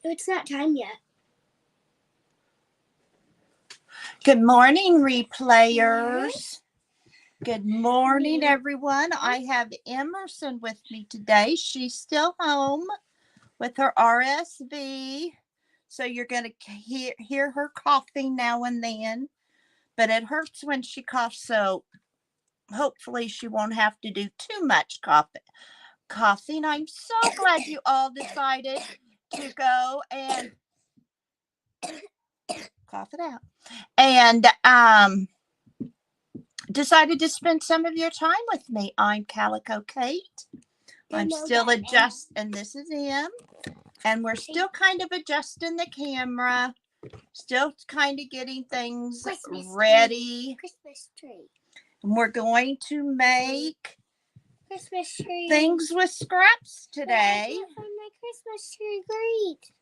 It's not time yet. Good morning, replayers. Good morning, everyone. I have Emerson with me today. She's still home with her RSV. So you're going to hear her coughing now and then. But it hurts when she coughs, so hopefully she won't have to do too much coughing. I'm so glad you all decided to go and cough it out. And decided to spend some of your time with me. I'm Calico Kate. I'm still adjusting, and this is him. And we're still kind of adjusting the camera. Still kind of getting things ready. Christmas tree. And we're going to make Christmas tree. things with scraps today. I find my Christmas tree great.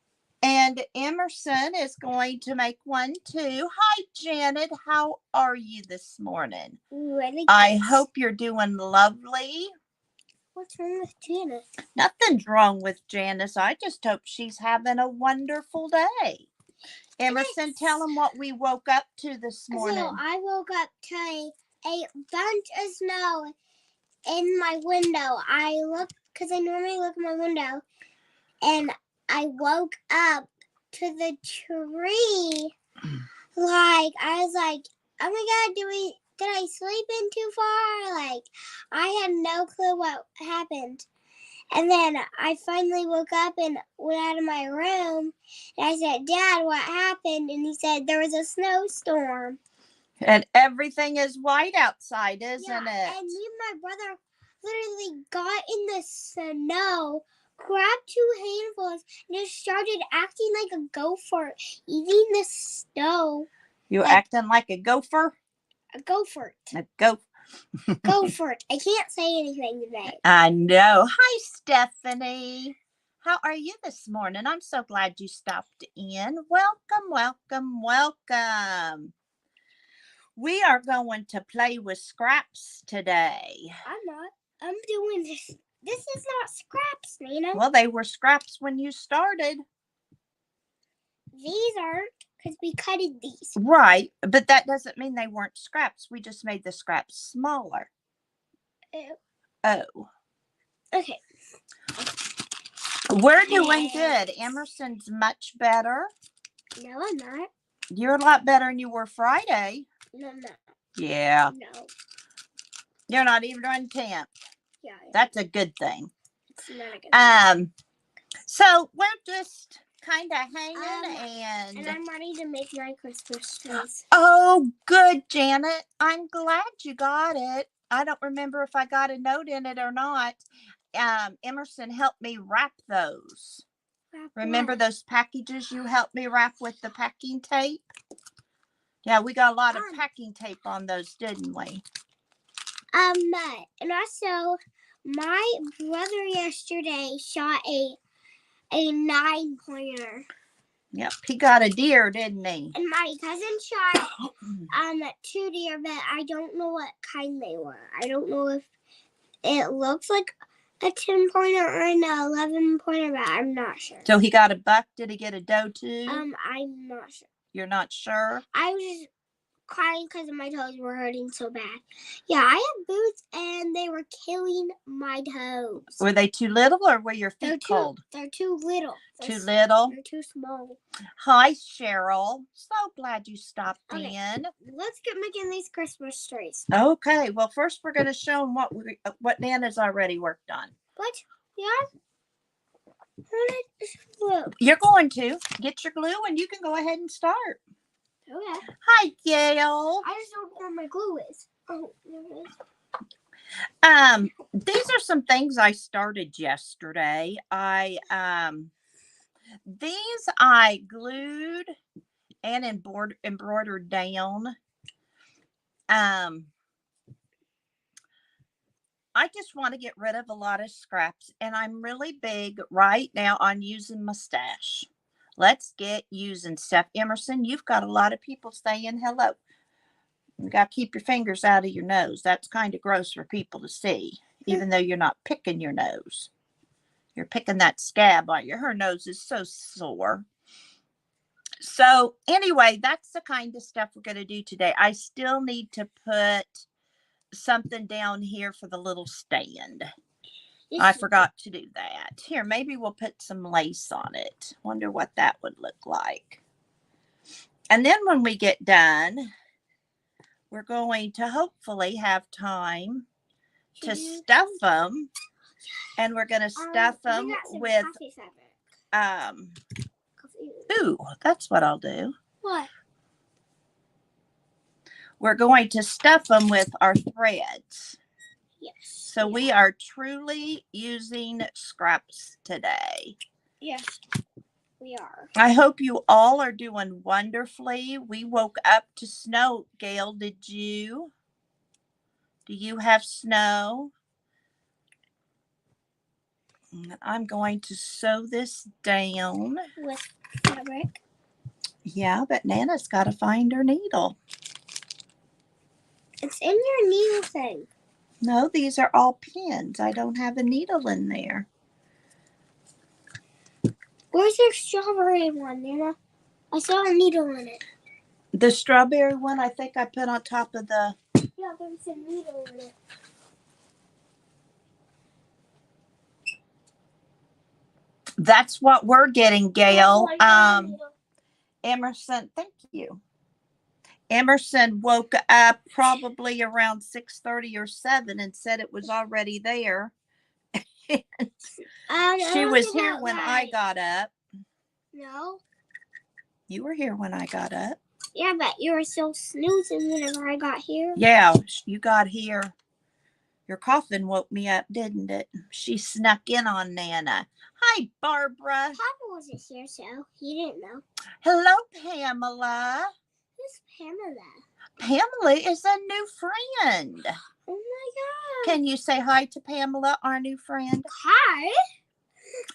And Emerson is going to make one too. Hi, Janet. How are you this morning? Really good. I hope you're doing lovely. What's wrong with Janice? Nothing's wrong with Janice. I just hope she's having a wonderful day. Emerson, tell them what we woke up to this morning. So I woke up to a bunch of snow in my window. I looked, because I normally look in my window, and I woke up to the tree. Like, I was like, oh my God, did I sleep in too far? Like, I had no clue what happened. And then I finally woke up and went out of my room. And I said, Dad, what happened? And he said, there was a snowstorm. And everything is white outside, isn't it? And me and my brother literally got in the snow, grabbed 2 handfuls, and just started acting like a gopher, eating the snow. You acting like a gopher? A gopher. A gopher. Gopher. I can't say anything today. I know. Hi, Stephanie. How are you this morning? I'm so glad you stopped in. Welcome, welcome, welcome. We are going to play with scraps today. I'm not. I'm doing this. This is not scraps, Nina. Well, they were scraps when you started. These aren't, because we cutted these. Right, but that doesn't mean they weren't scraps. We just made the scraps smaller. Oh. Okay. We're doing good. Emerson's much better. No, I'm not. You're a lot better than you were Friday. No, I'm not. Yeah. No. You're not even on temp. Yeah. That's a good thing. It's not a good thing. So we're just kind of hanging and I'm ready to make my Christmas trees. Oh, good, Janet. I'm glad you got it. I don't remember if I got a note in it or not. Emerson helped me wrap those. Remember those packages you helped me wrap with the packing tape? Yeah, we got a lot of packing tape on those, didn't we? And also, my brother yesterday shot a 9-pointer. Yep, he got a deer, didn't he? And my cousin shot 2 deer, but I don't know what kind they were. I don't know if it looks like a 10-pointer or an 11-pointer, but I'm not sure. So he got a buck. Did he get a doe too? I'm not sure. You're not sure? I was just crying because my toes were hurting so bad. Yeah, I have boots and they were killing my toes. Were they too little or were your feet cold? They're too little. Too little? They're too small. Hi, Cheryl. So glad you stopped in. Let's get making these Christmas trees. Okay. Well, first we're going to show them what Nana's already worked on. What? Yeah? Glue. You're going to get your glue and you can go ahead and start. Okay. Hi, Gail. I just don't know where my glue is. Oh, there it is. These are some things I started yesterday. These I glued and embroidered down. I just want to get rid of a lot of scraps, and I'm really big right now on using my stash. Let's get using stuff. Emerson, you've got a lot of people saying hello. You got to keep your fingers out of your nose. That's kind of gross for people to see, even though you're not picking your nose. You're picking that scab, aren't you? Her nose is so sore. So anyway, that's the kind of stuff we're going to do today. I still need to put something down here for the little stand. I forgot to do that. Here, maybe we'll put some lace on it. Wonder what that would look like. And then when we get done, we're going to hopefully have time to stuff them. And we're going to stuff them with, ooh, that's what I'll do. What? We're going to stuff them with our threads. Yes. So we are truly using scraps today. Yes, we are. I hope you all are doing wonderfully. We woke up to snow. Gail, did you? Do you have snow? I'm going to sew this down. With fabric. Yeah, but Nana's got to find her needle. It's in your needle thing. No, these are all pins. I don't have a needle in there. Where's your strawberry one, Nana? I saw a needle in it. The strawberry one, I think I put on top of the... Yeah, there's a needle in it. That's what we're getting, Gail. Emerson, thank you. Emerson woke up probably around 6:30 or 7 and said it was already there. She was here when I got up. No. You were here when I got up. Yeah, but you were still snoozing whenever I got here. Yeah, you got here. Your coughing woke me up, didn't it? She snuck in on Nana. Hi, Barbara. Papa wasn't here, so he didn't know. Hello, Pamela. Who's Pamela? Pamela is a new friend. Oh, my God. Can you say hi to Pamela, our new friend? Hi.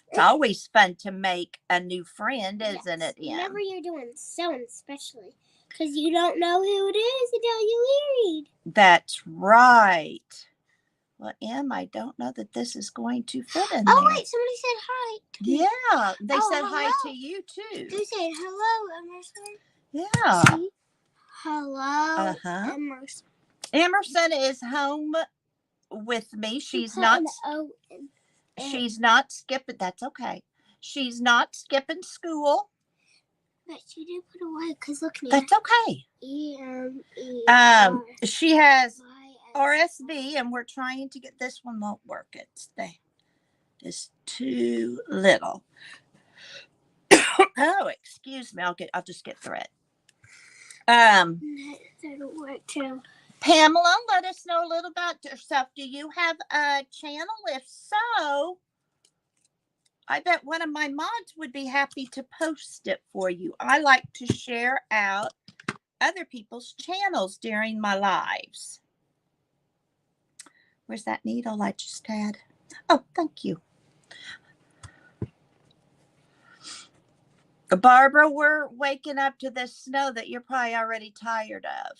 It's always fun to make a new friend, isn't it, Em? Whenever you're doing sewing, especially. Because you don't know who it is until you read. That's right. Well, Em, I don't know that this is going to fit in there. Oh, wait, somebody said hi. Yeah, they said hello. hi to you, too. They said hello, Emerson. Yeah. See? Hello, Emerson. Emerson is home with me. She's not skipping. That's okay. She's not skipping school. But she did put away because look now. That's okay. She has RSV, and we're trying to get this one won't work. It's too little. Oh, excuse me. I'll just get thread. That'll work too. Pamela, let us know a little about yourself. Do you have a channel? If so, I bet one of my mods would be happy to post it for you. I like to share out other people's channels during my lives. Where's that needle I just had? Oh, thank you. Barbara, we're waking up to this snow that you're probably already tired of.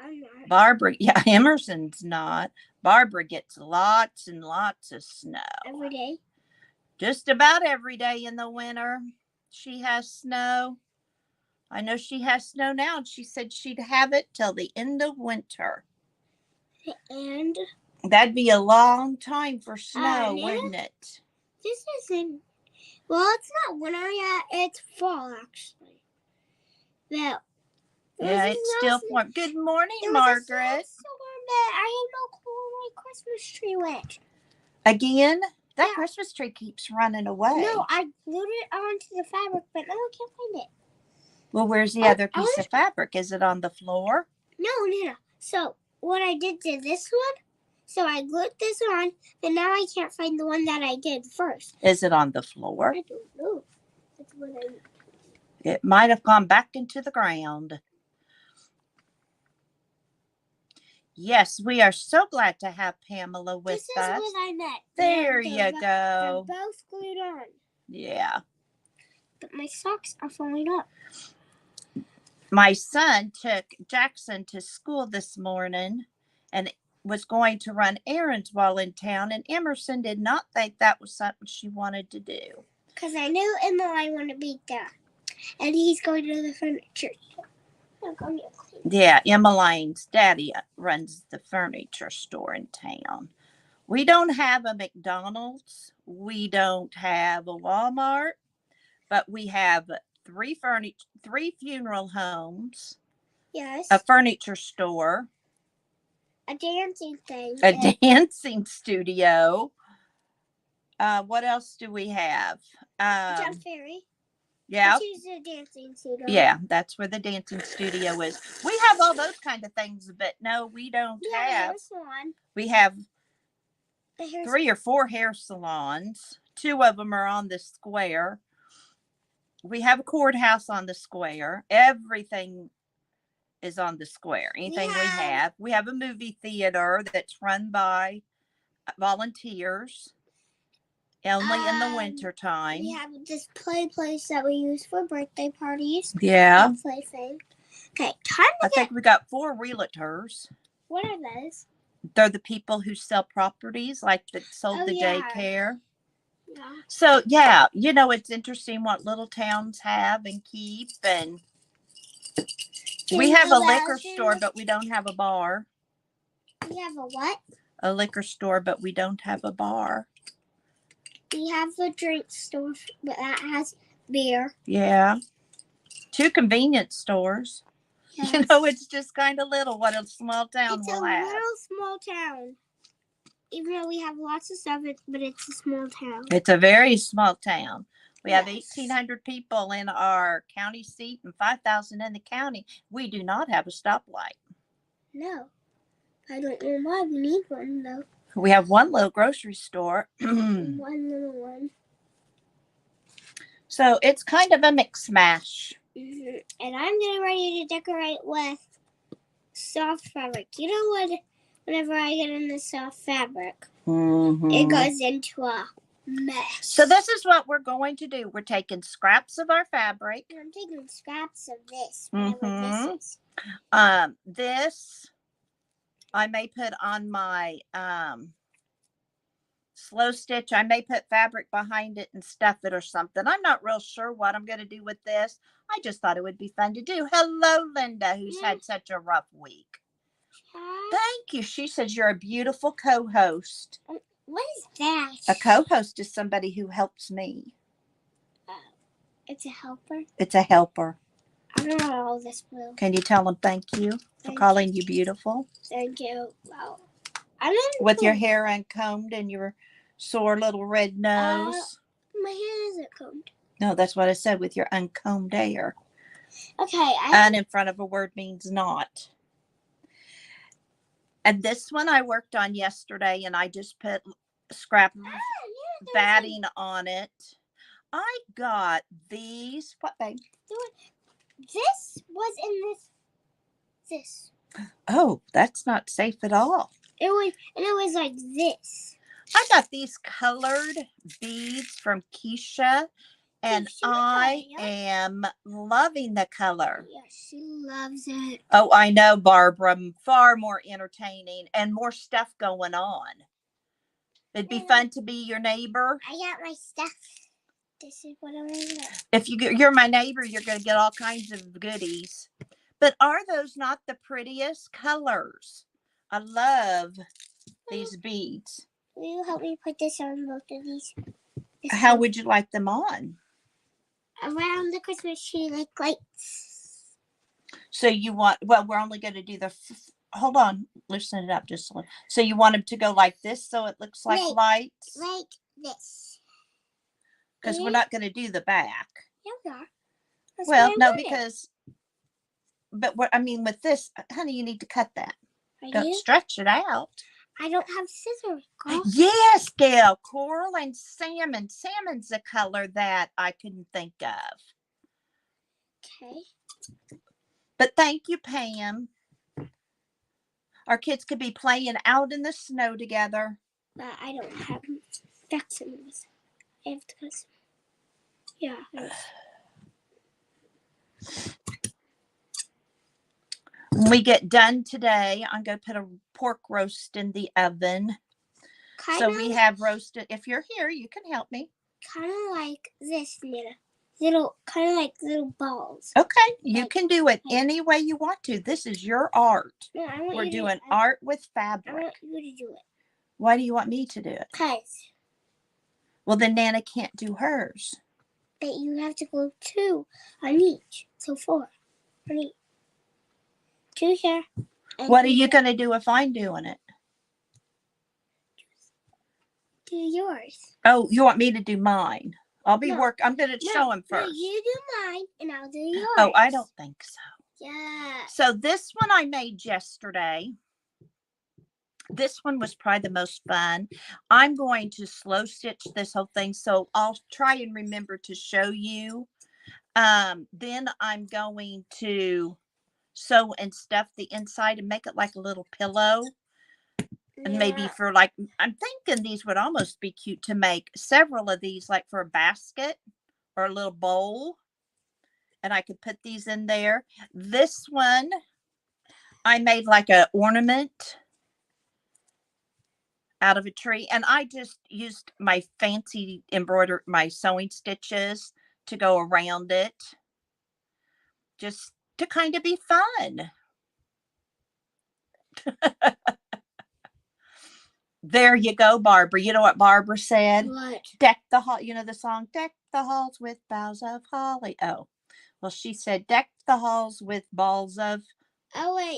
I'm not. Barbara, yeah, Emerson's not. Barbara gets lots and lots of snow. Every day? Just about every day in the winter. She has snow. I know she has snow now, and she said she'd have it till the end of winter. And? That'd be a long time for snow, wouldn't it? This isn't. Well, it's not winter yet. It's fall, actually. Well, yeah, it's still warm. Good morning, Margaret. I have no clue where my Christmas tree went. Again? That Christmas tree keeps running away. No, I glued it onto the fabric, but now I can't find it. Well, where's the other piece of fabric? Is it on the floor? No. So, what I did to this one, so I glued this on, but now I can't find the one that I did first. Is it on the floor? I don't know. That's what It might have gone back into the ground. Yes, we are so glad to have Pamela with us. This is what I meant. There you go. They're both glued on. Yeah. But my socks are falling off. My son took Jackson to school this morning, and was going to run errands while in town, and Emerson did not think that was something she wanted to do. Because I knew Emily wanted to be there. And he's going to the furniture store. Yeah, Emmeline's daddy runs the furniture store in town. We don't have a McDonald's. We don't have a Walmart. But we have three funeral homes. Yes. A furniture store. A dancing thing. A dancing studio. What else do we have? Jump Fairy. Yeah. Which is a dancing studio. Yeah, that's where the dancing studio is. We have all those kind of things, but no, we don't have. Salon. We have 3 or 4 hair salons. 2 of them are on the square. We have a courthouse on the square. Everything is on the square. Anything we have. We have a movie theater that's run by volunteers. Only in the winter time. We have this play place that we use for birthday parties. Yeah. Play thing. Okay, I think we got 4 realtors. What are those? They're the people who sell properties, like that sold the daycare. Yeah. So yeah, it's interesting what little towns have and keep, and we have a liquor store, but we don't have a bar. We have a what? A liquor store, but we don't have a bar. We have a drink store, but that has beer. Yeah. 2 convenience stores. Yes. It's just kind of little what a small town will have. It's a little small town. Even though we have lots of stuff, but it's a small town. It's a very small town. We have 1,800 people in our county seat and 5,000 in the county. We do not have a stoplight. No. I don't know why we need one, though. We have 1 little grocery store. 1 little one. So it's kind of a mix mash. Mm-hmm. And I'm getting ready to decorate with soft fabric. Whenever I get in the soft fabric, it goes into a mess. So this is what we're going to do. We're taking scraps of our fabric. I'm taking scraps of this, whatever this is. This I may put on my slow stitch. I may put fabric behind it and stuff it or something. I'm not real sure what I'm going to do with this. I just thought it would be fun to do. Hello, Linda, who's had such a rough week. Thank you. She says you're a beautiful co-host. What is that? A co-host is somebody who helps me. It's a helper? It's a helper. I don't know all this blue. Can you tell them thank you for calling you beautiful? Thank you. Well, with your hair uncombed and your sore little red nose. My hair isn't combed. No, that's what I said, with your uncombed hair. Okay. And in front of a word means not. And this one I worked on yesterday, and I just put scrap batting on it. I got these. What, babe? This was in this. Oh, that's not safe at all. It was like this. I got these colored beads from Keisha, and I am loving the color. Yes, she loves it. Oh, I know, Barbara. Far more entertaining and more stuff going on. It'd be fun to be your neighbor. I got my stuff. This is what I'm going to do. If you're my neighbor, you're going to get all kinds of goodies. But are those not the prettiest colors? I love these beads. Will you help me put this on both of these? How would you like them on? Around the Christmas tree, like lights. So you want, well, we're only going to do the, hold on, loosen it up just a little. So you want them to go like this so it looks like lights? Like this. Because we're not going to do the back. Yeah, we are. Well, no, because, but with this, honey, you need to cut that. Don't stretch it out. I don't have scissors, girl. Yes, Gail. Coral and salmon. Salmon's a color that I couldn't think of. Okay. But thank you, Pam. Our kids could be playing out in the snow together. But I don't have vaccines. I have to go. Yeah. When we get done today, I'm going to put a pork roast in the oven. So we have roasted. If you're here, you can help me. Kind of like this, Nana. Kind of like little balls. Okay, you can do it any way you want to. This is your art. No, I want We're you doing art with fabric. I want you to do it. Why do you want me to do it? Because. Well, then Nana can't do hers. But you have to go 2 on each. So 4 on each. 2 here. What are you going to do if I'm doing it? Do yours. Oh, you want me to do mine? I'll be I'm going to show him first. No, you do mine and I'll do yours. Oh, I don't think so. Yeah. So this one I made yesterday. This one was probably the most fun. I'm going to slow stitch this whole thing, so I'll try and remember to show you. Then I'm going to sew and stuff the inside and make it like a little pillow. And maybe for like, I'm thinking these would almost be cute to make several of these, like for a basket or a little bowl. And I could put these in there. This one, I made like an ornament out of a tree. And I just used my fancy my sewing stitches to go around it. Just to kind of be fun. There you go, Barbara. You know what Barbara said? What? Deck the hall. You know the song, Deck the Halls with Boughs of Holly. Oh, well, she said, deck the halls with balls of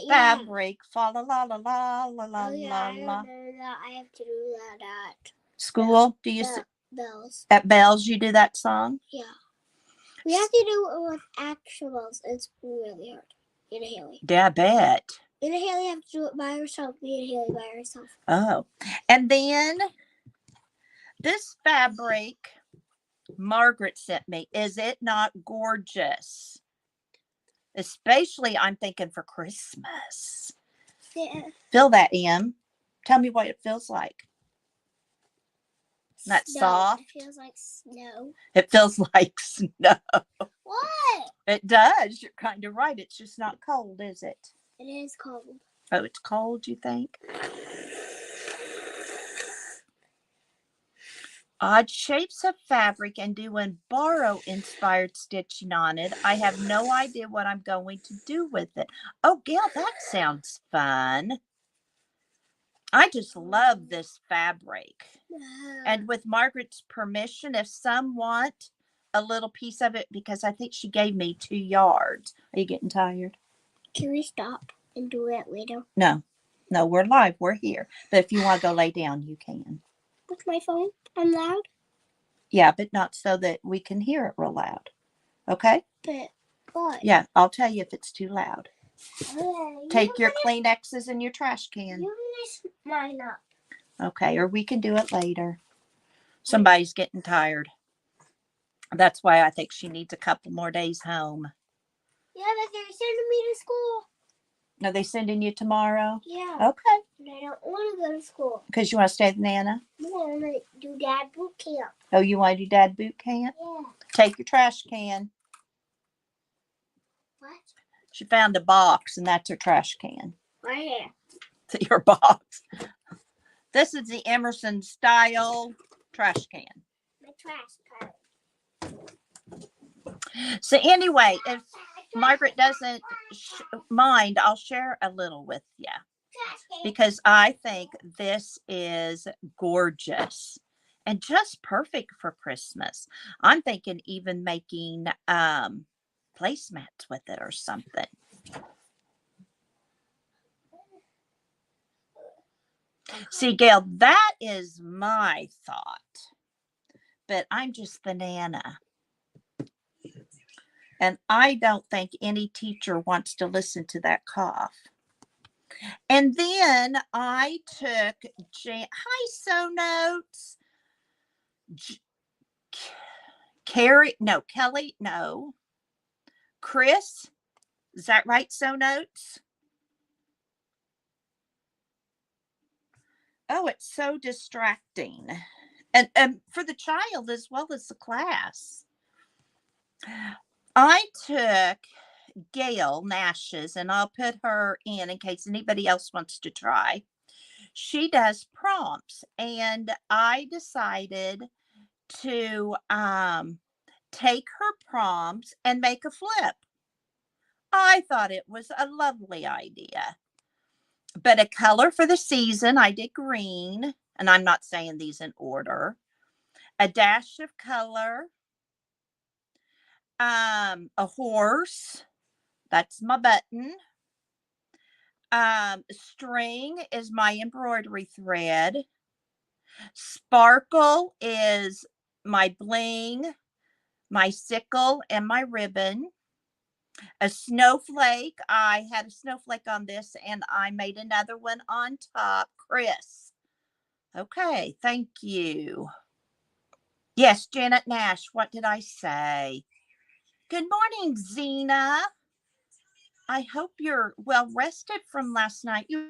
fabric. Fa la la la la la la la la. I have to do that at school. Do you Bells? At Bells, you do that song? Yeah. We have to do it with actual bells. It's really hard. In a Haley. Yeah, I bet. In a Haley, have to do it by herself. Me and Haley by herself. Oh, and then this fabric Margaret sent me. Is it not gorgeous? Especially, I'm thinking for Christmas. Yeah. Feel that, Em. Tell me what it feels like. Not soft. It feels like snow. It feels like snow. What? It does. You're kind of right. It's just not cold, is it? It is cold. Oh, it's cold, you think? Odd shapes of fabric and doing borrow inspired stitching on it. I have no idea what I'm going to do with it. Oh, Gail, that sounds fun. I just love this fabric. And with Margaret's permission, if some want a little piece of it, because I think she gave me 2 yards. Are you getting tired? Can we stop and do it later? No, we're live. We're here. But if you want to go lay down, you can. With my phone? I'm loud? Yeah, but not so that we can hear it real loud. Okay? But what? Yeah, I'll tell you if it's too loud. Okay. Take your Kleenexes and your trash can. You finish mine up. Okay, or we can do it later. Somebody's getting tired. That's why I think she needs a couple more days home. Yeah, but they're sending me to school. Are they sending you tomorrow? Yeah. Okay. But I don't want to go to school. Because you want to stay with Nana? I want to do Dad boot camp. Oh, you want to do Dad boot camp? Yeah. Take your trash can. What? She found a box, and that's her trash can. Right here. To your box. This is the Emerson style trash can. My trash can. So anyway, if Margaret doesn't mind, I'll share a little with you. Because I think this is gorgeous. And just perfect for Christmas. I'm thinking even making placemats with it or something. See, Gail, that is my thought. But I'm just the Nana. And I don't think any teacher wants to listen to that cough. And then I took hi, Sew Notes. Kelly, no. Chris, is that right, Sew Notes? Oh, it's so distracting. And for the child as well as the class. I took Gail Nash's, and I'll put her in case anybody else wants to try. She does prompts, and I decided to take her prompts and make a flip. I thought it was a lovely idea. But a color for the season, I did green, and I'm not saying these in order. A dash of color, a horse, that's my button. String is my embroidery thread. Sparkle is my bling, my sickle, and my ribbon. A snowflake, I had a snowflake on this, and I made another one on top. Chris. Okay, thank you. Yes, Janet Nash, what did I say? Good morning, Zena. I hope you're well rested from last night. You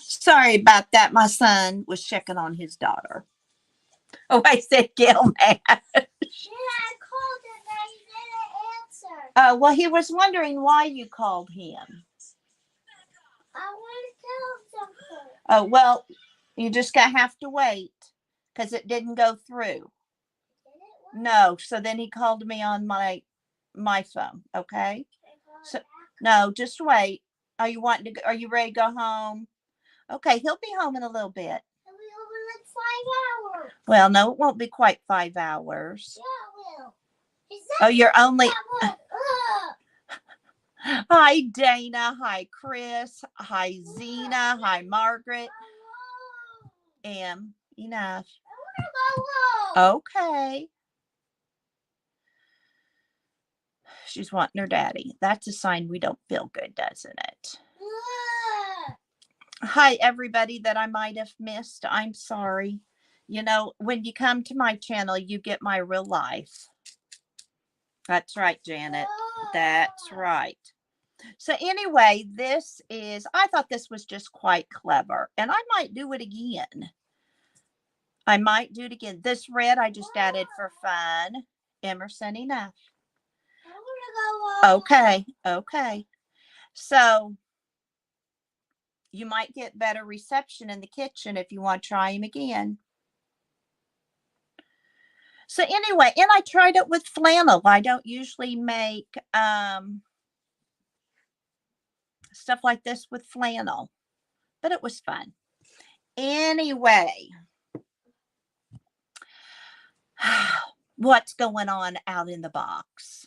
Sorry about that. My son was checking on his daughter. Oh, I said Gail Nash. Yeah, I called him, but he didn't answer. Well, he was wondering why you called him. I want to tell him something. Oh, well, you just have to wait because it didn't go through. No, so then he called me on my phone. Okay. So no, just wait. Are you wanting to? Are you ready to go home? Okay, he'll be home in a little bit. He'll be home in like 5 hours. Well, no, it won't be quite 5 hours. Yeah, it will. Oh, you're only. Hi, Dana. Hi, Chris. Hi, Zena. Hi, Margaret. Enough. Okay. She's wanting her daddy. That's a sign we don't feel good, doesn't it? Hi, everybody that I might have missed. I'm sorry. You know, when you come to my channel, you get my real life. That's right, Janet. That's right. So anyway, I thought this was just quite clever, and I might do it again. I might do it again. This red I just added for fun. Emerson, enough. Okay. So you might get better reception in the kitchen if you want to try them again. So anyway, and I tried it with flannel. I don't usually make stuff like this with flannel, but it was fun. Anyway, what's going on out in the box?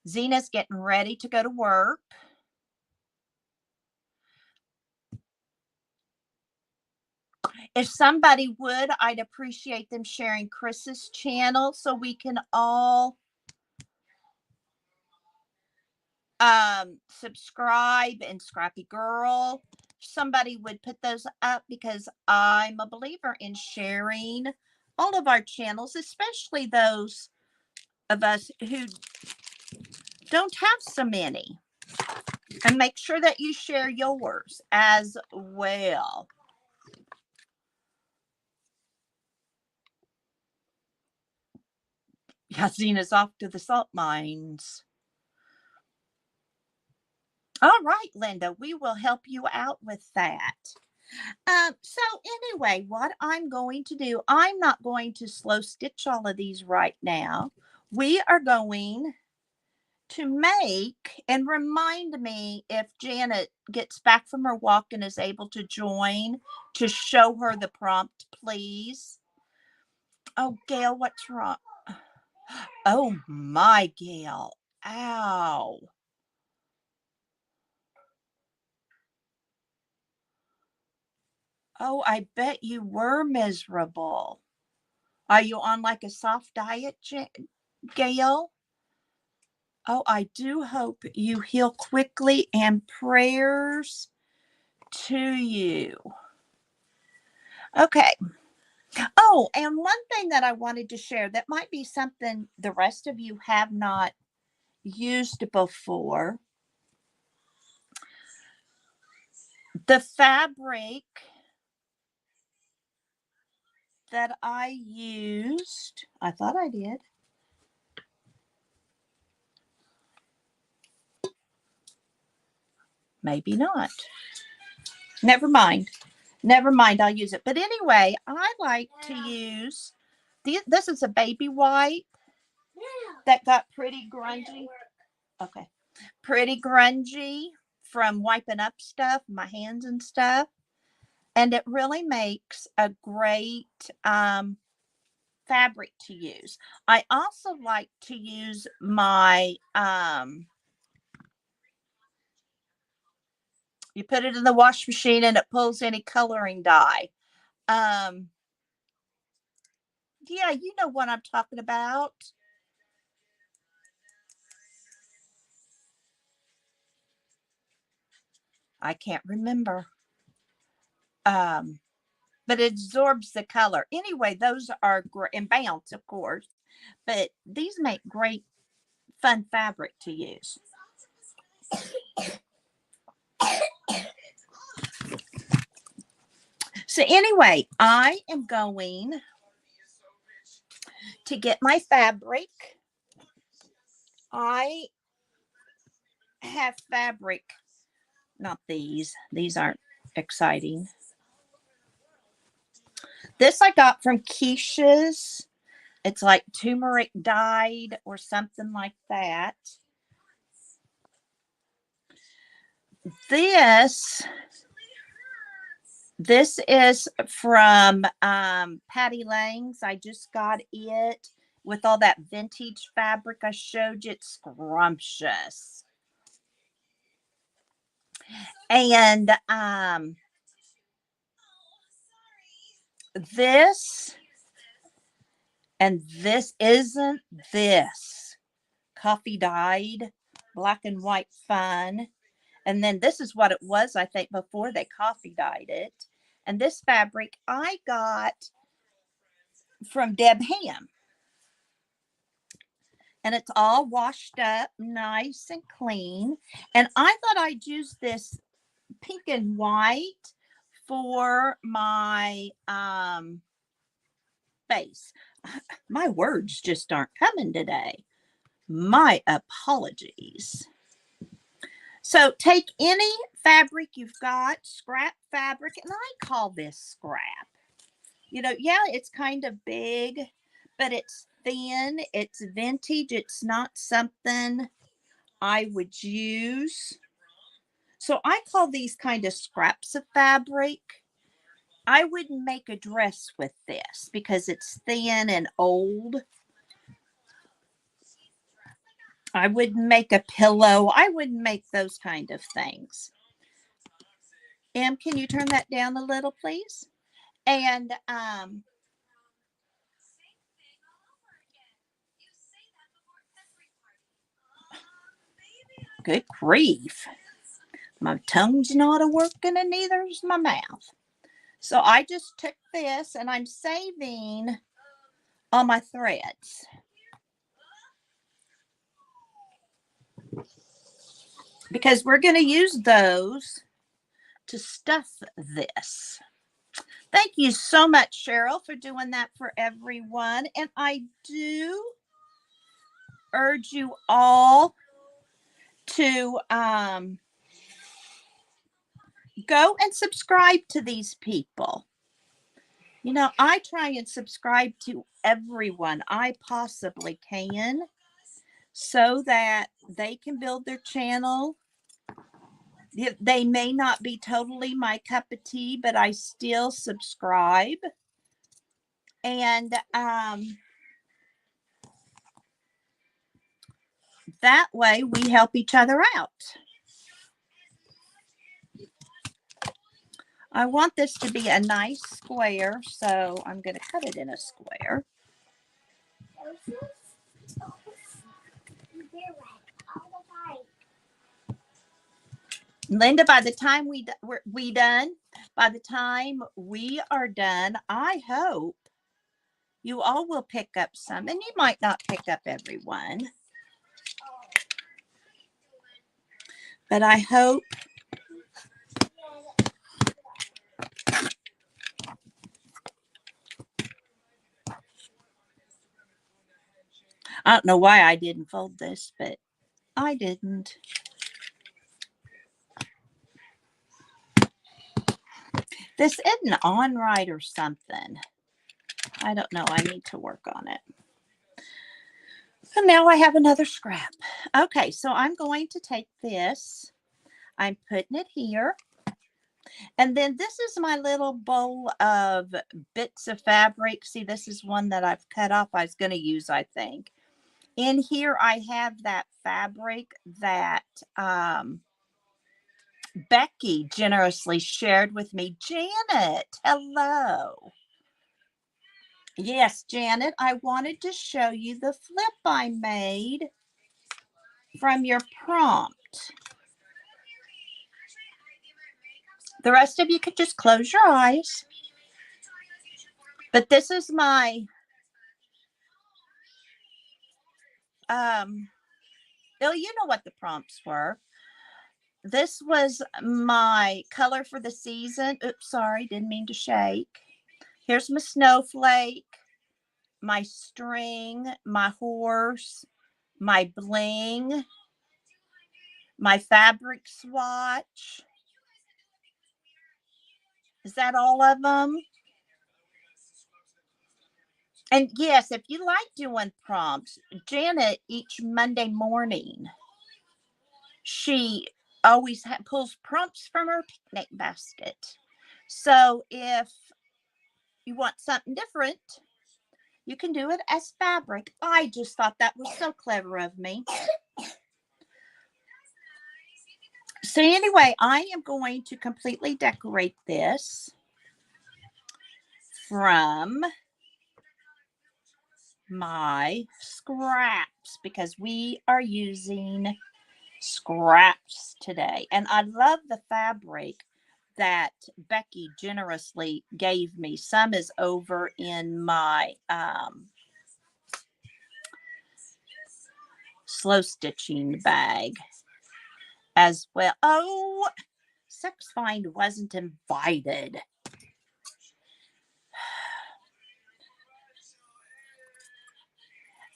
Zena's getting ready to go to work. If somebody would, I'd appreciate them sharing Chris's channel so we can all subscribe, and Scrappy Girl. Somebody would put those up because I'm a believer in sharing all of our channels, especially those of us who don't have so many. And make sure that you share yours as well. Yasina's off to the salt mines. All right, Linda, we will help you out with that. So anyway, what I'm going to do, I'm not going to slow stitch all of these right now. We are going to make, and remind me if Janet gets back from her walk and is able to join to show her the prompt, please. Oh, Gail, what's wrong? Oh my, Gail. Ow. Oh, I bet you were miserable. Are you on like a soft diet, Gail? Oh, I do hope you heal quickly, and prayers to you. Okay. Oh, and one thing that I wanted to share that might be something the rest of you have not used before. The fabric that I used, I thought I did. Maybe not. Never mind. Never mind. I'll use it. But anyway, I like to use, this is a baby wipe that got pretty grungy. Okay. Pretty grungy from wiping up stuff, my hands and stuff. And it really makes a great fabric to use. I also like to use my, you put it in the wash machine and it pulls any coloring dye. Yeah, you know what I'm talking about. I can't remember. But it absorbs the color. Anyway, those are great, and bounce, of course. But these make great, fun fabric to use. So anyway, I am going to get my fabric. I have fabric, not these. These aren't exciting. This I got from Keisha's. It's like turmeric dyed or something like that. This is from Patty Lang's. I just got it with all that vintage fabric I showed you. It's scrumptious. And this isn't this coffee dyed black and white fun. And then this is what it was, I think, before they coffee dyed it. And this fabric I got from Deb Ham. And it's all washed up, nice and clean. And I thought I'd use this pink and white for my base. My words just aren't coming today. My apologies. So take any fabric you've got, scrap fabric, and I call this scrap. You know, yeah, it's kind of big, but it's thin, it's vintage, it's not something I would use. So I call these kind of scraps of fabric. I wouldn't make a dress with this because it's thin and old. I wouldn't make a pillow. I wouldn't make those kind of things. Em, can you turn that down a little, please? And good grief. My tongue's not a working and neither's my mouth. So I just took this and I'm saving all my threads. Because we're going to use those to stuff this. Thank you so much, Cheryl, for doing that for everyone. And I do urge you all to go and subscribe to these people. You know, I try and subscribe to everyone I possibly can so that they can build their channel. They may not be totally my cup of tea, but I still subscribe. And that way we help each other out. I want this to be a nice square, so I'm going to cut it in a square. Linda, by the time by the time we are done, I hope you all will pick up some, and you might not pick up everyone, but I hope I don't know why I didn't fold this, but I didn't. This isn't on right or something. I don't know. I need to work on it. And now I have another scrap. Okay, so I'm going to take this. I'm putting it here. And then this is my little bowl of bits of fabric. See, this is one that I've cut off. I was going to use, I think. In here, I have that fabric that Becky generously shared with me. Janet, hello. Yes, Janet, I wanted to show you the flip I made from your prompt. The rest of you could just close your eyes. But this is my, you know what the prompts were. This was my color for the season. Oops, sorry, didn't mean to shake. Here's my snowflake, my string, my horse, my bling, my fabric swatch. Is that all of them? And yes, if you like doing prompts, Janet, each Monday morning, she always pulls prompts from her picnic basket. So if you want something different, you can do it as fabric. I just thought that was so clever of me. So anyway, I am going to completely decorate this from my scraps because we are using scraps today. And I love the fabric that Becky generously gave me. Some is over in my slow stitching bag as well. Oh, Sex Find wasn't invited.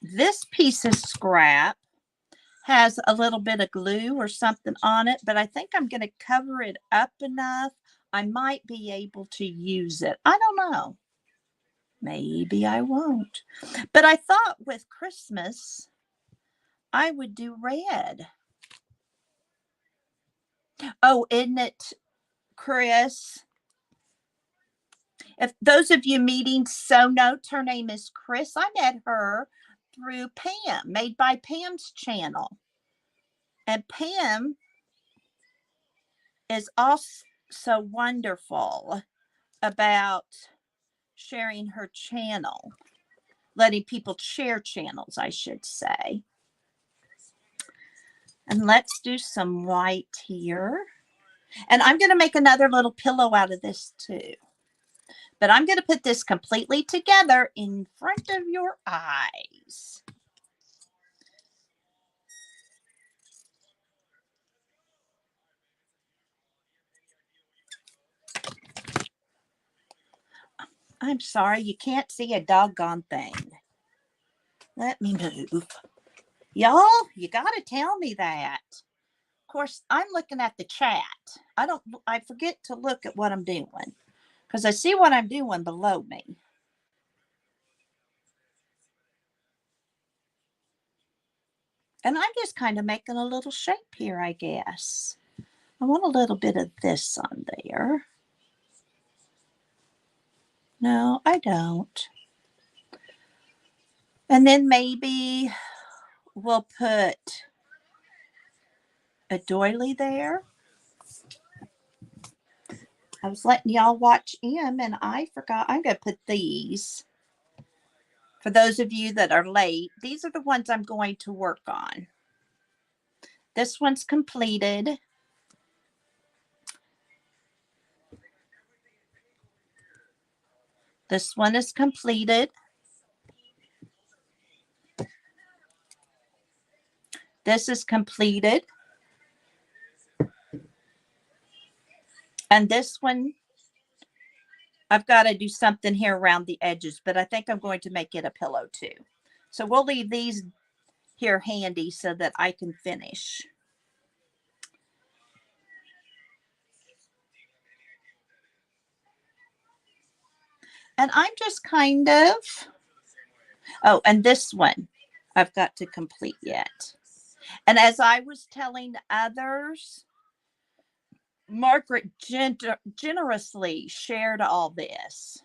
This piece of scrap has a little bit of glue or something on it, but I think I'm going to cover it up enough. I might be able to use it. I don't know. Maybe I won't. But I thought with Christmas, I would do red. Oh, isn't it, Chris? If those of you meeting So Notes, her name is Chris. I met her through Pam, made by Pam's channel. And Pam is also wonderful about sharing her channel, letting people share channels, I should say. And let's do some white here. And I'm going to make another little pillow out of this too. But I'm going to put this completely together in front of your eyes. I'm sorry, you can't see a doggone thing. Let me move. Y'all, you got to tell me that. Of course, I'm looking at the chat. I forget to look at what I'm doing because I see what I'm doing below me. And I'm just kind of making a little shape here, I guess. I want a little bit of this on there. No, I don't. And then maybe we'll put a doily there. I was letting y'all watch him and I forgot. I'm going to put these. For those of you that are late, these are the ones I'm going to work on. This one's completed. This one is completed. This is completed. And this one, I've got to do something here around the edges, but I think I'm going to make it a pillow too. So we'll leave these here handy so that I can finish. And I'm just kind of, oh, and this one I've got to complete yet. And as I was telling others, Margaret generously shared all this.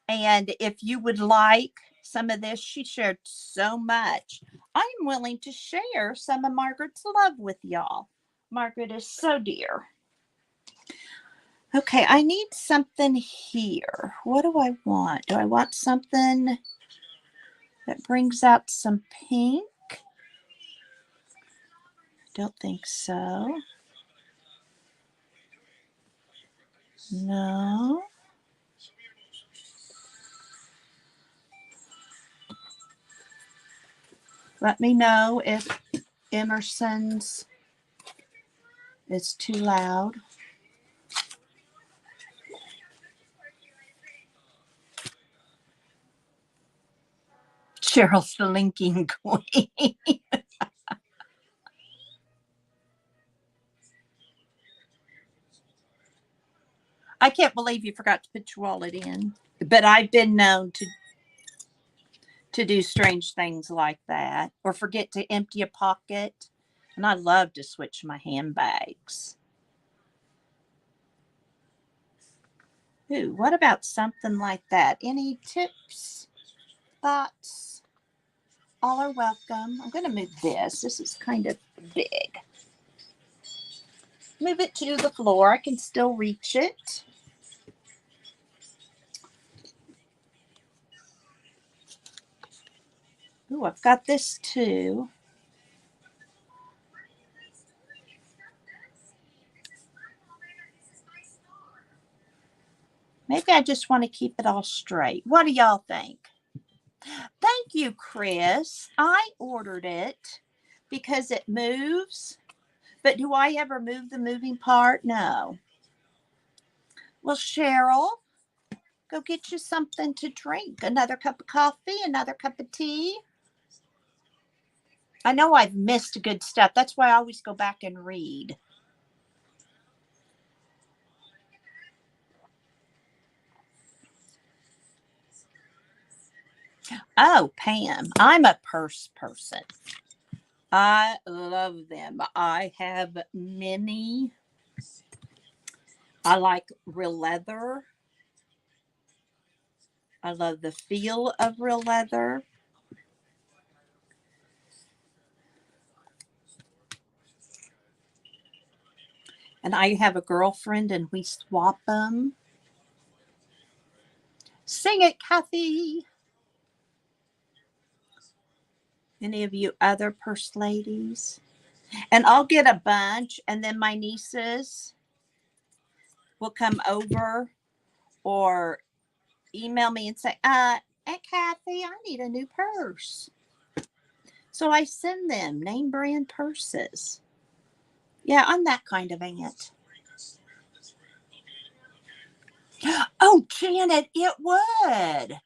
And if you would like some of this, she shared so much. I'm willing to share some of Margaret's love with y'all. Margaret is so dear. Okay, I need something here. What do I want? Do I want something that brings out some pink? Don't think so. No. Let me know if Emerson's is too loud. Cheryl's the linking queen. I can't believe you forgot to put your wallet in. But I've been known to do strange things like that, or forget to empty a pocket. And I love to switch my handbags. Ooh, what about something like that? Any tips, thoughts? All are welcome. I'm going to move this. This is kind of big. Move it to the floor. I can still reach it. Ooh, I've got this too. Maybe I just want to keep it all straight. What do y'all think? Thank you, Chris. I ordered it because it moves. But do I ever move the moving part? No. Well, Cheryl, go get you something to drink. Another cup of coffee, another cup of tea. I know I've missed good stuff. That's why I always go back and read. Oh, Pam, I'm a purse person. I love them. I have many. I like real leather. I love the feel of real leather. And I have a girlfriend and we swap them. Sing it, Kathy. Any of you other purse ladies? And I'll get a bunch, and then my nieces will come over or email me and say, Aunt Kathy, I need a new purse. So I send them name brand purses. Yeah, I'm that kind of aunt. Oh, Janet, it would.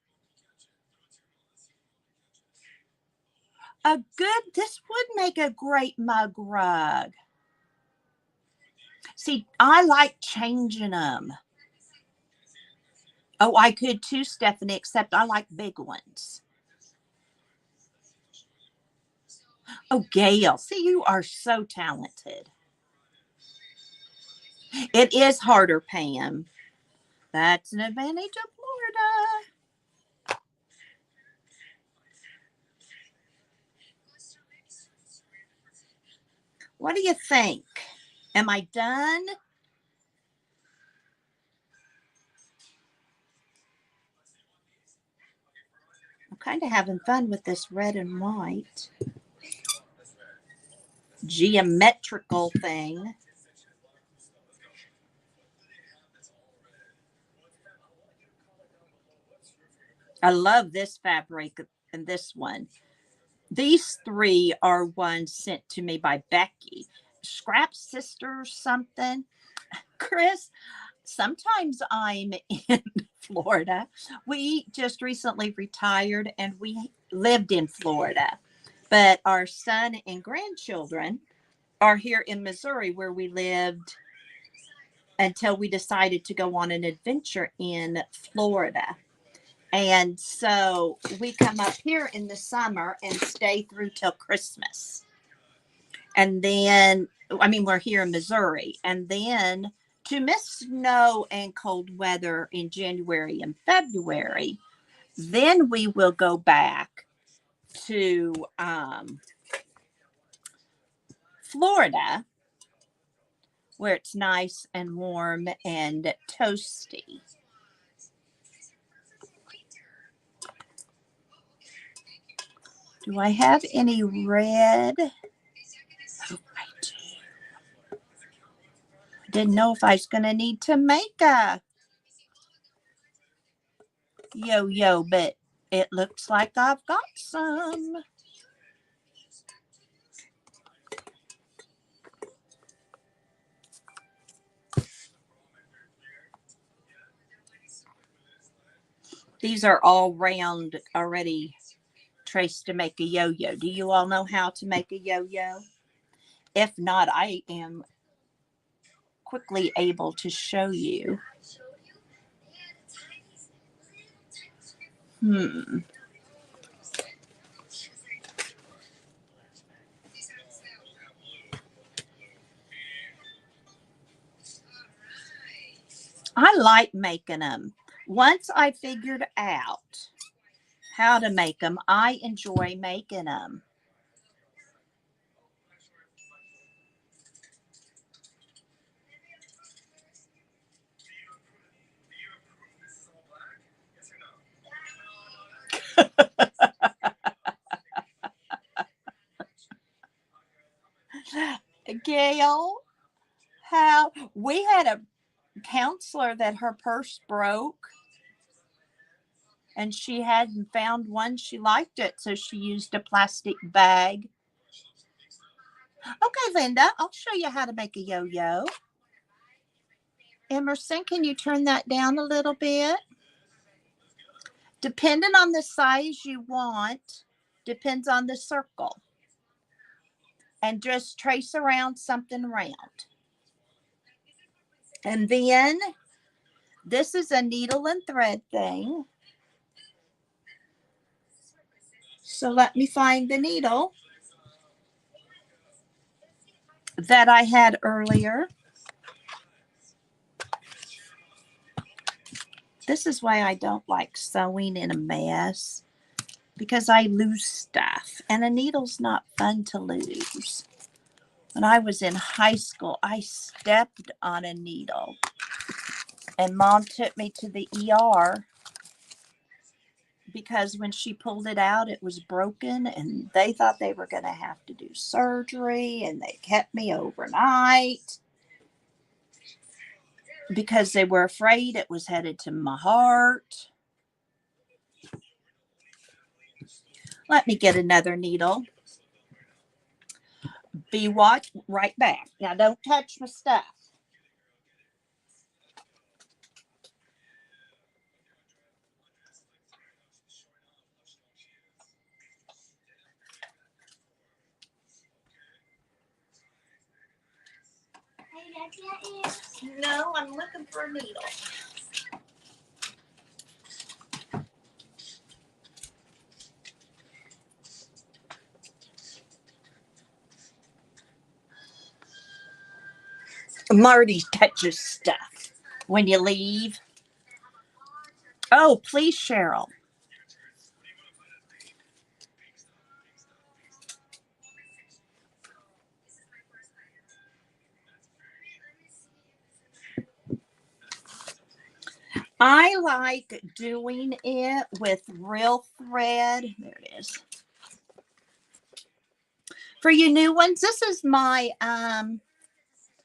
This would make a great mug rug. See, I like changing them. Oh, I could too, Stephanie, except I like big ones. Oh, Gail, see, you are so talented. It is harder, Pam. That's an advantage of Florida. What do you think? Am I done? I'm kind of having fun with this red and white geometrical thing. I love this fabric and this one. These three are ones sent to me by Becky. Scrap Sisters something. Chris, sometimes I'm in Florida. We just recently retired and we lived in Florida. But our son and grandchildren are here in Missouri where we lived until we decided to go on an adventure in Florida. And so we come up here in the summer and stay through till Christmas. And then, I mean, we're here in Missouri. And then to miss snow and cold weather in January and February, then we will go back to Florida, where it's nice and warm and toasty. Do I have any red? Oh, I do. Didn't know if I was going to need to make a yo-yo, but it looks like I've got some. These are all round already traced to make a yo-yo. Do you all know how to make a yo-yo? If not, I am quickly able to show you. I like making them. Once I figured out how to make them, I enjoy making them. Gail, how we had a counselor that her purse broke and she hadn't found one she liked it, so she used a plastic bag. Okay, Linda, I'll show you how to make a yo-yo. Emerson, can you turn that down a little bit? Depending on the size you want, depends on the circle. And just trace around something round. And then this is a needle and thread thing. So let me find the needle that I had earlier. This is why I don't like sewing in a mess, because I lose stuff and a needle's not fun to lose. When I was in high school, I stepped on a needle and Mom took me to the ER because when she pulled it out, it was broken and they thought they were going to have to do surgery, and they kept me overnight because they were afraid it was headed to my heart. Let me get another needle. Be right back. Now don't touch my stuff. No, I'm looking for a needle. Marty touches stuff when you leave. Oh, please, Cheryl. I like doing it with real thread. There it is. For you new ones, this is my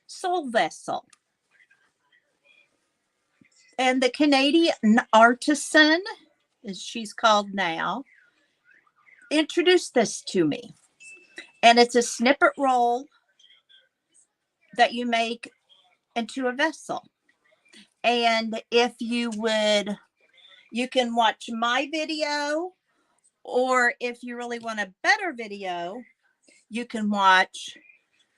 soul vessel. And the Canadian Artisan as she's called now, introduced this to me. And it's a snippet roll that you make into a vessel. And if you would, you can watch my video, or if you really want a better video, you can watch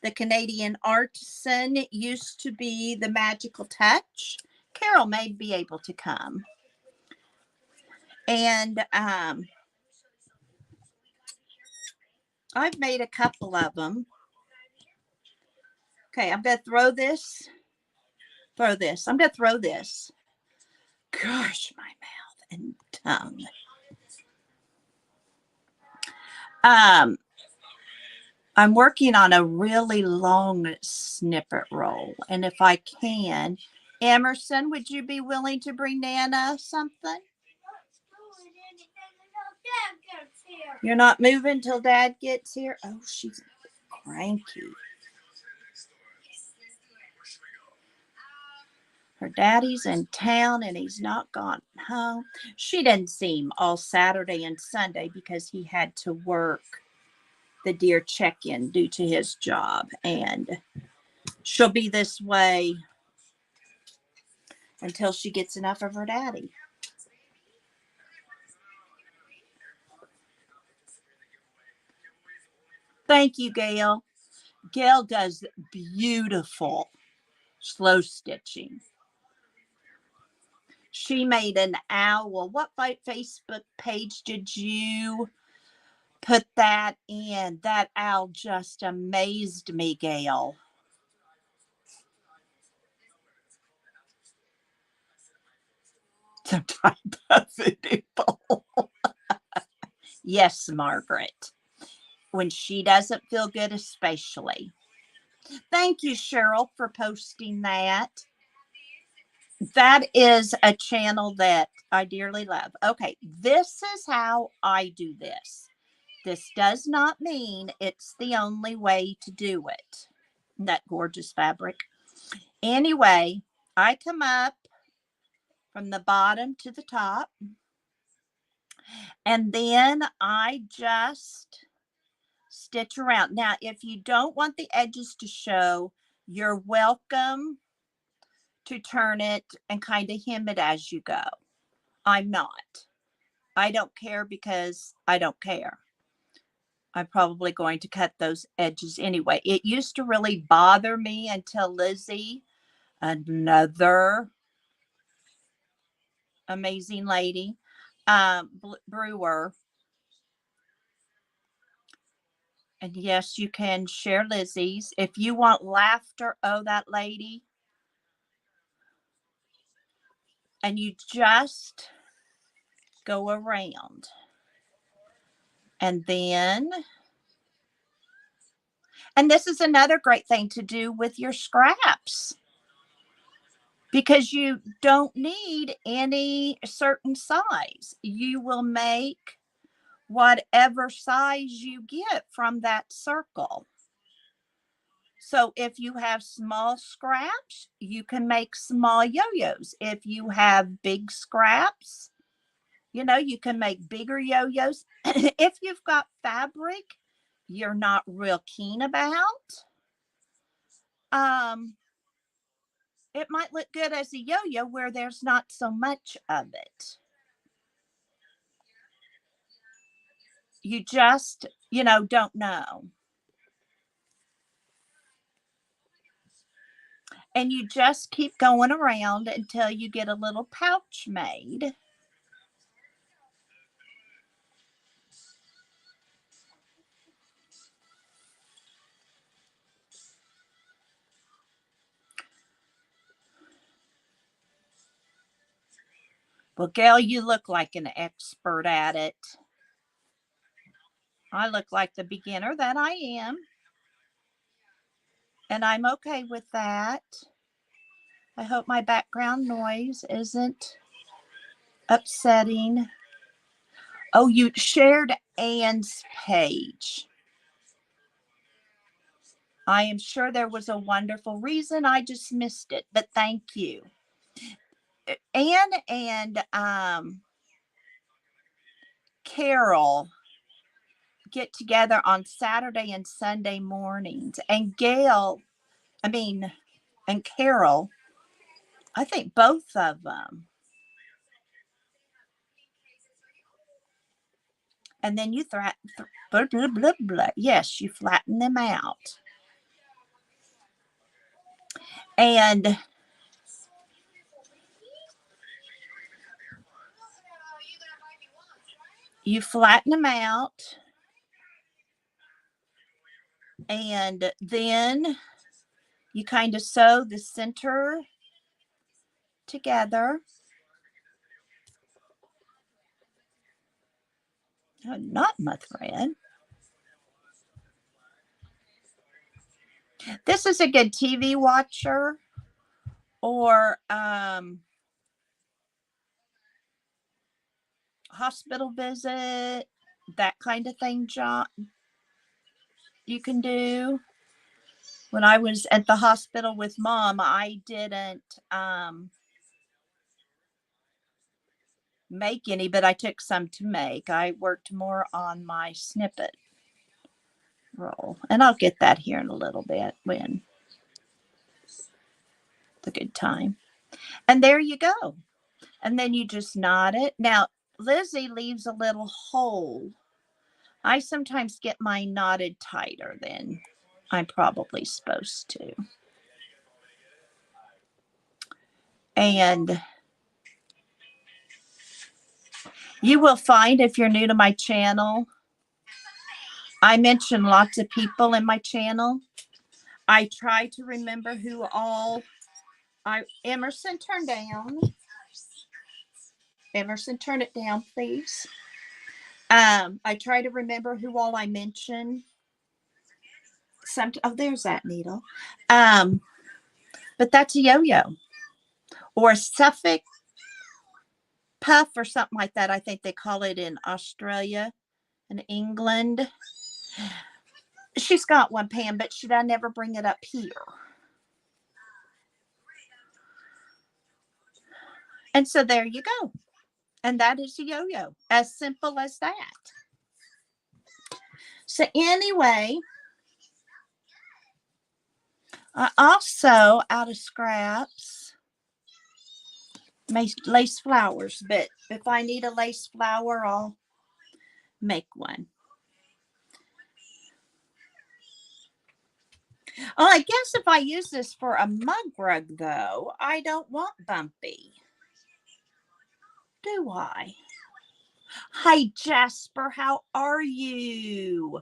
the Canadian Artisan. It used to be the Magical Touch. Carol may be able to come. And I've made a couple of them. Okay, I'm going to throw this. I'm going to throw this. Gosh, my mouth and tongue. I'm working on a really long snippet roll. And if I can, Emerson, would you be willing to bring Nana something? You're not moving till Dad gets here? Oh, she's cranky. Her daddy's in town and he's not gone home. She didn't see him all Saturday and Sunday because he had to work the deer check-in due to his job. And she'll be this way until she gets enough of her daddy. Thank you, Gail. Gail does beautiful slow stitching. She made an owl. What Facebook page did you put that in? That owl just amazed me, Gail. Some type of people. Yes, Margaret. When she doesn't feel good, especially. Thank you, Cheryl, for posting that. That is a channel that I dearly love. Okay, this is how I do this. This does not mean it's the only way to do it. That gorgeous fabric. Anyway, I come up from the bottom to the top, and then I just stitch around. Now, if you don't want the edges to show, you're welcome to turn it and kind of hem it as you go. I'm not. I don't care because I don't care. I'm probably going to cut those edges anyway. It used to really bother me until Lizzie, another amazing lady, Brewer. And yes, you can share Lizzie's. If you want laughter, oh, that lady. And you just go around. And then, and this is another great thing to do with your scraps, because you don't need any certain size. You will make whatever size you get from that circle. So if you have small scraps, you can make small yo-yos. If you have big scraps, you know, you can make bigger yo-yos. If you've got fabric you're not real keen about, it might look good as a yo-yo where there's not so much of it. You just, you know, don't know. And you just keep going around until you get a little pouch made. Well, Gail, you look like an expert at it. I look like the beginner that I am. And I'm okay with that. I hope my background noise isn't upsetting. Oh, you shared Anne's page. I am sure there was a wonderful reason. I just missed it, but thank you. Anne and Carol get together on Saturday and Sunday mornings. And Carol, I think both of them. And then you blah, blah, blah, blah. Yes, you flatten them out. And you flatten them out. And then you kind of sew the center together. Oh, not my thread. This is a good TV watcher or hospital visit, that kind of thing, John. You can do. When I was at the hospital with Mom, I didn't make any, but I took some to make. I worked more on my snippet roll, and I'll get that here in a little bit when it's a good time. And there you go. And then you just knot it. Now, Lizzie leaves a little hole. I sometimes get mine knotted tighter than I'm probably supposed to. And you will find, if you're new to my channel, I mention lots of people in my channel. I try to remember who all Emerson, turn down. Emerson, turn it down, please. I try to remember who all I mention. Oh, there's that needle. But that's a yo-yo or a Suffolk puff or something like that. I think they call it in Australia and England. She's got one, Pam, but should I never bring it up here? And so there you go. And that is a yo-yo. As simple as that. So anyway, I also, out of scraps, make lace flowers. But if I need a lace flower, I'll make one. Oh, I guess if I use this for a mug rug, though, I don't want bumpy. Do I? Hi, Jasper. How are you?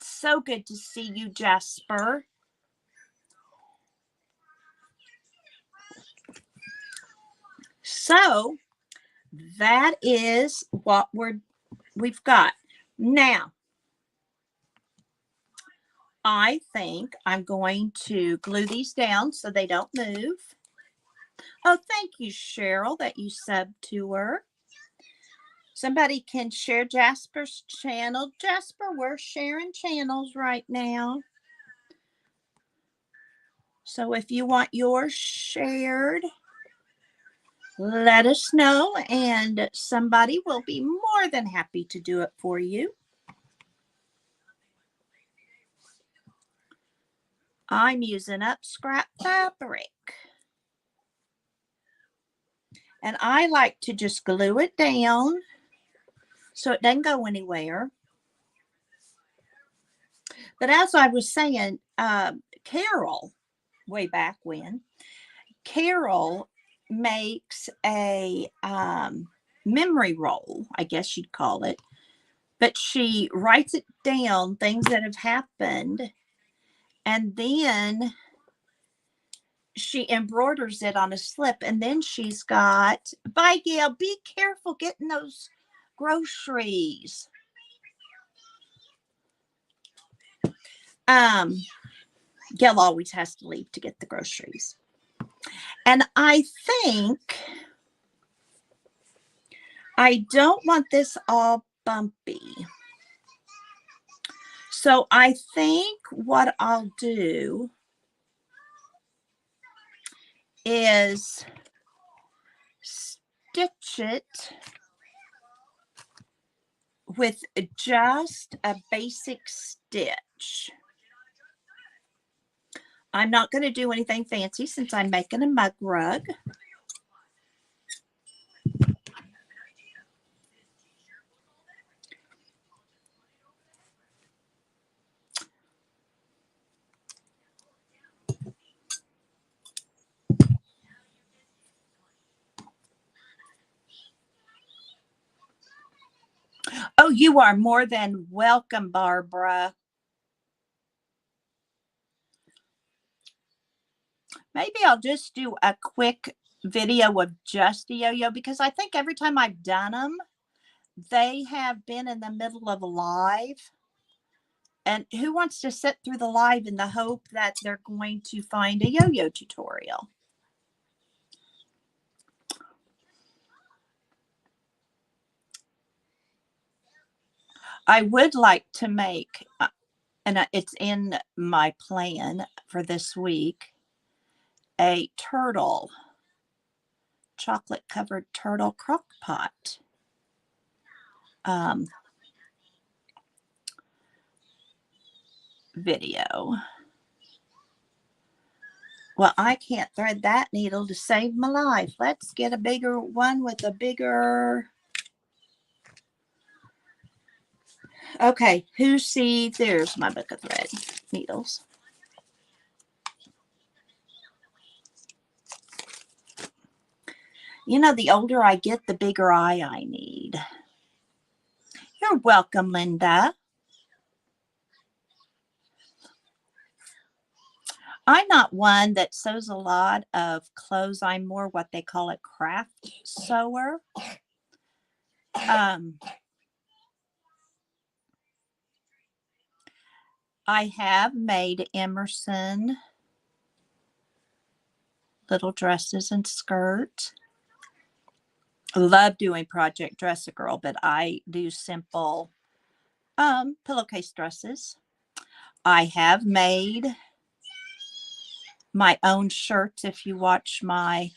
So good to see you, Jasper. So that is what we've got. Now, I think I'm going to glue these down so they don't move. Oh, thank you, Cheryl, that you subbed to her. Somebody can share Jasper's channel. Jasper, we're sharing channels right now. So if you want yours shared, let us know, and somebody will be more than happy to do it for you. I'm using up scrap fabric. And I like to just glue it down so it doesn't go anywhere. But as I was saying, Carol, way back when, Carol makes a memory roll, I guess you'd call it. But she writes it down, things that have happened, and then she embroiders it on a slip. And then she's got, bye, Gail, be careful getting those groceries. Gail always has to leave to get the groceries. And I think I don't want this all bumpy. So I think what I'll do is stitch it with just a basic stitch. I'm not going to do anything fancy since I'm making a mug rug. Oh, you are more than welcome, Barbara. Maybe I'll just do a quick video of just a yo-yo because I think every time I've done them, they have been in the middle of a live. And who wants to sit through the live in the hope that they're going to find a yo-yo tutorial? I would like to make, and it's in my plan for this week, a turtle, chocolate covered turtle crock pot. Video. Well, I can't thread that needle to save my life. Let's get a bigger one with a bigger. Okay, who sees? There's my book of thread needles. You know, the older I get, the bigger eye I need. You're welcome, Linda. I'm not one that sews a lot of clothes. I'm more what they call a craft sewer. I have made Emerson little dresses and skirts. Love doing Project Dress a Girl, but I do simple pillowcase dresses. I have made my own shirts. If you watch my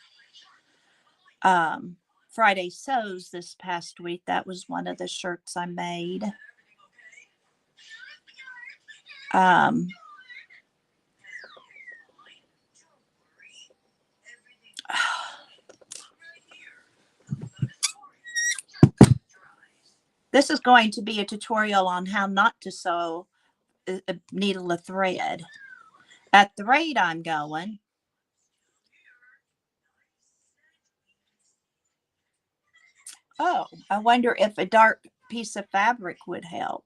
Friday sews this past week, that was one of the shirts I made. This is going to be a tutorial on how not to sew a needle of thread. At the rate I'm going, oh, I wonder if a dark piece of fabric would help.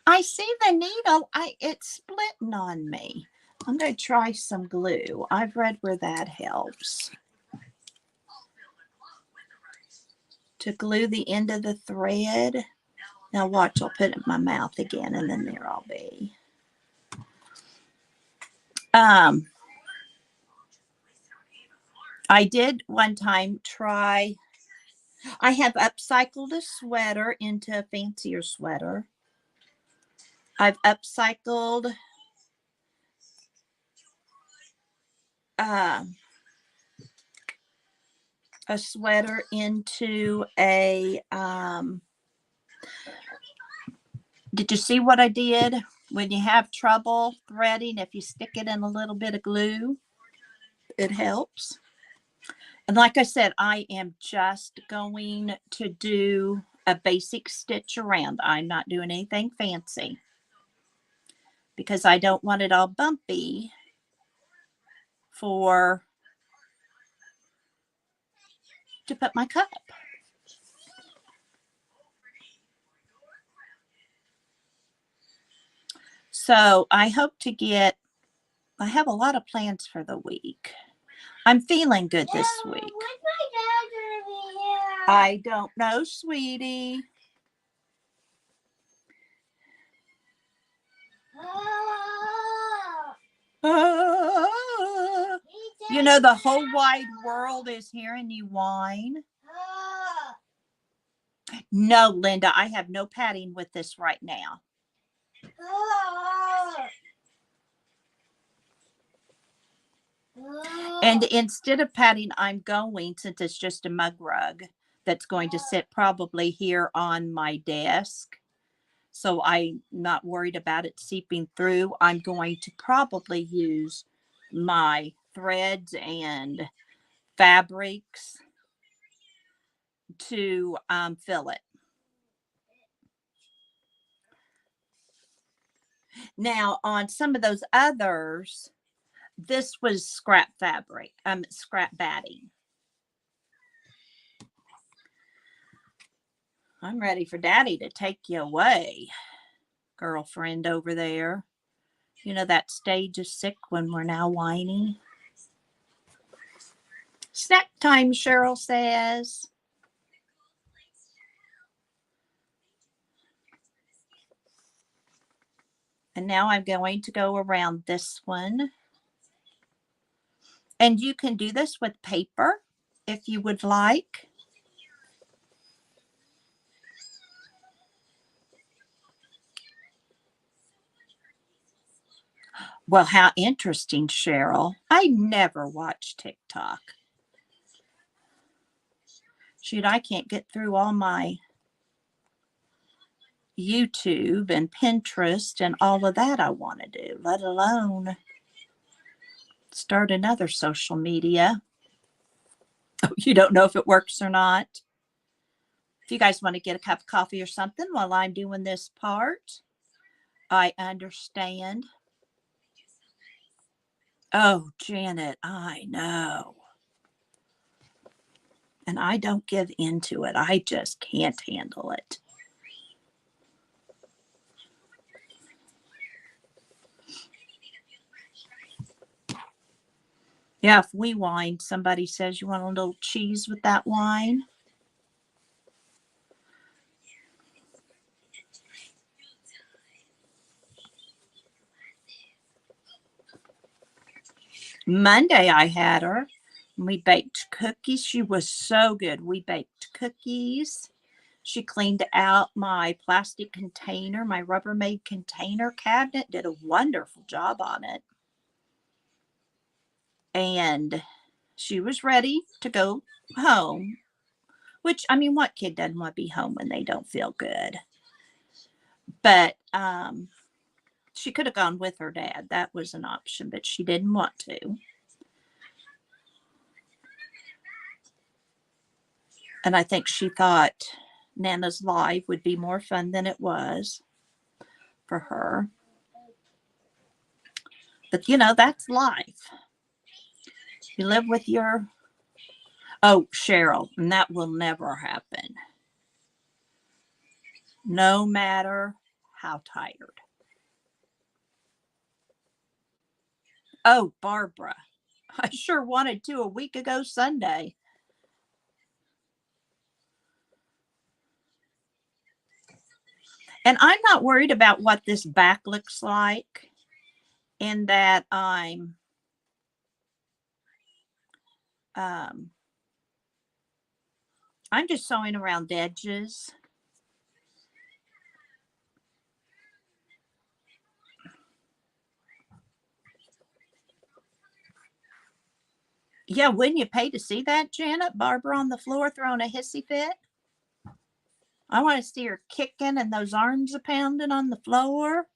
I see the needle. It's splitting on me. I'm going to try some glue. I've read where that helps. To glue the end of the thread. Now watch, I'll put it in my mouth again and then there I'll be. I did one time try, I have upcycled a sweater into a fancier sweater. I've upcycled a sweater into a, did you see what I did? When you have trouble threading, if you stick it in a little bit of glue, it helps. And like I said, I am just going to do a basic stitch around. I'm not doing anything fancy because I don't want it all bumpy to put my cup. So I hope to get, I have a lot of plans for the week. I'm feeling good this week. When's my dad gonna be here? I don't know, sweetie. You know, the whole wide world is hearing you whine. No, Linda, I have no padding with this right now. And instead of patting, I'm going, since it's just a mug rug that's going to sit probably here on my desk, so I'm not worried about it seeping through, I'm going to probably use my threads and fabrics to fill it. Now, on some of those others, this was scrap fabric, scrap batting. I'm ready for Daddy to take you away, girlfriend over there. You know that stage is sick when we're now whiny. Snack time, Cheryl says. And now I'm going to go around this one. And you can do this with paper if you would like. Well, how interesting, Cheryl. I never watch TikTok. Shoot, I can't get through all my YouTube and Pinterest and all of that I want to do, let alone start another social media. Oh, you don't know if it works or not. If you guys want to get a cup of coffee or something while I'm doing this part, I understand. Oh, Janet, I know. And I don't give into it. I just can't handle it. Yeah, if we wine, somebody says you want a little cheese with that wine. Monday I had her. We baked cookies. She was so good. We baked cookies. She cleaned out my plastic container, my Rubbermaid container cabinet, did a wonderful job on it. And she was ready to go home, which, I mean, what kid doesn't want to be home when they don't feel good? But she could have gone with her dad. That was an option, but she didn't want to. And I think she thought Nana's live would be more fun than it was for her. But, you know, that's life. You live with your... Oh, Cheryl, and that will never happen. No matter how tired. Oh, Barbara, I sure wanted to a week ago Sunday. And I'm not worried about what this back looks like, in that I'm just sewing around edges. Yeah, wouldn't you pay to see that, Janet? Barbara on the floor throwing a hissy fit? I want to see her kicking and those arms a pounding on the floor.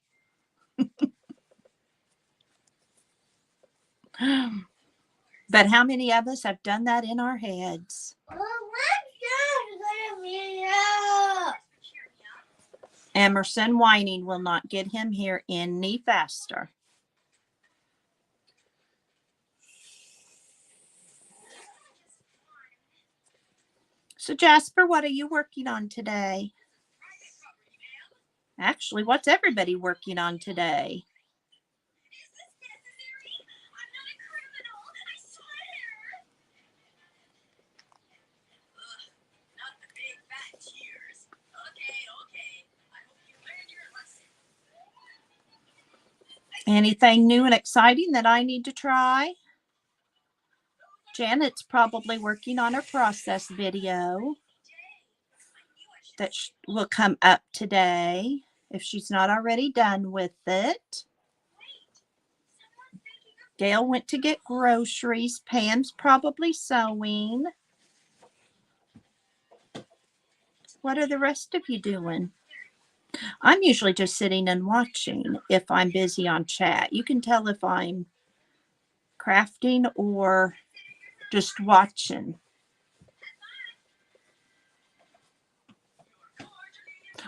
But how many of us have done that in our heads? Emerson, whining will not get him here any faster. So Jasper, what are you working on today? Actually, what's everybody working on today? Anything new and exciting that I need to try? Janet's probably working on her process video that will come up today. if she's not already done with it. Gail went to get groceries. Pam's probably sewing. What are the rest of you doing? I'm usually just sitting and watching if I'm busy on chat. You can tell if I'm crafting or just watching.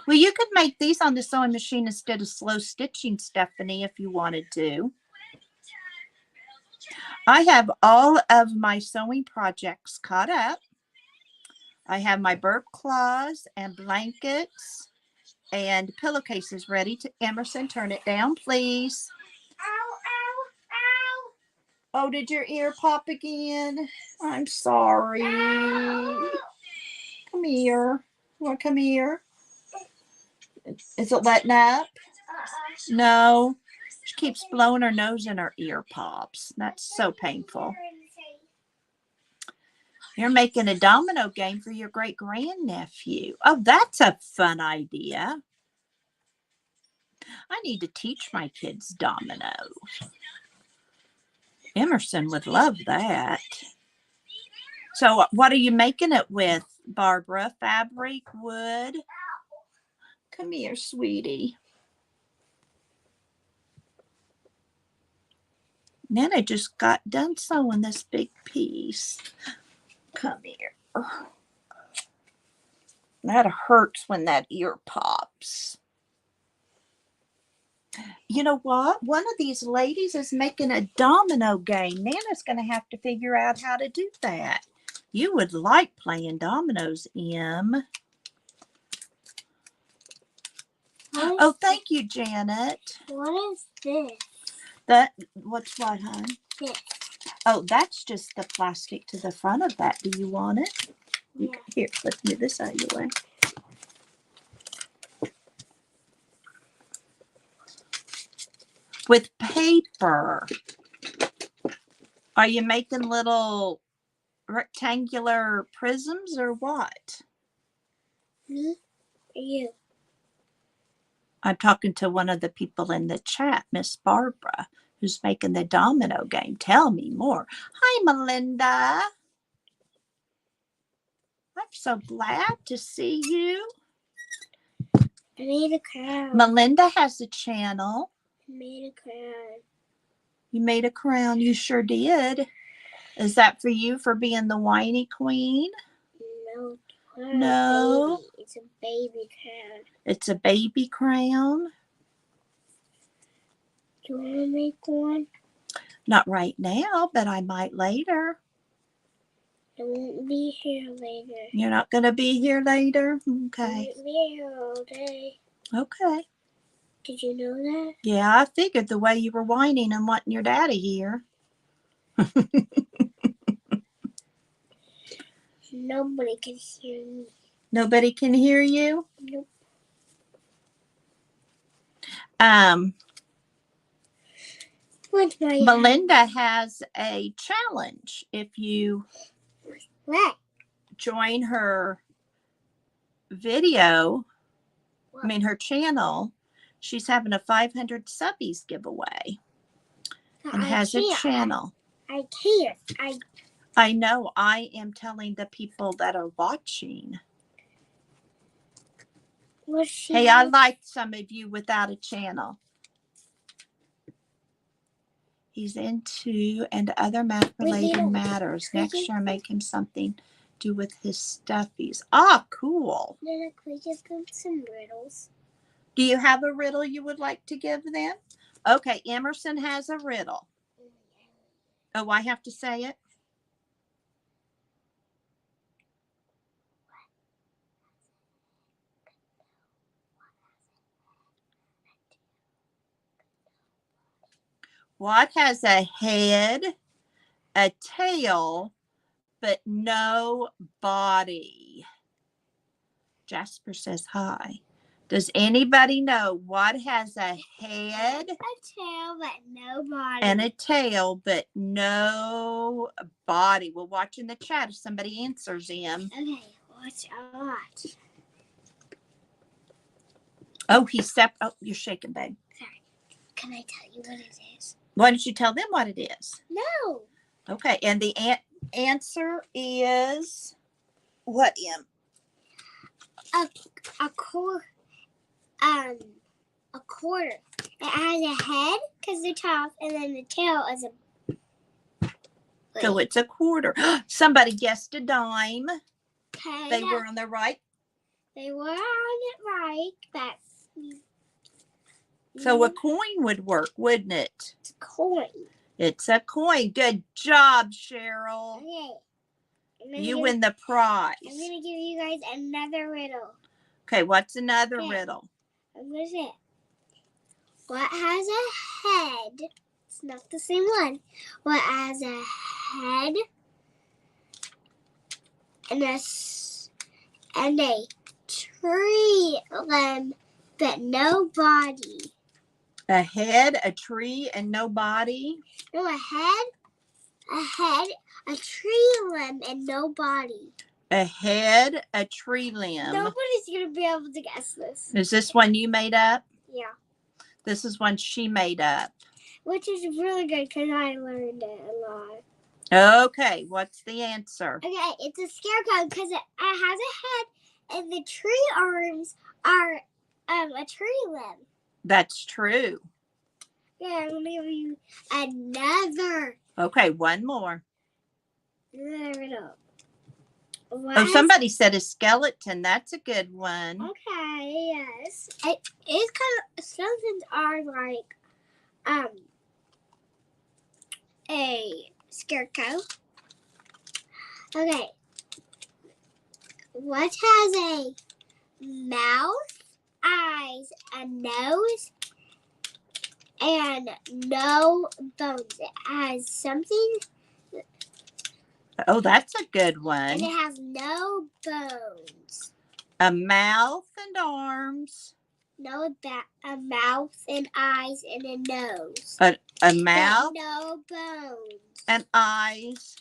Well, you could make these on the sewing machine instead of slow stitching, Stephanie, if you wanted to. I have all of my sewing projects caught up. I have my burp cloths and blankets and pillowcases ready to Emerson. Turn it down, please. Ow, ow, ow. Oh, did your ear pop again? I'm sorry. Come here. You want to come here? Is it letting up? No. She keeps blowing her nose and her ear pops. That's so painful. You're making a domino game for your great grandnephew. Oh, that's a fun idea. I need to teach my kids dominoes. Emerson would love that. So what are you making it with, Barbara? Fabric, wood? Come here, sweetie. Nana just got done sewing this big piece. Come here. That hurts when that ear pops. You know what? One of these ladies is making a domino game. Nana's going to have to figure out how to do that. You would like playing dominoes, Em. Oh, thank you, Janet. What is this? What's what, hon? This. Oh, that's just the plastic to the front of that. Do you want it? Yeah. Here, let's move this out of your way. With paper. Are you making little rectangular prisms or what? Me or you? I'm talking to one of the people in the chat, Miss Barbara, who's making the domino game. Tell me more. Hi, Melinda. I'm so glad to see you. I made a crown. Melinda has a channel. I made a crown. You made a crown. You sure did. Is that for you for being the whiny queen? No. No. Baby. It's a baby crown. It's a baby crown. Do you want to make one? Not right now, but I might later. I won't be here later. You're not going to be here later? I Okay. won't be here all day. Okay. Did you know that? Yeah, I figured the way you were whining and wanting your daddy here. Nobody can hear me. Nobody can hear you? Nope. What's my Melinda has a challenge. If you What? join her video, her channel, she's having a 500 subbies giveaway and has a channel. I can't. I know. I am telling the people that are watching. Hey, I like some of you without a channel. He's into and other math-related matters. Next year, make him something do with his stuffies. Ah, cool. Then I could just give some riddles. Do you have a riddle you would like to give them? Okay, Emerson has a riddle. Oh, I have to say it? What has a head, a tail, but no body? Jasper says hi. Does anybody know what has a head, A tail, but no body. and a tail, but no body? We'll watch in the chat if somebody answers him. Okay, watch a lot. Oh, oh, you're shaking, babe. Sorry. Can I tell you what it is? Why don't you tell them what it is? No. Okay, and the answer is what, Em? A quarter. A quarter. It has a head because the top, and then the tail is a. So it's a quarter. Somebody guessed a dime. Okay. They were on the right. They were on it right. That's. So a coin would work, wouldn't it? It's a coin. It's a coin. Good job, Cheryl. Okay. You win the prize. I'm going to give you guys another riddle. Okay, what's another riddle? I'm going to say it. What has a head? It's not the same one. What has a head and a tree limb, but no body? A head, a tree, and no body? No, a head, a tree limb, and no body. A head, a tree limb. Nobody's going to be able to guess this. Is this one you made up? Yeah. This is one she made up. Which is really good because I learned it a lot. Okay, what's the answer? Okay, it's a scarecrow because it has a head and the tree arms are a tree limb. That's true. Yeah, I'm going to give you another. Okay, one more. Another riddle. Somebody said a skeleton. That's a good one. Okay, yes. It is kind of, skeletons are like a scarecrow. Okay. What has a mouth, eyes, a nose, and no bones? It has something. Oh, that's a good And one. it has no bones. A mouth and arms. No, a mouth and eyes and a nose. A mouth. But no bones. And eyes.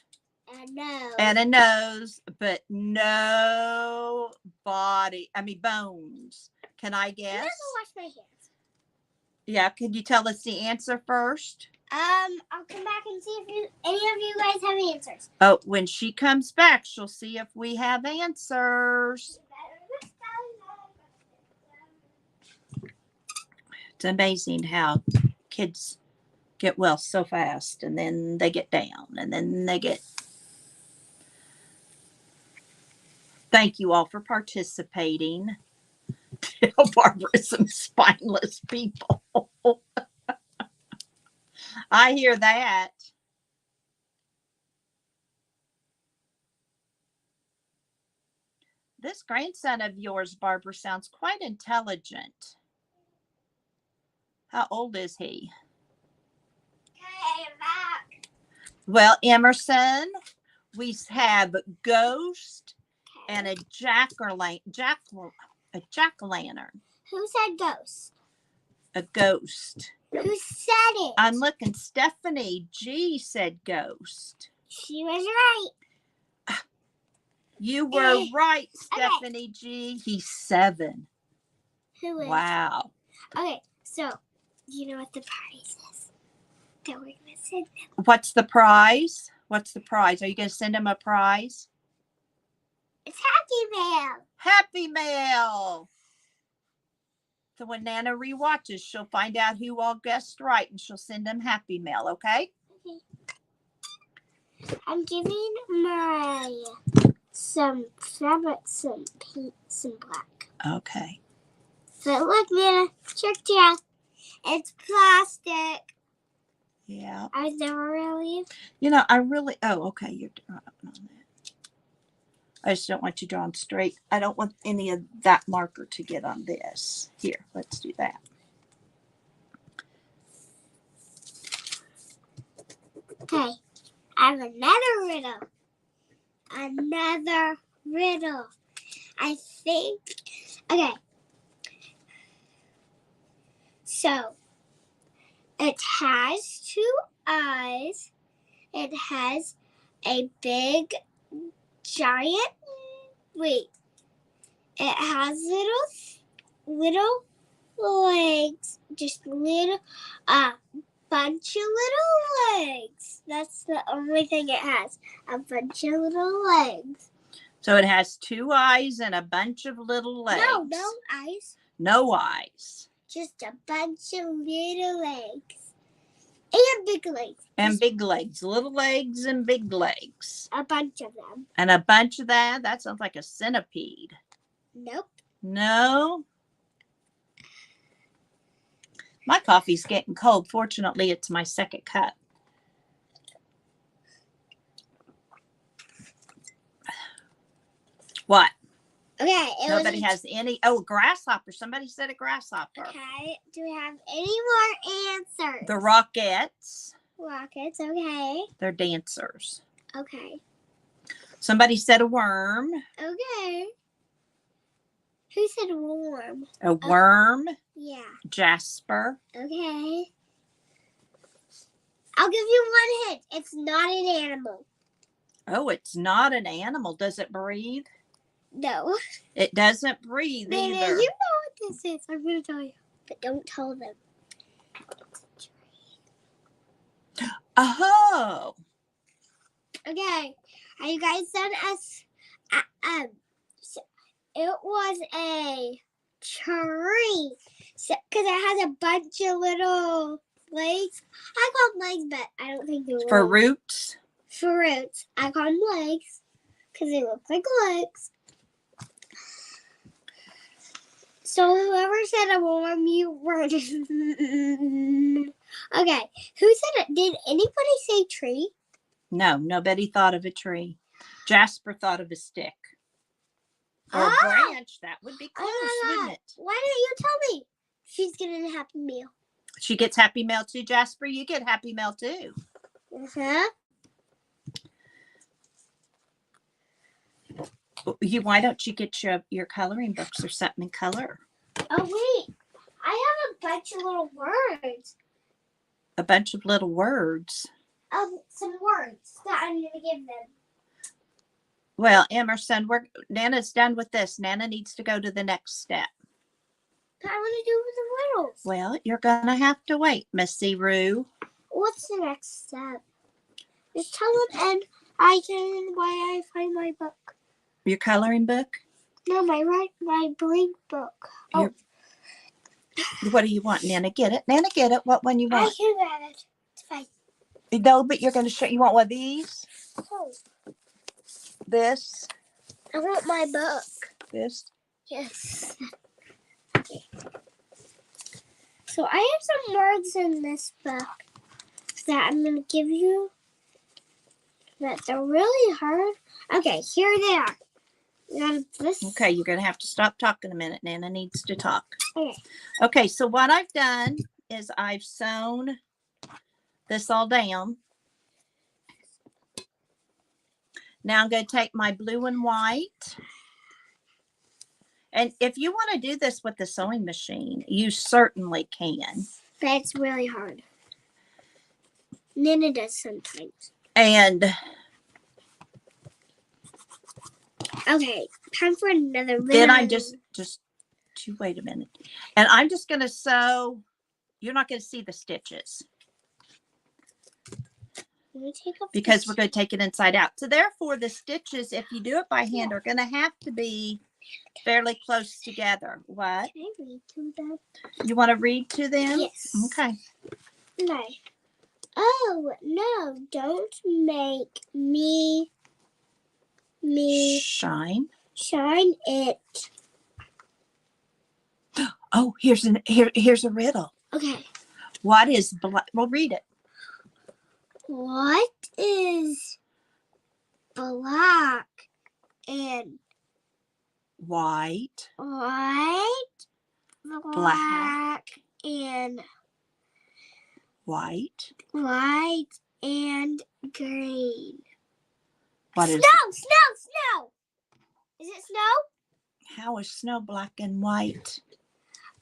And nose. And a nose, but no body. I mean, bones. Can I guess? I'm gonna go wash my hands. Yeah, could you tell us the answer first? I'll come back and see if any of you guys have answers. Oh, when she comes back, she'll see if we have answers. It's amazing how kids get well so fast, and then they get down, and then they get. Thank you all for participating. Barbara, some spineless people. I hear that. This grandson of yours, Barbara, sounds quite intelligent. How old is he? Okay, I'm back. Well, Emerson, we have ghost and a jack-o'-lantern. Who said ghost? A ghost. Who said it? I'm looking. Stephanie G said ghost. She was right. You were right, Stephanie G. He's 7. Who is? Wow. Okay, so you know what the prize is that we're gonna send them? What's the prize? What's the prize? Are you going to send him a prize? It's Happy Mail. Happy Mail. So when Nana rewatches, she'll find out who all guessed right, and she'll send them Happy Mail, okay? Okay. I'm giving my some fabric, some pink, some black. Okay. So look, Nana, check it out. It's plastic. Yeah. I was never really. You know, oh, okay, you're drawing on that. I just don't want you drawn straight. I don't want any of that marker to get on this. Here, let's do that. Okay, I have another riddle. Another riddle. I think. Okay. So, it has 2 eyes. It has a big, giant. Wait. It has little legs. Just a bunch of little legs. That's the only thing it has. A bunch of little legs. So it has 2 eyes and a bunch of little legs. No eyes. No eyes. Just a bunch of little legs. And big legs. And big legs. Little legs and big legs. A bunch of them. And a bunch of that? That sounds like a centipede. Nope. No. My coffee's getting cold. Fortunately, it's my second cup. What? Okay. Nobody has any. Oh, a grasshopper. Somebody said a grasshopper. Okay. Do we have any more answers? The Rockettes. Rockets. Okay. They're dancers. Okay. Somebody said a worm. Okay. Who said worm? A worm. Yeah. Jasper. Okay. I'll give you one hint. It's not an animal. Oh, it's not an animal. Does it breathe? No. It doesn't breathe Maybe either. you know what this is. I'm going to tell you. But don't tell them. Oh. Okay. Are you guys done us? So it was a tree. Because it has a bunch of little legs. I call them legs, but I don't think they're For legs. roots. For roots. I call them legs. Because they look like legs. So whoever said a worm, you were. Okay. Who said it? Did anybody say tree? No, nobody thought of a tree. Jasper thought of a stick. Or a branch. That would be close, wouldn't it? Why didn't you tell me? She's getting a Happy Meal. She gets Happy Mail too, Jasper. You get Happy Mail too. Uh-huh. Why don't you get your coloring books or something in color? Oh, wait. I have a bunch of little words. A bunch of little words. Some words that I'm going to give them. Well, Emerson, Nana's done with this. Nana needs to go to the next step. But I want to do with the riddles. Well, you're going to have to wait, Missy Roo. What's the next step? Just tell them and I can why I find my book. Your coloring book? No, my blank book. Oh. What do you want, Nana? Get it. Nana, get it. What one you I want? can grab it. It's fine. No, but you're going to show. You want one of these? Oh. This? I want my book. This? Yes. Okay. So I have some words in this book that I'm going to give you. That they're really hard. Okay, here they are. Okay, you're going to have to stop talking a minute. Nana needs to talk. Okay. Okay, so what I've done is I've sewn this all down. Now I'm going to take my blue and white. And if you want to do this with the sewing machine, you certainly can. That's really hard. Nana does sometimes. And okay, time for another riddle. then I'm just you wait a minute. And I'm just going to sew. You're not going to see the stitches because we're going to take it inside out. So therefore, the stitches, if you do it by hand, are going to have to be fairly close together. What? Can I read to them? You want to read to them? Yes. Okay. No. Oh, no, don't make me shine it. Oh, here's a riddle. Okay. What is black? Well, read it. What is black and white? Black and white and green. What is snow? Is it snow? How is snow black and white?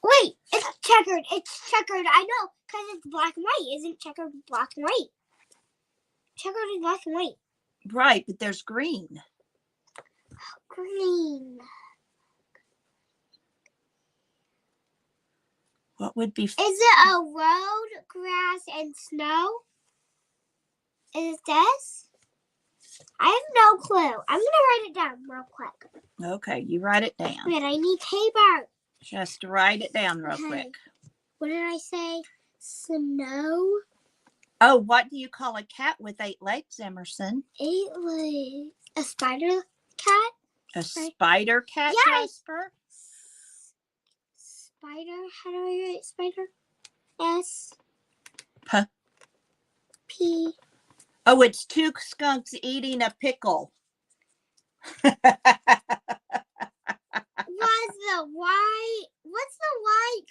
Wait, it's checkered. It's checkered. I know, because it's black and white. Isn't checkered black and white? Checkered is black and white. Right, but there's green. Green. What would be? Is it a road, grass, and snow? Is it this? I have no clue. I'm going to write it down real quick. Okay, you write it down. Wait, I need paper. Just write it down real quick. What did I say? Snow? Oh, what do you call a cat with 8 legs, Emerson? 8 legs. A spider cat? A spider cat, Yes. Jasper? Spider? How do I write spider? S. P. P. Oh, it's 2 skunks eating a pickle. What's the white,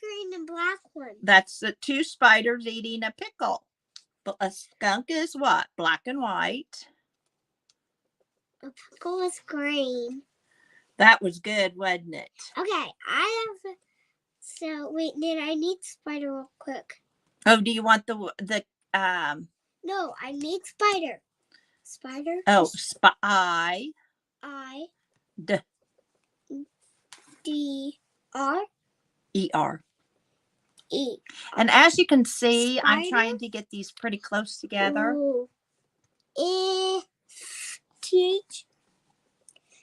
green, and black one? That's the 2 spiders eating a pickle. But a skunk is what? Black and white. A pickle is green. That was good, wasn't it? Okay, so wait, then I need spider real quick. Oh, do you want the No, I need spider. Spider. Oh, I. D. D. R. E-R. E. And as you can see, Spider? I'm trying to get these pretty close together. E. T-H.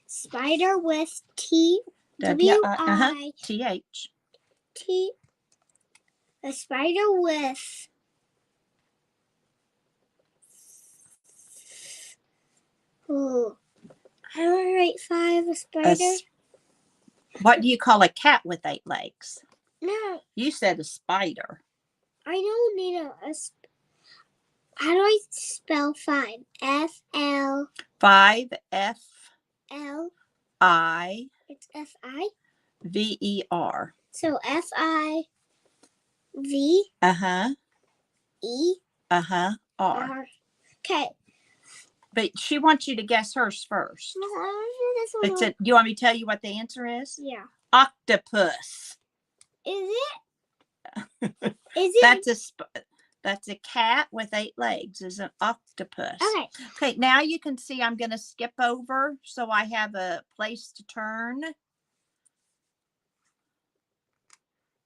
Spider with T. W-I-T-H. T. A spider with how do I write 5? A spider? What do you call a cat with 8 legs? No. You said a spider. I don't need how do I spell 5? F-L. 5 F L. I. It's F-I. V-E-R. So F-I. V. E. R. R. Okay. But she wants you to guess hers first. No, I want to do this one. You want me to tell you what the answer is? Yeah. Octopus. Is it? Is it? That's a cat with 8 legs. Is an octopus. Okay. Okay. Now you can see I'm going to skip over so I have a place to turn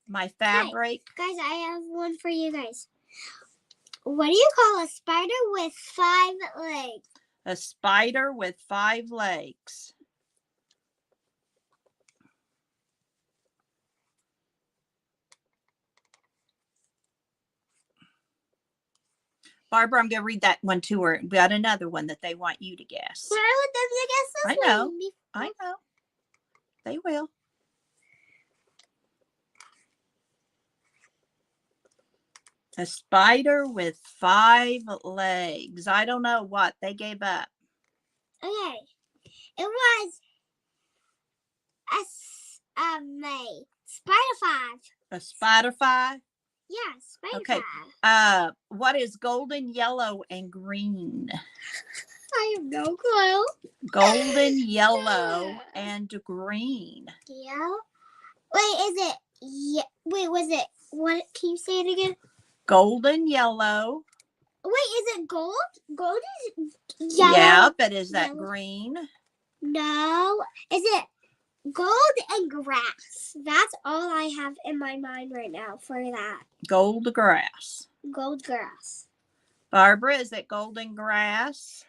my fabric. Guys, I have one for you guys. What do you call a spider with 5 legs? A spider with 5 legs. Barbara, I'm going to read that one to her. We got another one that they want you to guess. But I want them to guess this I know. one. I know. They will. A spider with 5 legs. I don't know what. They gave up. Okay. It was a spider 5. A spider 5? Yeah, spider Okay. 5. What is golden, yellow, and green? I have no clue. Golden, yellow, and green. Yeah. Wait, is it? Yeah. Wait, was it? What? Can you say it again? Golden, yellow. Wait, is it gold? Gold is yellow. Yeah, but is that yellow. green? No. Is it gold and grass? That's all I have in my mind right now for that. Gold grass. Gold grass. Barbara, is it golden grass?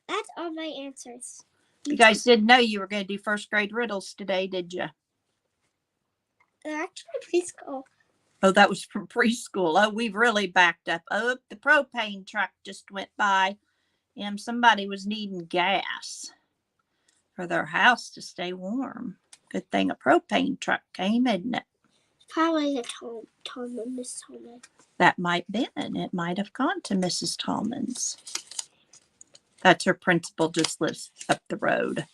That's all my answers. You guys didn't know you were going to do first grade riddles today, did you? They're actually preschool. Oh, that was from preschool. Oh, we've really backed up. Oh, the propane truck just went by. And somebody was needing gas for their house to stay warm. Good thing a propane truck came, isn't it? Probably the Tallman, Miss Tallman. That might have been. It might have gone to Mrs. Tallman's. That's her principal, just lives up the road.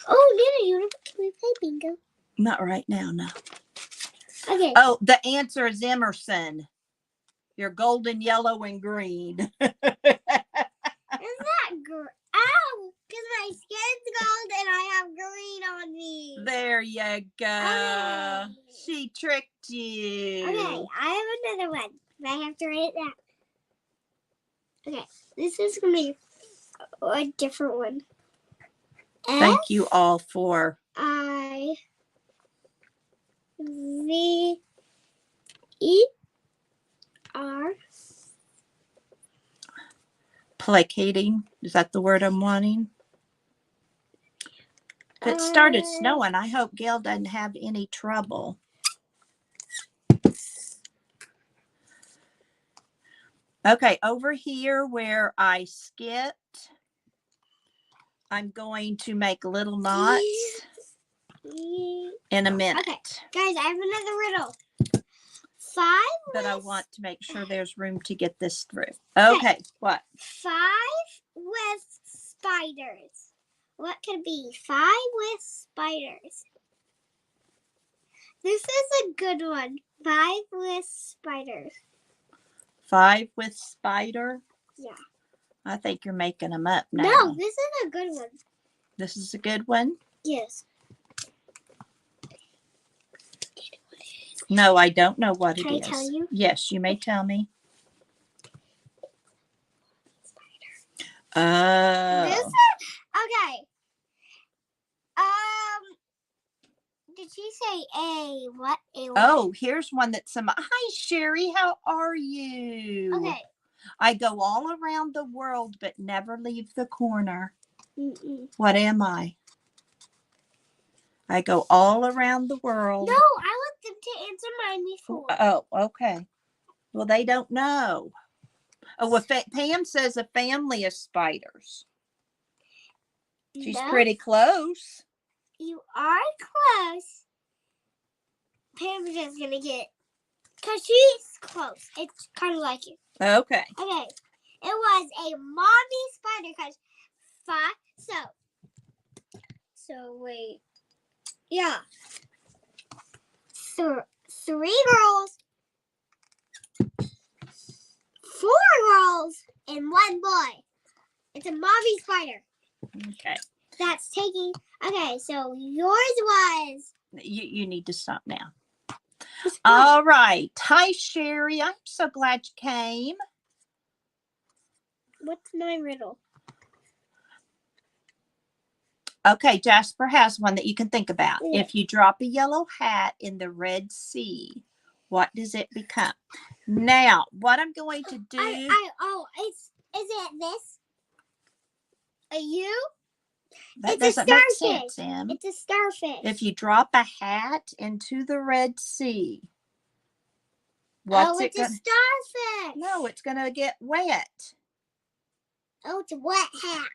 Oh, Nina, can we play bingo? Not right now, no. Okay. Oh, the answer is Emerson. You're golden, yellow, and green. Is that ow! Because my skin's gold and I have green on me. There you go. Okay. She tricked you. Okay, I have another one. But I have to write it down. Okay, this is going to be a different one. Thank you all for I V R. Placating. Is that the word I'm wanting? If it started snowing, I hope Gail doesn't have any trouble. Okay, over here where I skipped, I'm going to make little knots in a minute. Okay, guys, I have another riddle. 5 but I want to make sure there's room to get this through. Okay, what? 5 with spiders. What could it be? 5 with spiders. This is a good one. 5 with spiders. 5 with spider? Yeah. I think you're making them up now. No, this is a good one. This is a good one? Yes. No, I don't know what it is. Can I tell you? Yes, you may tell me. Oh. This is okay. Did she say a what? A what? Oh, here's one that's some. Hi, Sherry. How are you? Okay. I go all around the world, but never leave the corner. What am I? I go all around the world. No, I want them to answer mine before. Oh, okay. Well, they don't know. Oh, well, Pam says a family of spiders. She's pretty close. You are close. Pam's just going to get, because she's close. It's kind of like you. Okay. Okay. It was a mommy spider because 5. So wait. Yeah. 3 girls, 4 girls, and 1 boy. It's a mommy spider. Okay. That's taking. Okay, so yours was. You need to stop now. All right. Hi, Sherry. I'm so glad you came. What's my riddle? Okay, Jasper has one that you can think about. Yeah. If you drop a yellow hat in the Red Sea, what does it become? Now, what I'm going to do. Is it this? A U? That It's doesn't a make starfish. sense, Em. It's a starfish. If you drop a hat into the Red Sea, what's it's it a going? starfish. No, it's going to get wet. Oh, it's a wet hat.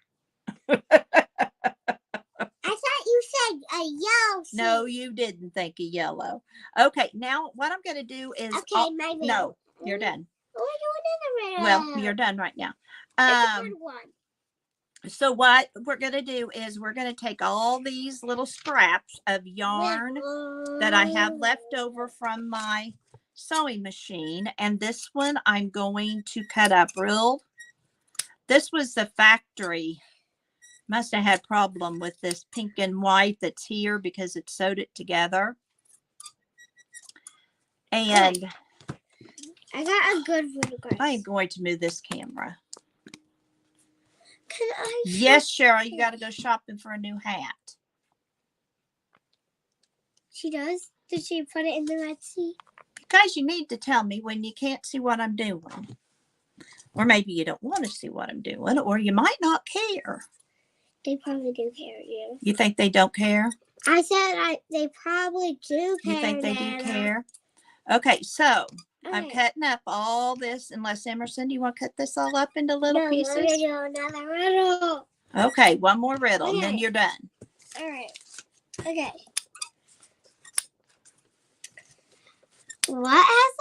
I thought you said a yellow. No, you didn't think of yellow. Okay, now what I'm going to do is. Okay, my riddle. No, you're done. Oh, I do another riddle. Well, you're done right now. It's a good one. So what we're going to do is we're going to take all these little scraps of yarn that I have left over from my sewing machine. And this one I'm going to cut up real. This was the factory. Must have had problem with this pink and white that's here because it sewed it together. And I got a good one. I'm going to move this camera. Can I? Yes, Cheryl, you got to go shopping for a new hat. She does? Did she put it in the Red Sea? Guys, you need to tell me when you can't see what I'm doing. Or maybe you don't want to see what I'm doing, or you might not care. They probably do care, you. You think they don't care? I said they probably do care. You think they do care? Okay, so I'm cutting up all this. Unless Emerson, do you want to cut this all up into little pieces? No, another riddle. Okay, one more riddle, and then you're done. All right. Okay. What has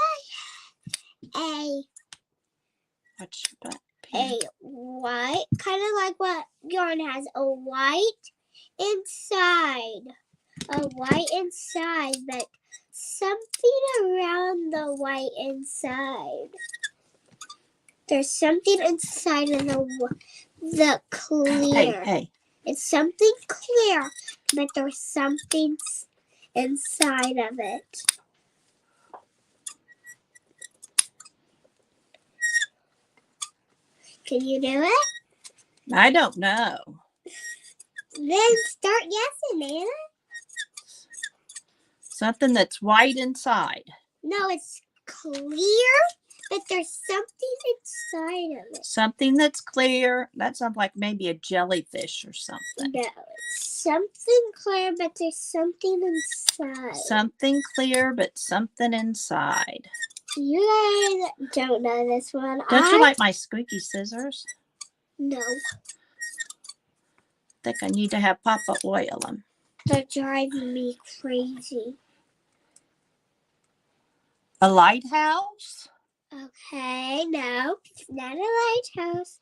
a white, kind of like what yarn has, a white inside. A white inside, but something around the white inside. There's something inside of the clear. Hey. It's something clear, but there's something inside of it. Can you do it? I don't know. Then start guessing, Anna. Something that's white inside. No, it's clear, but there's something inside of it. Something that's clear. That sounds like maybe a jellyfish or something. No, it's something clear, but there's something inside. Something clear, but something inside. You guys don't know this one. Don't you like my squeaky scissors? No. I think I need to have Papa oil them. They're driving me crazy. A lighthouse? Okay, no, it's not a lighthouse.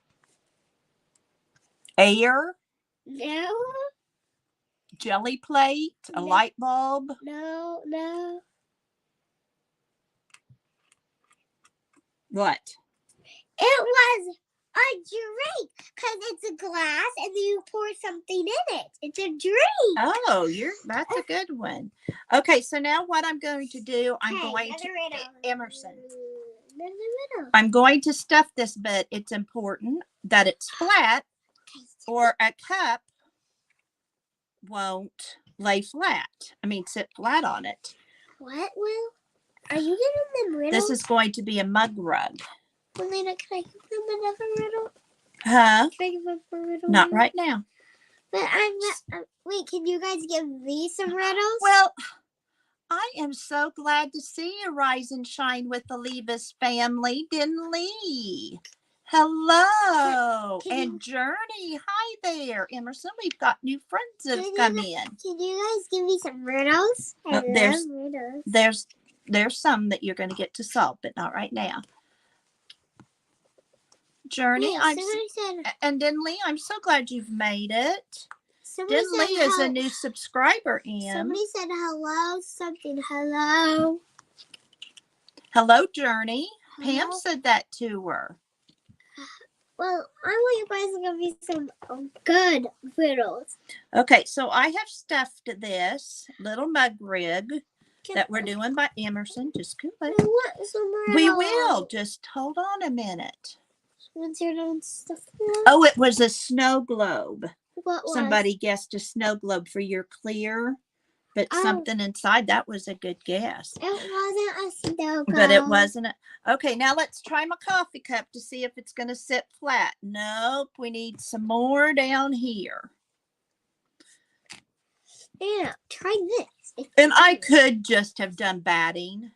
Air? No. Jelly plate? A No. light bulb? No. What? It was a drink because it's a glass and then you pour something in it. It's a drink. Oh, that's a good one. Okay, so now what I'm going to do, I'm going to Emerson. I'm going to stuff this, but it's important that it's flat or a cup won't lay flat. I mean, sit flat on it. What, Will? Are you giving them riddles? This is going to be a mug rug. Melina, can I give them another riddle? Huh? Can I give them a riddle? Not right now. But I'm not. Wait, can you guys give me some riddles? Well, I am so glad to see you rise and shine with the Levis family, Lee. Hello. And Journey. Hi there, Emerson. We've got new friends that have come in. Can you guys give me some riddles? I love riddles. There's some that you're going to get to solve, but not right now. Journey, and Lee, I'm so glad you've made it. Lee is a new subscriber, Em. Somebody said hello, hello. Hello, Journey. Hello. Pam said that to her. Well, I want you guys to give me some good riddles. Okay, so I have stuffed this little mug rig that we're doing by Emerson. Just go ahead. I want some riddles. We will. Just hold on a minute. Once you're done stuffing them. Oh, it was a snow globe. What was? Somebody guessed a snow globe for your clear, but something inside. That was a good guess. It wasn't a snow globe. But it wasn't. Okay, now let's try my coffee cup to see if it's going to sit flat. Nope, we need some more down here. Yeah, try this. And I could just have done batting.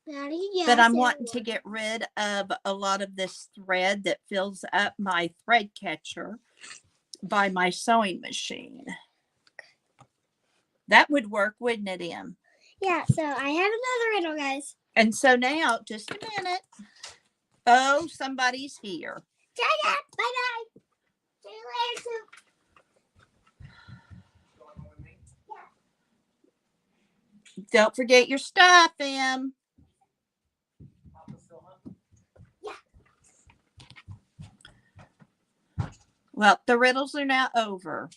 Yes, but I'm wanting to get rid of a lot of this thread that fills up my thread catcher by my sewing machine. That would work, wouldn't it, Em? Yeah, so I have another riddle, guys. And so now, just a minute. Oh, somebody's here. Bye-bye. See you later. Don't forget your stuff, Em. Well, the riddles are now over.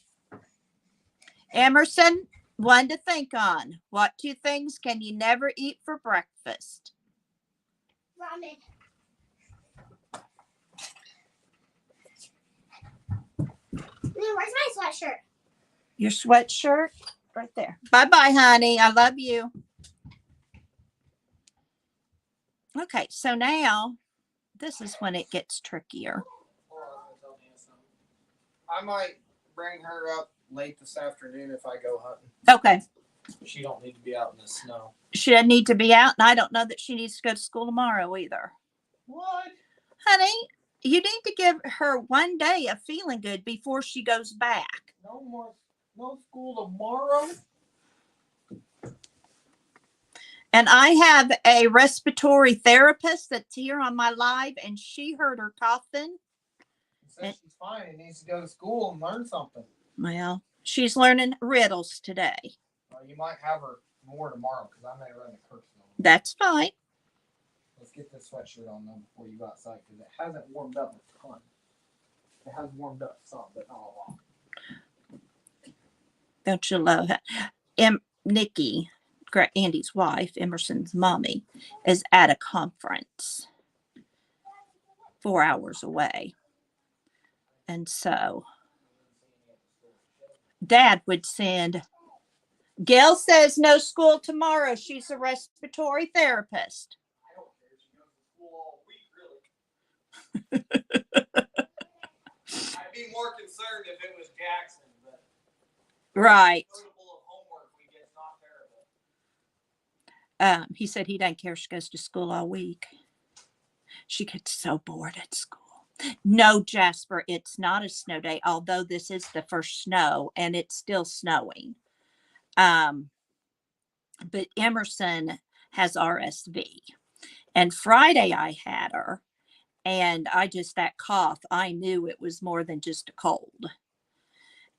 Emerson, one to think on. What two things can you never eat for breakfast? Ramen. Where's my sweatshirt? Your sweatshirt? Right there. Bye-bye, honey. I love you. Okay, so now this is when it gets trickier. I might bring her up late this afternoon if I go hunting. Okay. She don't need to be out in the snow. She doesn't need to be out, and I don't know that she needs to go to school tomorrow either. What? Honey, you need to give her one day of feeling good before she goes back. No school tomorrow? And I have a respiratory therapist that's here on my live, and she heard her coughing. Says she's fine and needs to go to school and learn something. Well, she's learning riddles today. Well, you might have her more tomorrow because I may run the curse on. That's fine. Let's get this sweatshirt on though before you go outside because it hasn't warmed up a ton. It has warmed up some, but not a lot. Don't you love it? Nikki, Andy's wife, Emerson's mommy, is at a conference 4 hours away. And so Dad would send, Gail says no school tomorrow. She's a respiratory therapist. I'd be more concerned if it was Jackson, but Right. notable of homework we get not terrible. He said he doesn't care. She goes to school all week. She gets so bored at school. No, Jasper, it's not a snow day, although this is the first snow and it's still snowing. But Emerson has RSV. And Friday I had her, and that cough, I knew it was more than just a cold.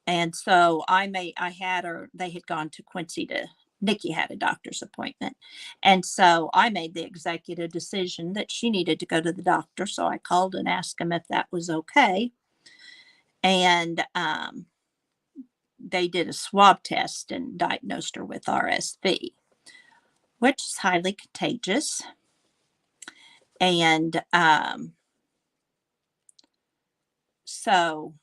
And so I had her, they had gone to Quincy Nikki had a doctor's appointment. And so I made the executive decision that she needed to go to the doctor. So I called and asked him if that was okay. And they did a swab test and diagnosed her with RSV, which is highly contagious. And so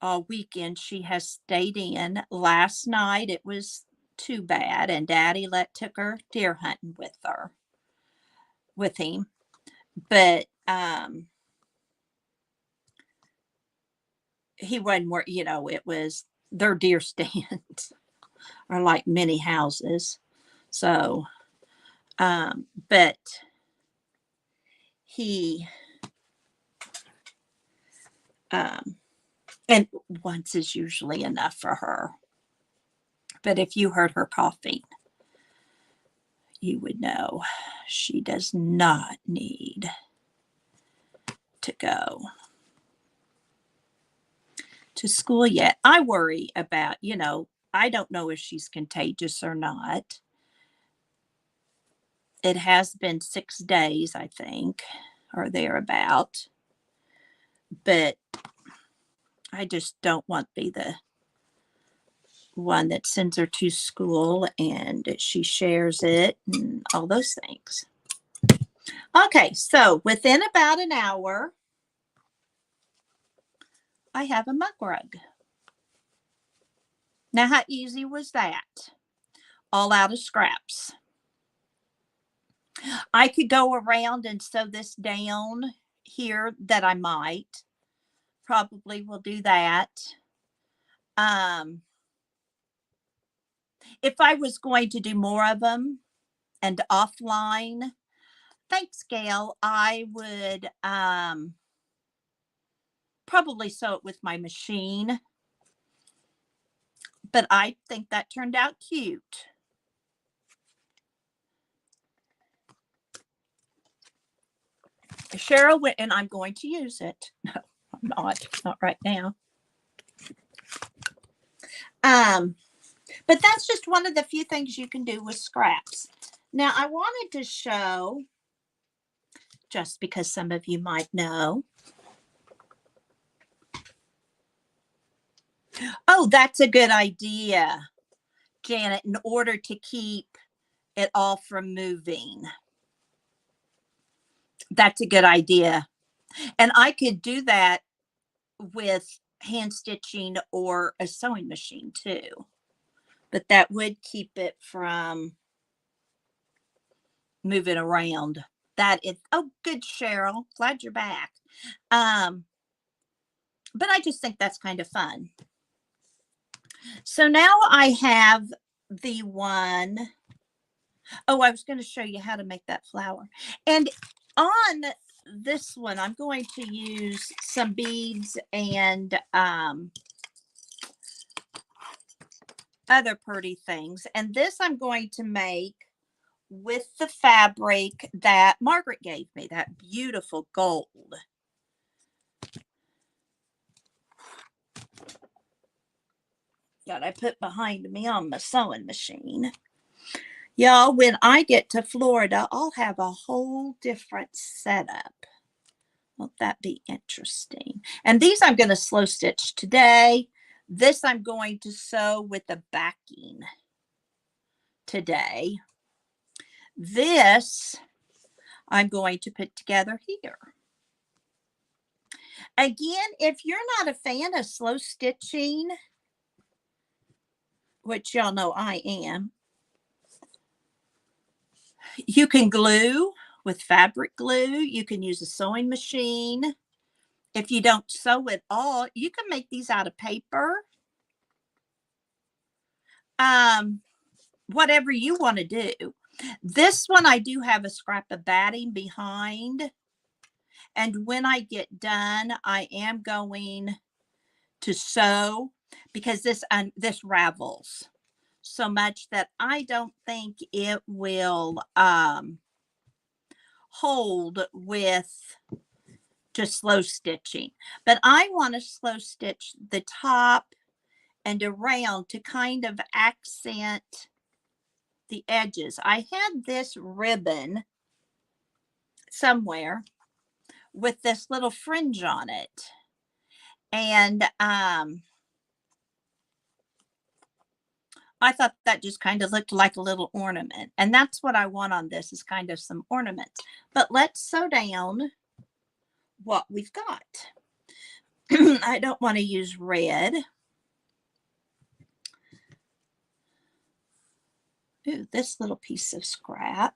all weekend she has stayed in. Last night it was too bad, and Daddy took her deer hunting with him. But he wasn't where, it was their deer stands are like mini houses. So but he and once is usually enough for her. But if you heard her coughing, you would know she does not need to go to school yet. I worry about, I don't know if she's contagious or not. It has been 6 days, I think, or thereabout. But I just don't want to be the one that sends her to school and she shares it and all those things. Okay, so within about an hour, I have a mug rug. Now, how easy was that? All out of scraps. I could go around and sew this down here that I might. Probably will do that. If I was going to do more of them and offline, thanks, Gail, I would probably sew it with my machine. But I think that turned out cute. Cheryl went, and I'm going to use it. No, I'm not right now. But that's just one of the few things you can do with scraps. Now, I wanted to show, just because some of you might know. Oh, that's a good idea, Janet, in order to keep it all from moving. That's a good idea. And I could do that with hand stitching or a sewing machine too. But that would keep it from moving around. That is, oh, good, Cheryl. Glad you're back. But I just think that's kind of fun. So now I have the one. Oh, I was going to show you how to make that flower. And on this one, I'm going to use some beads and other pretty things. And this I'm going to make with the fabric that Margaret gave me, that beautiful gold. That I put behind me on my sewing machine. Y'all, when I get to Florida, I'll have a whole different setup. Won't that be interesting? And these I'm going to slow stitch today. This I'm going to sew with the backing today. This I'm going to put together here. Again, if you're not a fan of slow stitching, which y'all know I am, you can glue with fabric glue. You can use a sewing machine. If you don't sew at all, you can make these out of paper. Whatever you want to do. This one, I do have a scrap of batting behind. And when I get done, I am going to sew because this ravels so much that I don't think it will hold with just slow stitching. But I want to slow stitch the top and around to kind of accent the edges. I had this ribbon somewhere with this little fringe on it. And I thought that just kind of looked like a little ornament. And that's what I want on this, is kind of some ornaments. But let's sew down what we've got. I don't want to use red. Ooh, this little piece of scrap.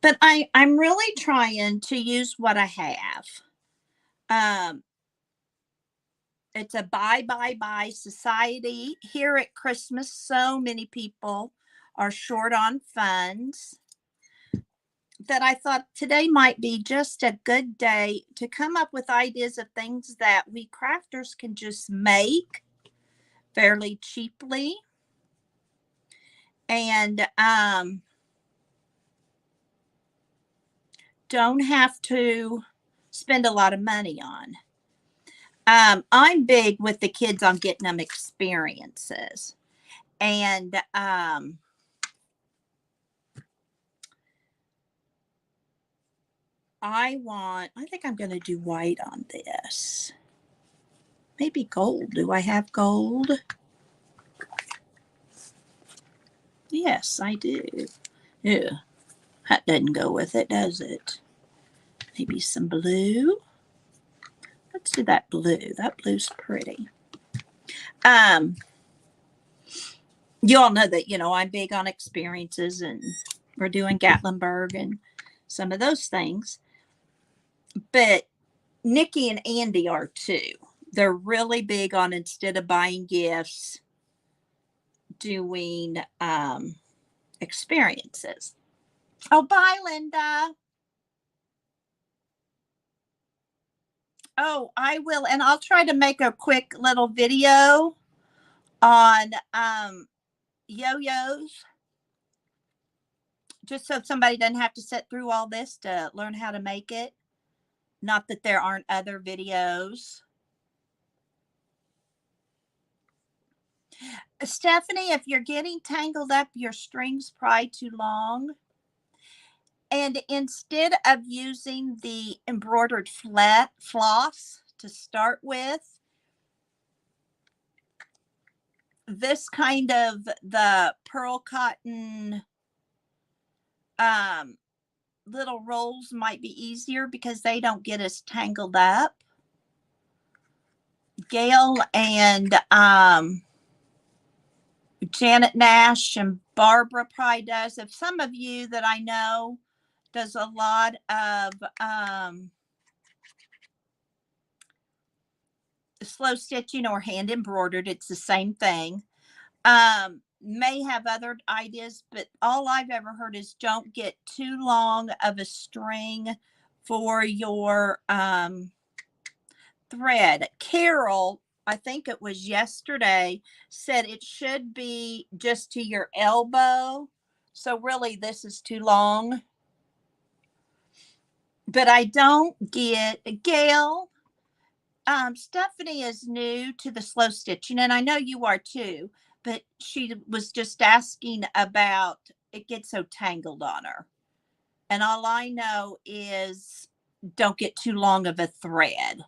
But I'm really trying to use what I have. It's a buy society here at Christmas. So many people are short on funds that I thought today might be just a good day to come up with ideas of things that we crafters can just make fairly cheaply. And don't have to spend a lot of money on. I'm big with the kids on getting them experiences. And I think I'm going to do white on this. Maybe gold. Do I have gold? Yes, I do. Yeah, that doesn't go with it, does it? Maybe some blue. Let's do that blue. That blue's pretty. You all know that, I'm big on experiences, and we're doing Gatlinburg and some of those things. But Nikki and Andy are too. They're really big on, instead of buying gifts, doing experiences. Oh, bye, Linda. Oh, I will. And I'll try to make a quick little video on yo-yos, just so somebody doesn't have to sit through all this to learn how to make it. Not that there aren't other videos. Stephanie, if you're getting tangled up, your string's probably too long. And instead of using the embroidered flat floss to start with, this kind of the pearl cotton little rolls might be easier because they don't get as tangled up. Gail and Janet Nash and Barbara probably does. If some of you that I know does a lot of slow stitching or hand embroidered, it's the same thing. May have other ideas, but all I've ever heard is don't get too long of a string for your thread. Carol, I think it was yesterday, said it should be just to your elbow. So really this is too long. But I don't get, Gail, Stephanie is new to the slow stitching, and I know you are too, but she was just asking about it gets so tangled on her. And all I know is don't get too long of a thread.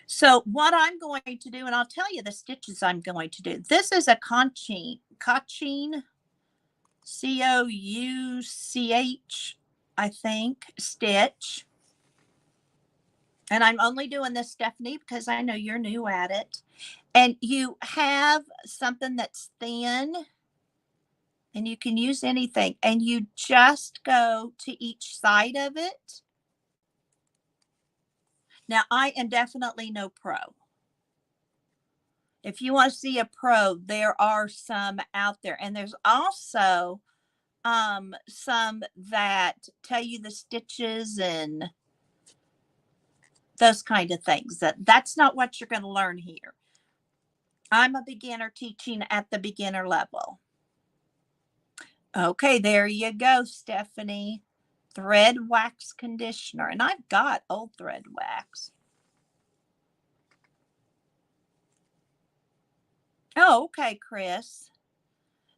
So what I'm going to do, and I'll tell you the stitches I'm going to do. This is a Couching, Couch, I think, stitch. And I'm only doing this, Stephanie, because I know you're new at it. And you have something that's thin, and you can use anything, and you just go to each side of it. Now, I am definitely no pro. If you want to see a pro, there are some out there, and there's also some that tell you the stitches and those kind of things. That's not what you're going to learn here. I'm a beginner teaching at the beginner level. Okay, there you go, Stephanie. Thread wax conditioner. And I've got old thread wax. Oh, okay, Chris.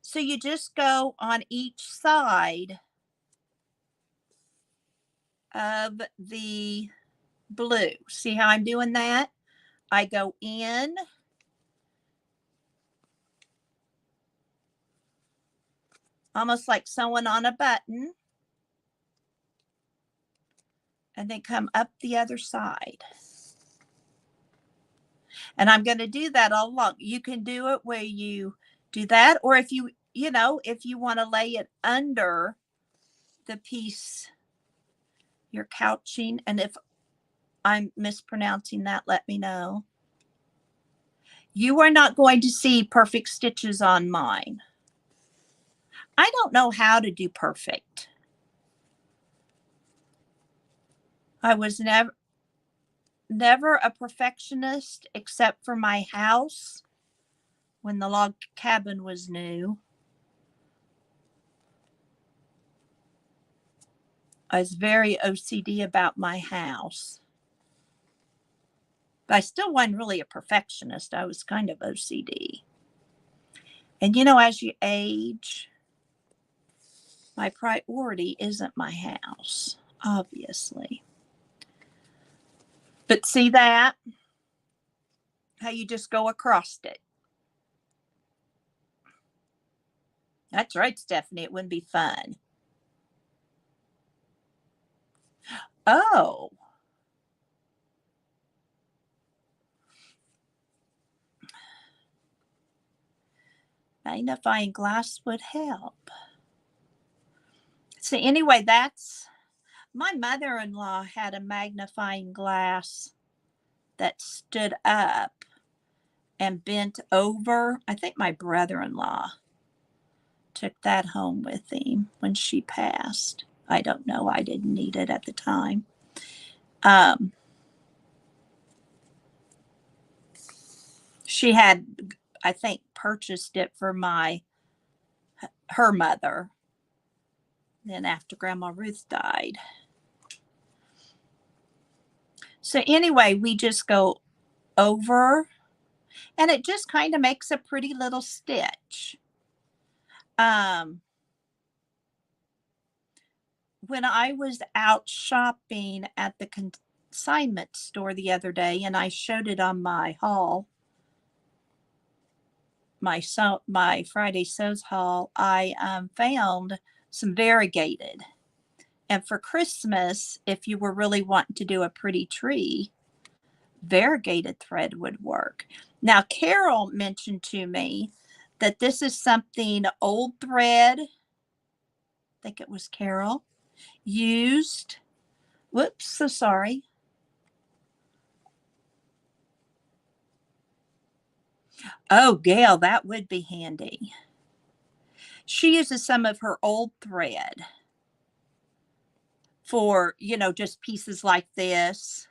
So you just go on each side of the blue. See how I'm doing that? I go in. Almost like sewing on a button. And then come up the other side. And I'm going to do that all along. You can do it where you do that, or if you want to lay it under the piece you're couching. And if I'm mispronouncing that, let me know. You are not going to see perfect stitches on mine. I don't know how to do perfect. I was never a perfectionist except for my house when the log cabin was new. I was very OCD about my house. But I still wasn't really a perfectionist. I was kind of OCD. And as you age, my priority isn't my house, obviously. But see that? How you just go across it. That's right, Stephanie. It wouldn't be fun. Oh. Magnifying glass would help. So anyway, that's my mother-in-law had a magnifying glass that stood up and bent over. I think my brother-in-law took that home with him when she passed. I don't know. I didn't need it at the time. She had, I think, purchased it for her mother. Then after Grandma Ruth died. So anyway, we just go over, and it just kind of makes a pretty little stitch. When I was out shopping at the consignment store the other day, and I showed it on my haul, my Friday Sews haul, I found some variegated. And for Christmas, if you were really wanting to do a pretty tree, variegated thread would work. Now, Carol mentioned to me that this is something old thread, I think it was Carol, used. Whoops, so sorry. Oh, Gail, that would be handy. She uses some of her old thread for, just pieces like this,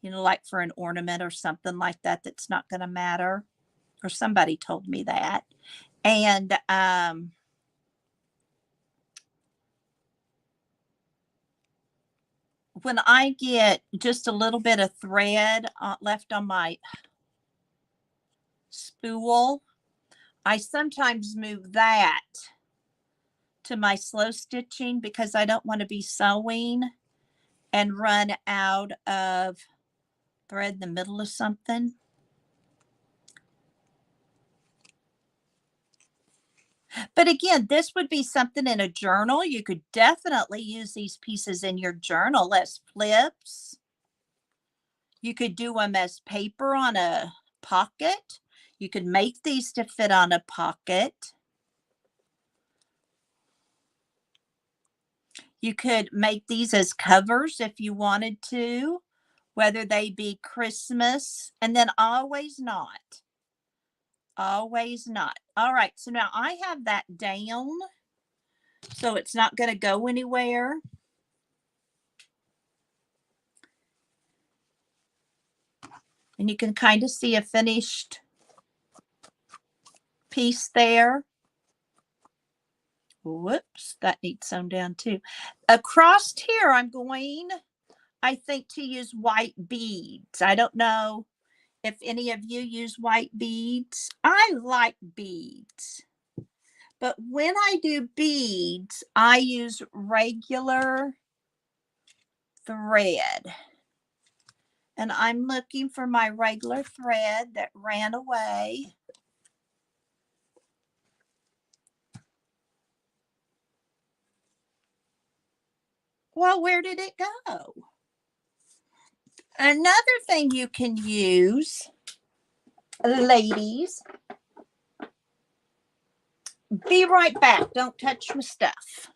like for an ornament or something like that, that's not going to matter. Or somebody told me that. And when I get just a little bit of thread left on my spool, I sometimes move that to my slow stitching because I don't want to be sewing and run out of thread in the middle of something. But again, this would be something in a journal. You could definitely use these pieces in your journal as flips. You could do them as paper on a pocket. You could make these to fit on a pocket. You could make these as covers if you wanted to, whether they be Christmas, and then always not. Always not. All right, so now I have that down, so it's not going to go anywhere. And you can kind of see a finished piece there. Whoops, that needs sewn down too. Across here, I'm going, I think, to use white beads. I don't know if any of you use white beads. I like beads. But when I do beads, I use regular thread. And I'm looking for my regular thread that ran away. Well, where did it go? Another thing you can use, ladies, be right back. Don't touch my stuff.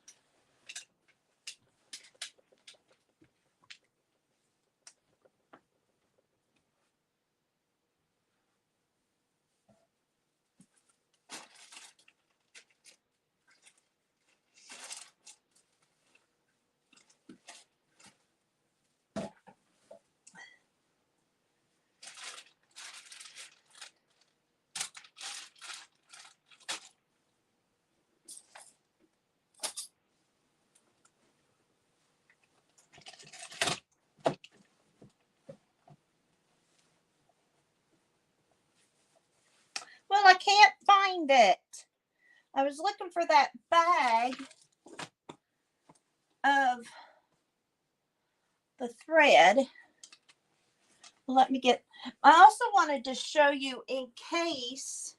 Well, I can't find it. I was looking for that bag of the thread. Let me get, I also wanted to show you in case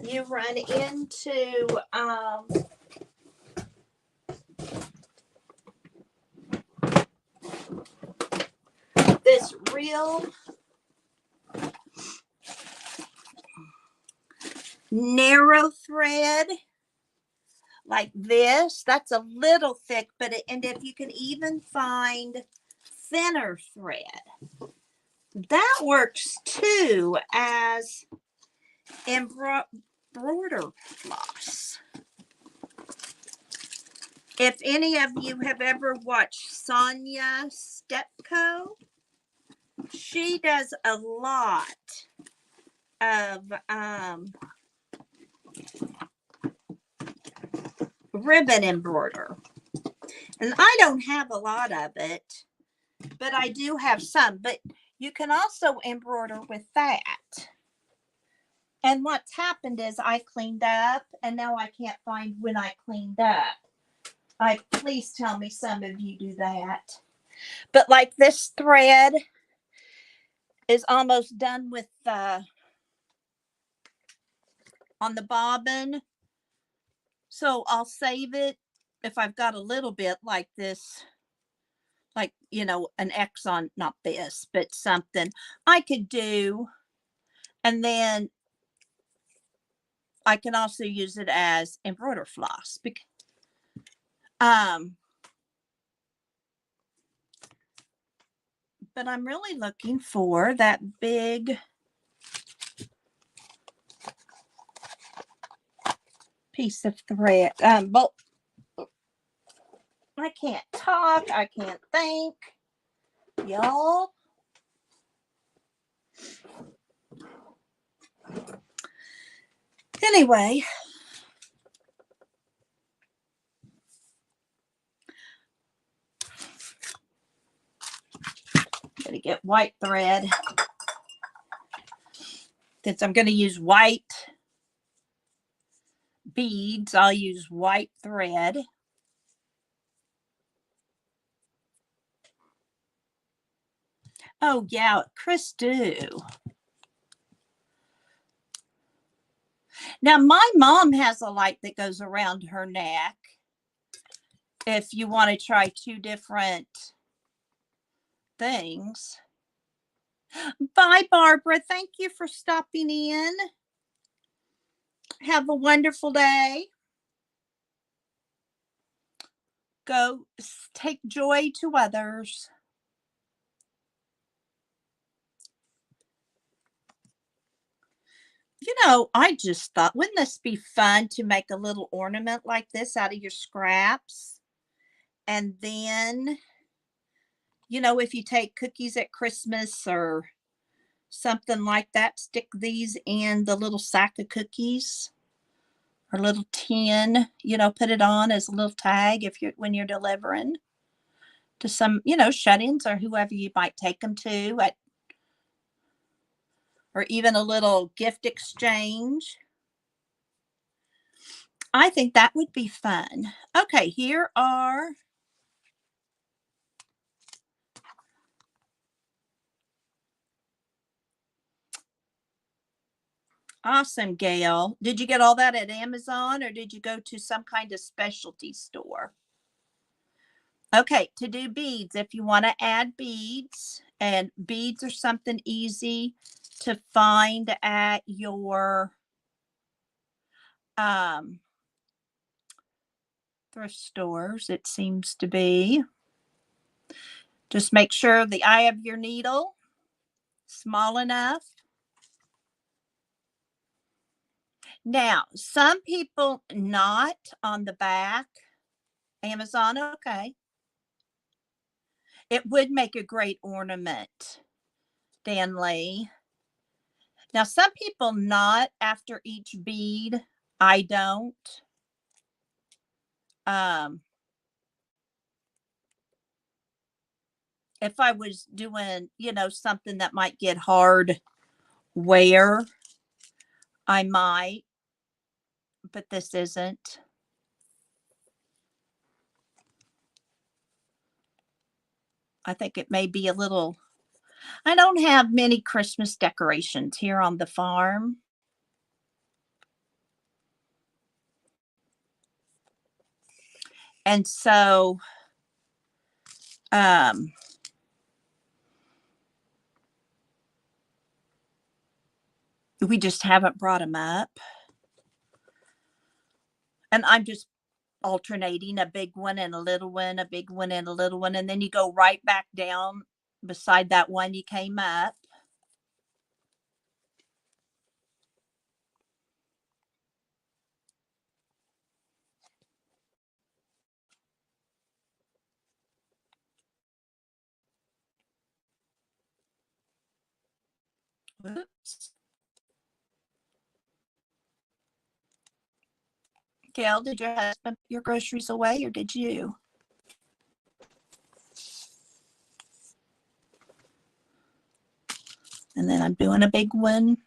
you run into this real narrow thread like this. That's a little thick, but and if you can even find thinner thread, that works too as embroider floss. If any of you have ever watched Sonia Stepco, she does a lot of ribbon embroider. And I don't have a lot of it, but I do have some. But you can also embroider with that. And what's happened is I cleaned up, and now I can't find when I cleaned up. Please tell me some of you do that. But like this thread is almost done with on the bobbin. So I'll save it if I've got a little bit like this, like, you know, an X on, not this, but something I could do. And then I can also use it as embroider floss. But I'm really looking for that big piece of thread. But I can't talk. I can't think, y'all. Anyway, gonna get white thread. Since I'm going to use white beads, I'll use white thread. Oh yeah, Chris do. Now my mom has a light that goes around her neck. If you want to try two different things. Bye, Barbara. Thank you for stopping in. Have a wonderful day. Go take joy to others. You know, I just thought, wouldn't this be fun to make a little ornament like this out of your scraps? And then, you know, if you take cookies at Christmas or something like that, stick these in the little sack of cookies or little tin, you know, put it on as a little tag if you're when you're delivering to some, you know, shut-ins or whoever you might take them to at, or even a little gift exchange. I think that would be fun. Okay, here are awesome, Gail. Did you get all that at Amazon or did you go to some kind of specialty store? Okay, to do beads, if you want to add beads, and beads are something easy to find at your thrift stores, it seems to be. Just make sure the eye of your needle small enough. Now, some people not on the back. Amazon, okay. It would make a great ornament, Dan Lee. Now, some people knot after each bead. I don't. If I was doing, you know, something that might get hard wear, I might, but this isn't. I think it may be a little, I don't have many Christmas decorations here on the farm. And so, we just haven't brought them up. And I'm just alternating a big one and a little one, a big one and a little one. And then you go right back down beside that one you came up. Oops. Gail, did your husband put your groceries away or did you? And then I'm doing a big one.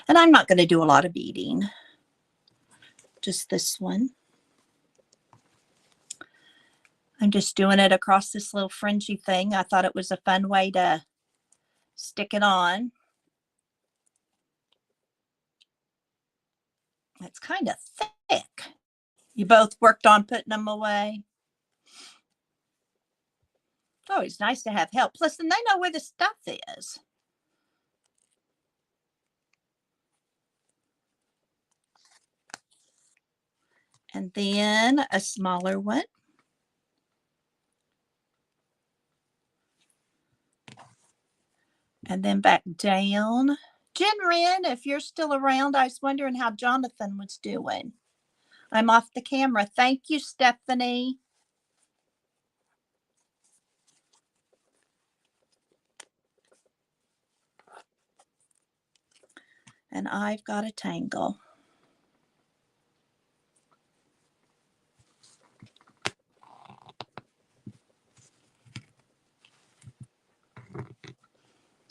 And I'm not going to do a lot of beading. Just this one. I'm just doing it across this little fringy thing. I thought it was a fun way to stick it on. It's kind of thick. You both worked on putting them away. It's always nice to have help. Plus, then they know where the stuff is. And then a smaller one. And then back down. Jen Wren, if you're still around, I was wondering how Jonathan was doing. I'm off the camera. Thank you, Stephanie. And I've got a tangle.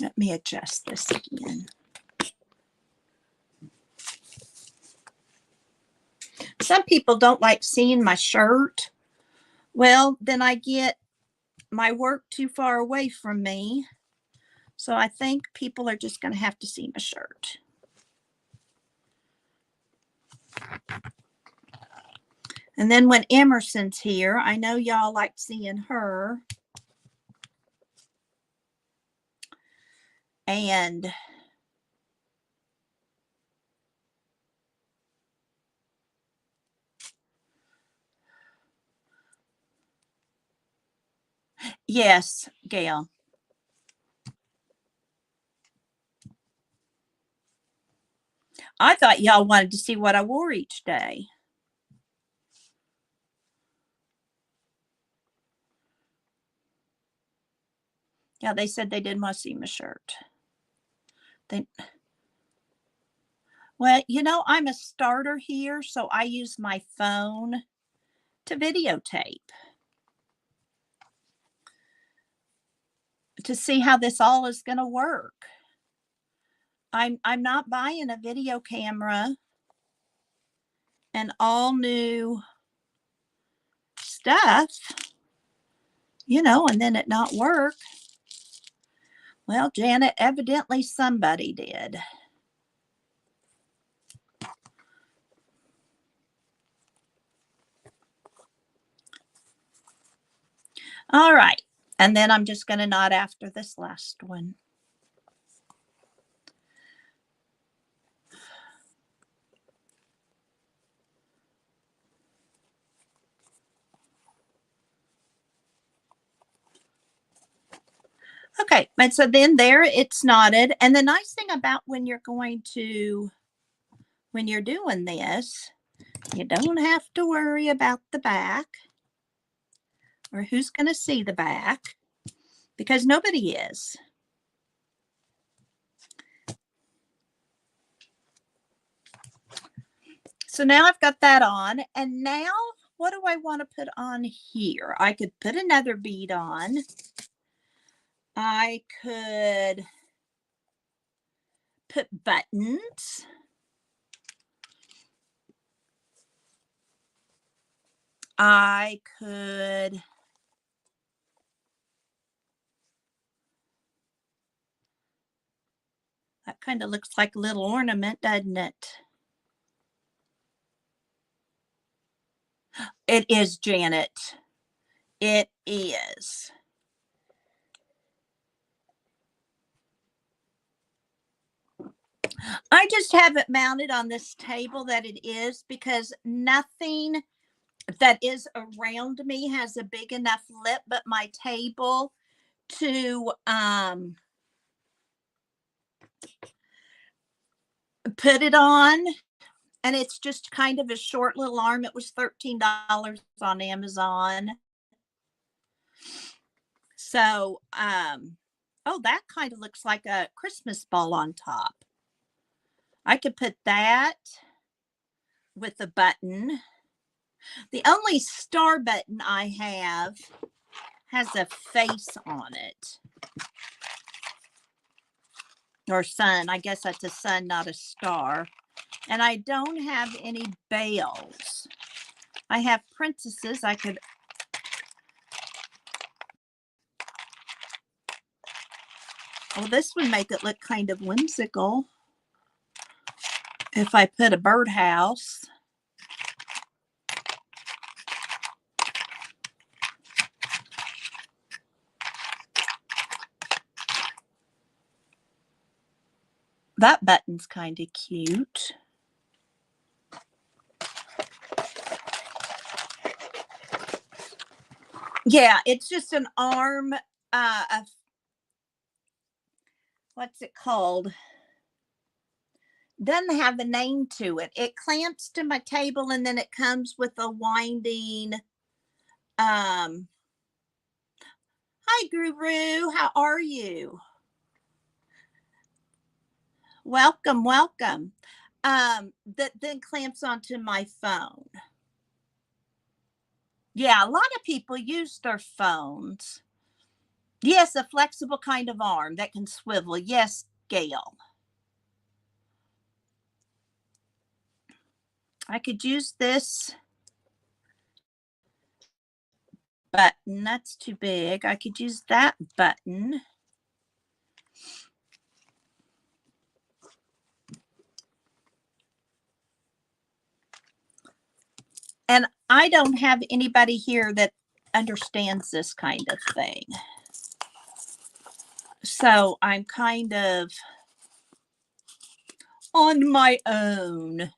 Let me adjust this again. Some people don't like seeing my shirt. Well, then I get my work too far away from me. So I think people are just going to have to see my shirt. And then when Emerson's here, I know y'all like seeing her. And yes, Gail. I thought y'all wanted to see what I wore each day. Yeah, they said they didn't want to see my shirt. Well, you know, I'm a starter here, so I use my phone to videotape to see how this all is going to work. I'm not buying a video camera and all new stuff, you know, and then it not work. Well, Janet, evidently somebody did. All right. And then I'm just going to knot after this last one. Okay, and so then there it's knotted. And the nice thing about when you're doing this, you don't have to worry about the back or who's going to see the back because nobody is. So now I've got that on, and now what do I want to put on here? I could put another bead on. I could put buttons. I could that kind of looks like a little ornament, doesn't it? It is, Janet. It is. I just have it mounted on this table that it is because nothing that is around me has a big enough lip but my table to put it on. And it's just kind of a short little arm. It was $13 on Amazon. So, oh, that kind of looks like a Christmas ball on top. I could put that with a button. The only star button I have has a face on it. Or sun. I guess that's a sun, not a star. And I don't have any bells. I have princesses. I could. Well, this would make it look kind of whimsical if I put a birdhouse. That button's kind of cute. Yeah, it's just an arm of, what's it called? Doesn't have a name to it. It clamps to my table and then it comes with a winding. Hi, Guru. How are you? Welcome, welcome. That then clamps onto my phone. Yeah, a lot of people use their phones. Yes, a flexible kind of arm that can swivel. Yes, Gail. I could use this button. That's too big. I could use that button. And I don't have anybody here that understands this kind of thing. So I'm kind of on my own.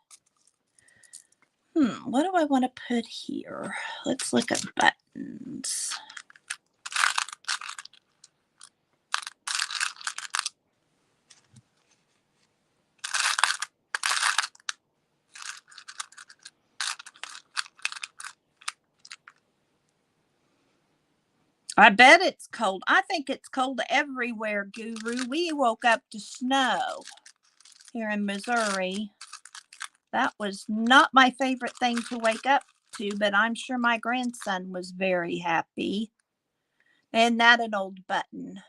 What do I want to put here? Let's look at buttons. I bet it's cold. I think it's cold everywhere, Guru. We woke up to snow here in Missouri. That was not my favorite thing to wake up to, but I'm sure my grandson was very happy. And that an old button.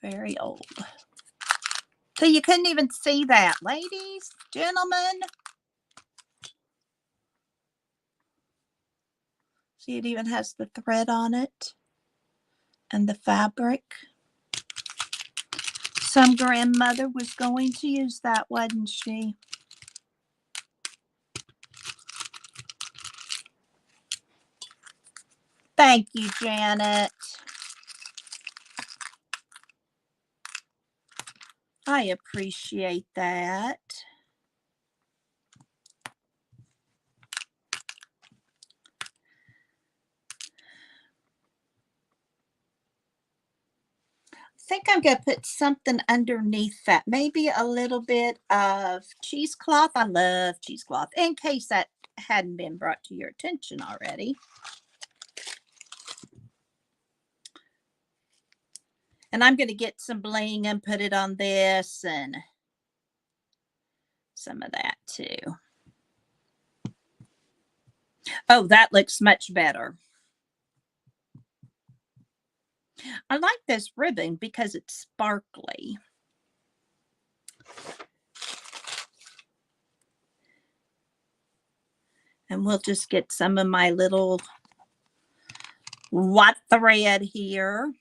Very old. So you couldn't even see that, ladies, gentlemen. See, it even has the thread on it and the fabric. Some grandmother was going to use that, wasn't she? Thank you, Janet. I appreciate that. I think I'm going to put something underneath that. Maybe a little bit of cheesecloth. I love cheesecloth, in case that hadn't been brought to your attention already. And I'm going to get some bling and put it on this and some of that too. Oh, that looks much better. I like this ribbon because it's sparkly. And we'll just get some of my little white thread here.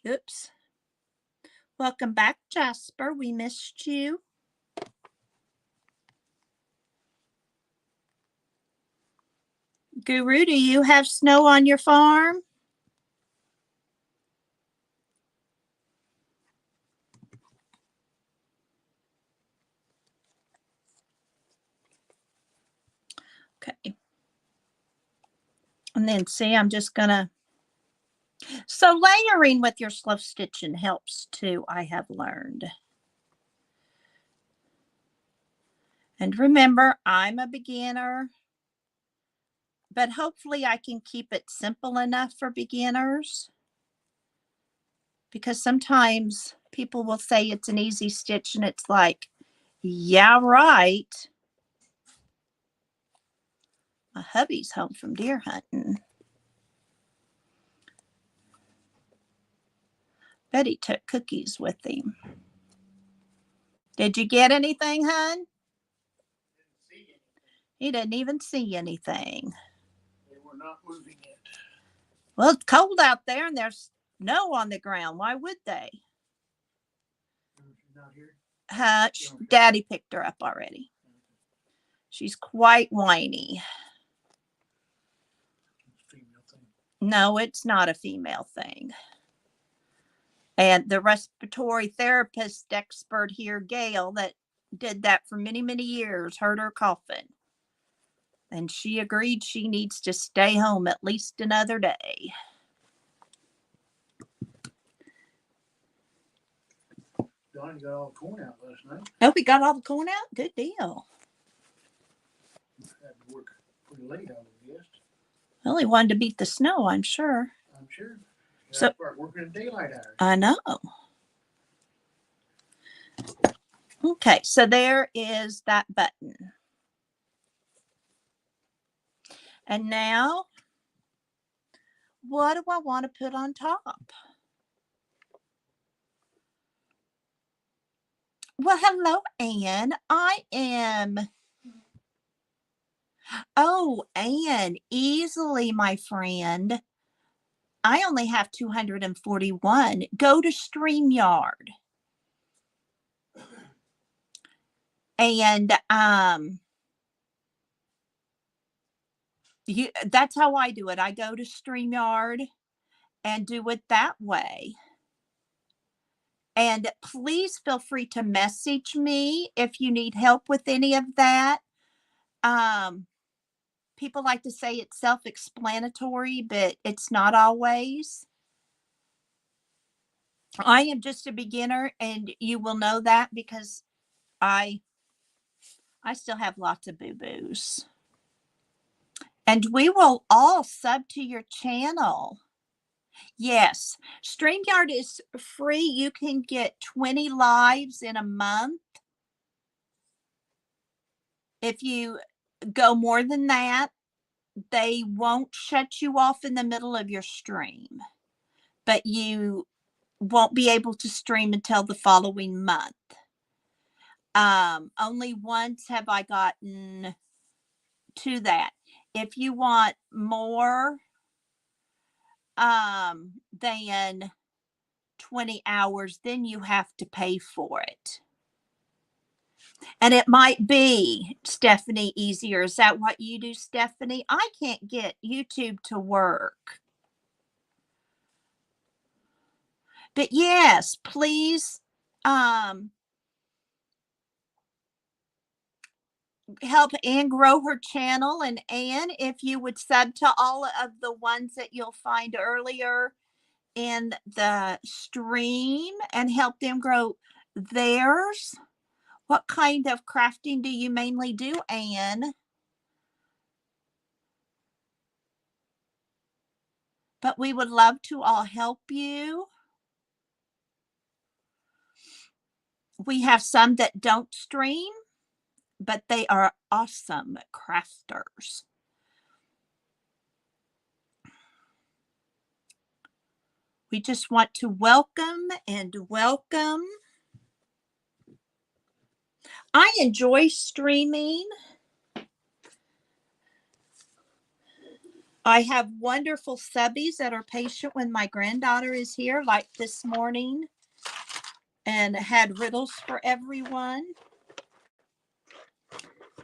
Oops. Welcome back, Jasper. We missed you. Guru, do you have snow on your farm? Okay. And then see, I'm just gonna, so layering with your slow stitching helps too, I have learned. And remember, I'm a beginner, but hopefully I can keep it simple enough for beginners, because sometimes people will say it's an easy stitch and it's like, yeah, right. My hubby's home from deer hunting. Bet he took cookies with him. Did you get anything, hon? He didn't even see anything. They were not moving it. Well, it's cold out there and there's snow on the ground. Why would they? She's not here? Daddy picked her up already. She's quite whiny. No, it's not a female thing. And the respiratory therapist expert here, Gail, that did that for many, many years, heard her coughing. And she agreed she needs to stay home at least another day. Donnie got all the corn out last night. Oh, we got all the corn out? Good deal. Had to work pretty late, I would guess. Well, he wanted to beat the snow, I'm sure. I'm sure. So start working in daylight hours. I know. Okay, so there is that button. And now, what do I want to put on top? Well, hello, Anne. I am. Oh, Anne, easily, my friend. I only have 241. Go to StreamYard. And that's how I do it. I go to StreamYard and do it that way. And please feel free to message me if you need help with any of that. People like to say it's self-explanatory, but it's not always. I am just a beginner, and you will know that because I still have lots of boo-boos. And we will all sub to your channel. Yes, StreamYard is free. You can get 20 lives in a month. If you go more than that, they won't shut you off in the middle of your stream, but you won't be able to stream until the following month. Only once have I gotten to that. If you want more than 20 hours, then you have to pay for it. And it might be, Stephanie, easier. Is that what you do, Stephanie? I can't get YouTube to work. But yes, please help Ann grow her channel. And Ann, if you would sub to all of the ones that you'll find earlier in the stream and help them grow theirs. What kind of crafting do you mainly do, Ann? But we would love to all help you. We have some that don't stream, but they are awesome crafters. We just want to welcome and welcome. I enjoy streaming. I have wonderful subbies that are patient when my granddaughter is here, like this morning, and had riddles for everyone.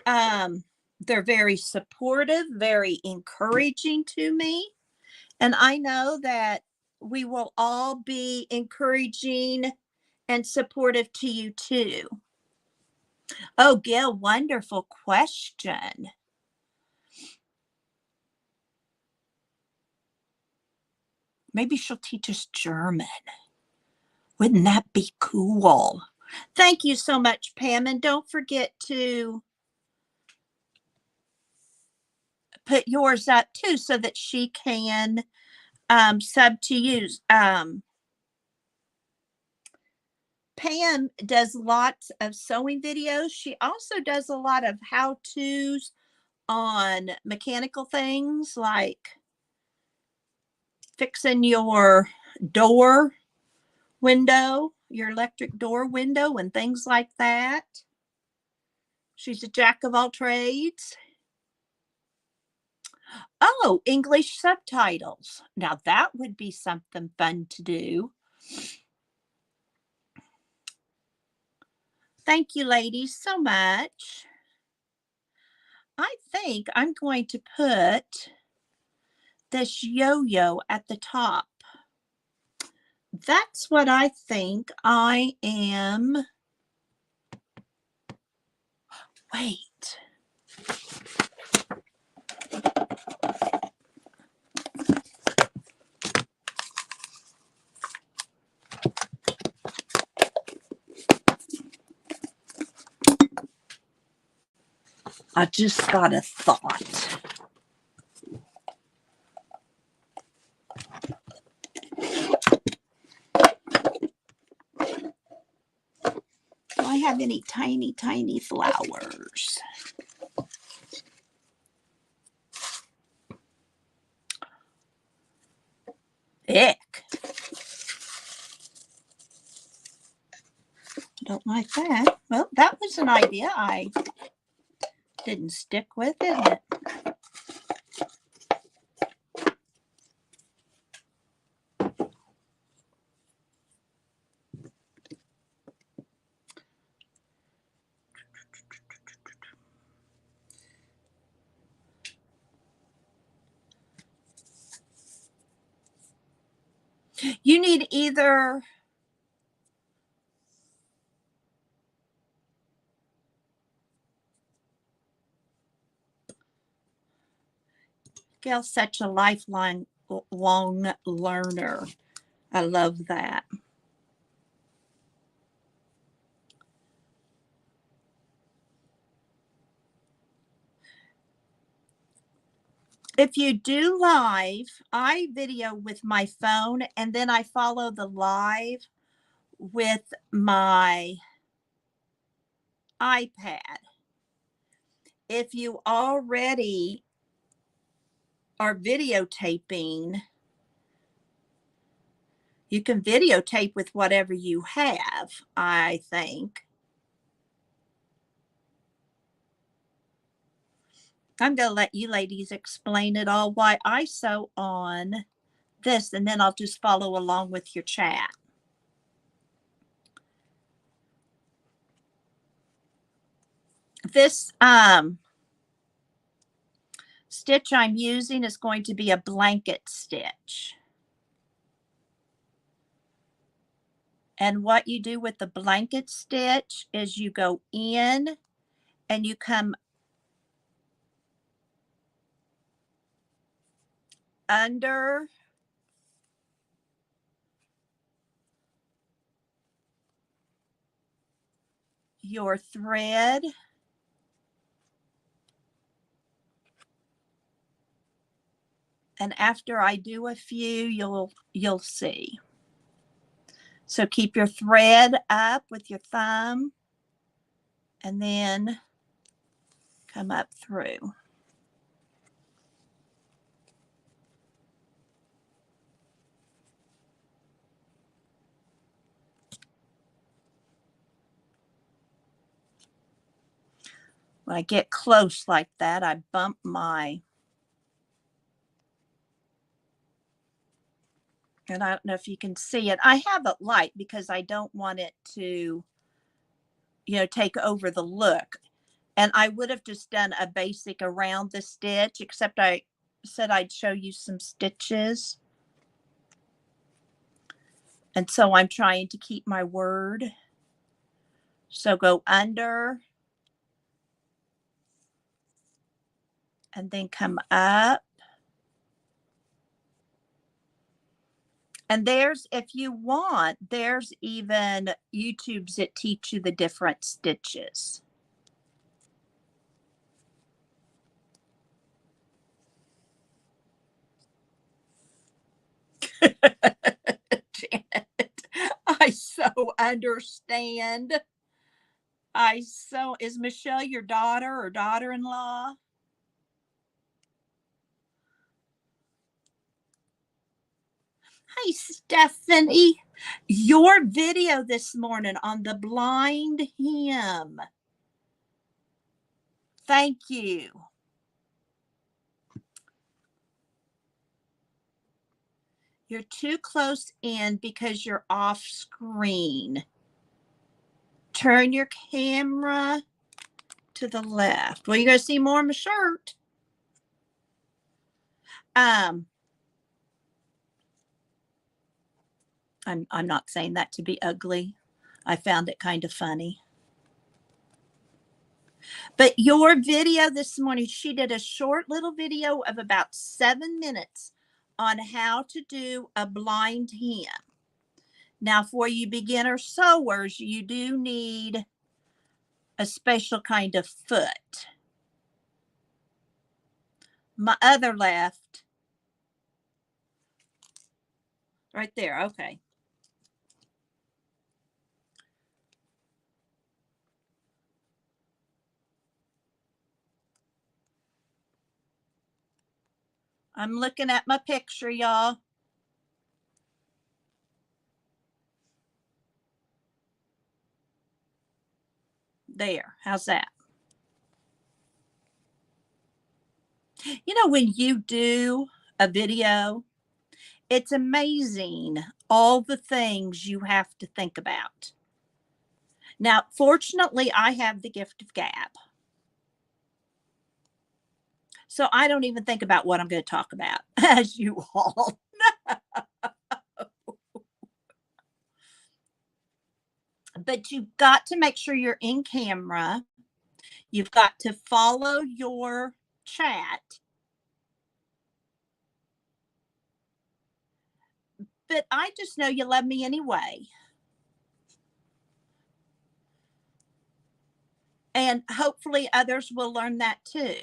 They're very supportive, very encouraging to me. And I know that we will all be encouraging and supportive to you too. Oh, Gail, wonderful question. Maybe she'll teach us German. Wouldn't that be cool? Thank you so much, Pam. And don't forget to put yours up too so that she can sub to you. Pam does lots of sewing videos. She also does a lot of how-tos on mechanical things like fixing your door window, your electric door window, and things like that. She's a jack of all trades. Oh, English subtitles. Now that would be something fun to do. Thank you, ladies, so much. I think I'm going to put this yo-yo at the top. That's what I think I am. Wait. I just got a thought. Do I have any tiny, tiny flowers? Ick. Don't like that. Well, that was an idea I didn't stick with, isn't it? You need either Gail's such a lifelong learner. I love that. If you do live, I video with my phone and then I follow the live with my iPad. If you already are videotaping, you can videotape with whatever you have, I think. I'm going to let you ladies explain it all why I sew on this, and then I'll just follow along with your chat. This stitch I'm using is going to be a blanket stitch. And what you do with the blanket stitch is you go in and you come under your thread and after I do a few, you'll see. So keep your thread up with your thumb and then come up through. When I get close like that, I bump my, and I don't know if you can see it. I have it light because I don't want it to, take over the look. And I would have just done a basic around the stitch, except I said I'd show you some stitches. And so I'm trying to keep my word. So go under and then come up. And there's, if you want, there's even YouTubes that teach you the different stitches. Janet, I so understand. Is Michelle your daughter or daughter-in-law? Hi, Stephanie. Your video this morning on the blind hem. Thank you. You're too close in because you're off screen. Turn your camera to the left. Well, you're going to see more of my shirt. I'm not saying that to be ugly. I found it kind of funny. But your video this morning, she did a short little video of about 7 minutes on how to do a blind hem. Now, for you beginner sewers, you do need a special kind of foot. My other left, right there, okay. I'm looking at my picture, y'all. There, how's that? You know, when you do a video, it's amazing all the things you have to think about. Now, fortunately, I have the gift of gab. So I don't even think about what I'm going to talk about, as you all know. But you've got to make sure you're in camera. You've got to follow your chat. But I just know you love me anyway. And hopefully others will learn that too.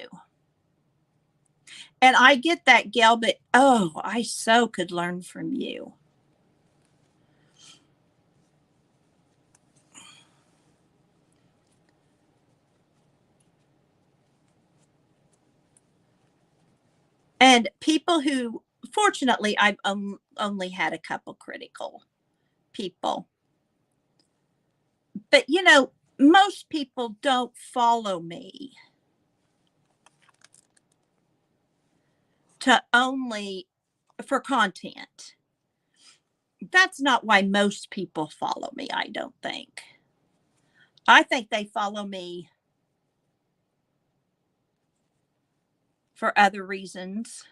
And I get that, Gail, but oh, I so could learn from you. And people who, fortunately, I've only had a couple critical people. But, you know, most people don't follow me to only for content. That's not why most people follow me, I don't think. I think they follow me for other reasons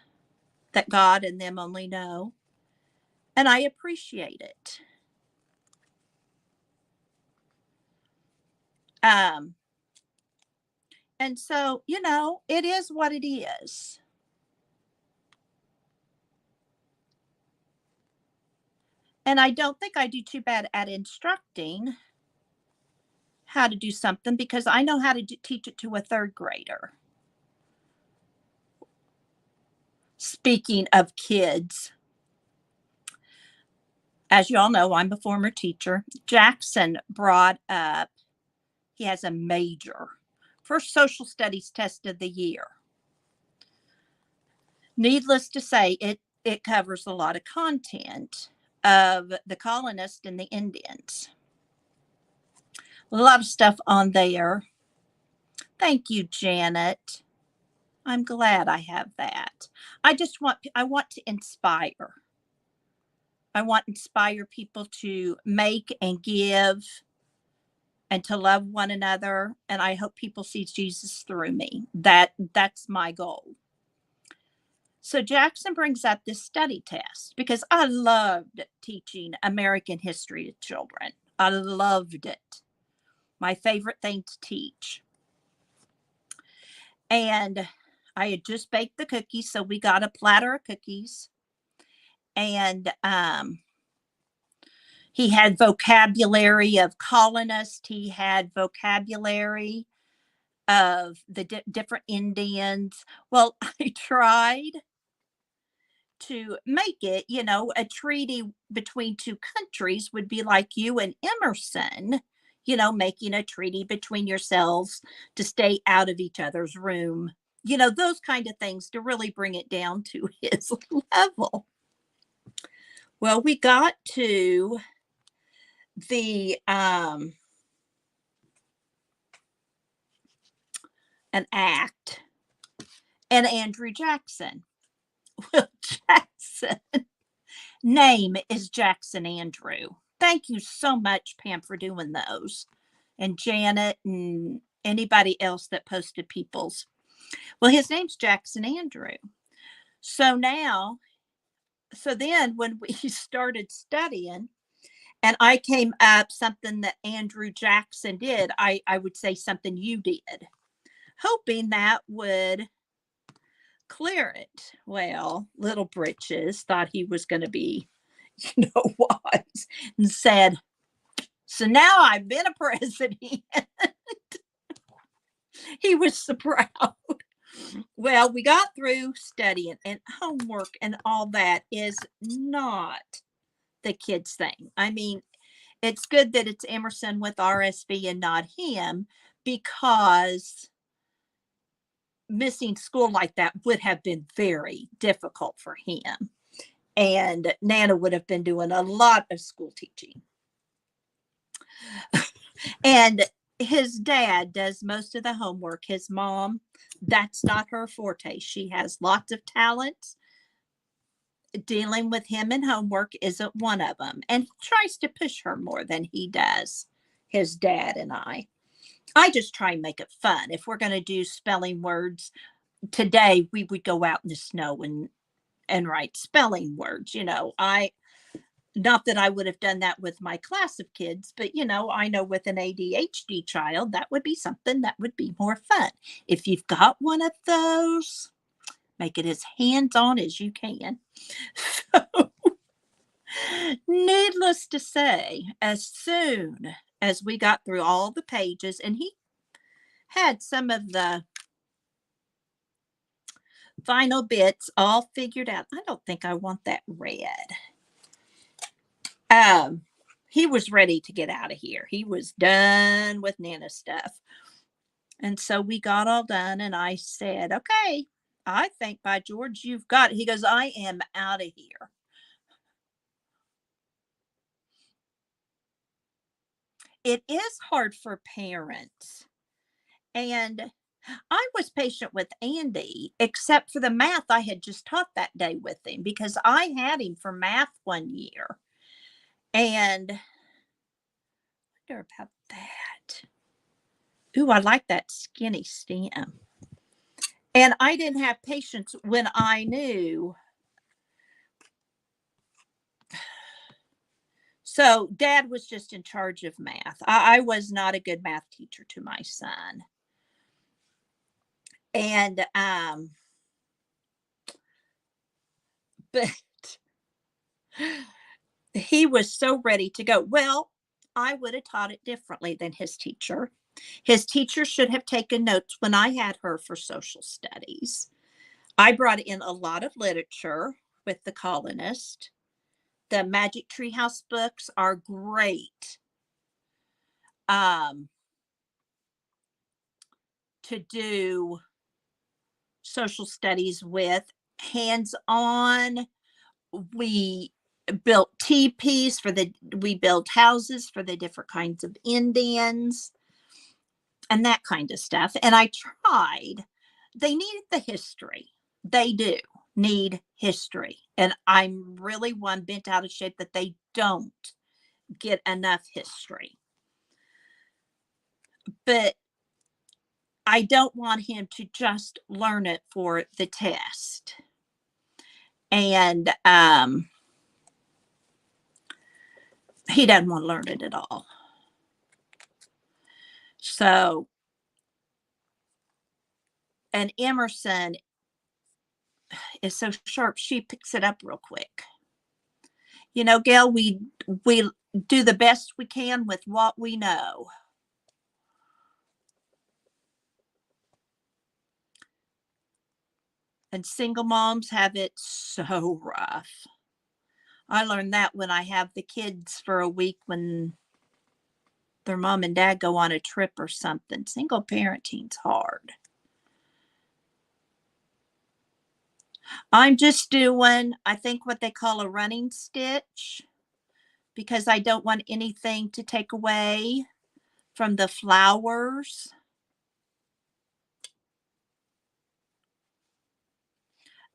that God and them only know. And I appreciate it. And so, you know, it is what it is. And I don't think I do too bad at instructing how to do something because I know how to teach it to a third grader. Speaking of kids, as you all know, I'm a former teacher. Jackson brought up, he has a major first social studies test of the year. Needless to say, it covers a lot of content of the colonists and the Indians. A lot of stuff on there. Thank you, Janet. I'm glad I have that. I want to inspire. I want to inspire people to make and give and to love one another. And I hope people see Jesus through me. That's my goal. So Jackson brings up this study test because I loved teaching American history to children. I loved it. My favorite thing to teach. And I had just baked the cookies, so we got a platter of cookies. And he had vocabulary of colonists. He had vocabulary of the different Indians. Well, I tried to make it, you know, a treaty between two countries would be like you and Emerson, you know, making a treaty between yourselves to stay out of each other's room, you know, those kind of things to really bring it down to his level. Well, we got to the an act and Andrew Jackson. Well, Jackson name is Jackson Andrew. Thank you so much, Pam, for doing those. And Janet and anybody else that posted people's. Well, his name's Jackson Andrew. So then when we started studying and I came up something that Andrew Jackson did, I would say something you did, hoping that would clear it. Well, Little Britches thought he was going to be, you know, wise and said, so now I've been a president. He was so proud. Well, we got through studying and homework and all that is not the kids' thing. I mean, it's good that it's Emerson with RSV and not him because missing school like that would have been very difficult for him. And Nana would have been doing a lot of school teaching. And his dad does most of the homework. His mom, that's not her forte. She has lots of talents. Dealing with him and homework isn't one of them. And he tries to push her more than he does his dad and I. I just try and make it fun. If we're going to do spelling words today, we would go out in the snow and write spelling words. You know, not that I would have done that with my class of kids, but I know with an ADHD child, that would be something that would be more fun. If you've got one of those, make it as hands-on as you can. So, needless to say, as soon as we got through all the pages, and he had some of the final bits all figured out. I don't think I want that red. He was ready to get out of here. He was done with Nana stuff. And so we got all done, and I said, okay, I think, by George, you've got it. He goes, I am out of here. It is hard for parents. And I was patient with Andy, except for the math I had just taught that day with him, because I had him for math one year. And I wonder about that. Ooh, I like that skinny stem. And I didn't have patience when I knew. So Dad was just in charge of math. I was not a good math teacher to my son. And but he was so ready to go. Well, I would have taught it differently than his teacher. His teacher should have taken notes when I had her for social studies. I brought in a lot of literature with the colonist. The Magic Treehouse books are great to do social studies with, hands-on. We built teepees we built houses for the different kinds of Indians and that kind of stuff. And I tried. They needed the history. They do need history. And I'm really one bent out of shape that they don't get enough history. But I don't want him to just learn it for the test. And he doesn't want to learn it at all. So, and Emerson is so sharp, she picks it up real quick. Gail, we do the best we can with what we know. And single moms have it so rough. I learned that when I have the kids for a week when their mom and dad go on a trip or something. Single parenting's hard. I'm just doing, I think, what they call a running stitch, because I don't want anything to take away from the flowers.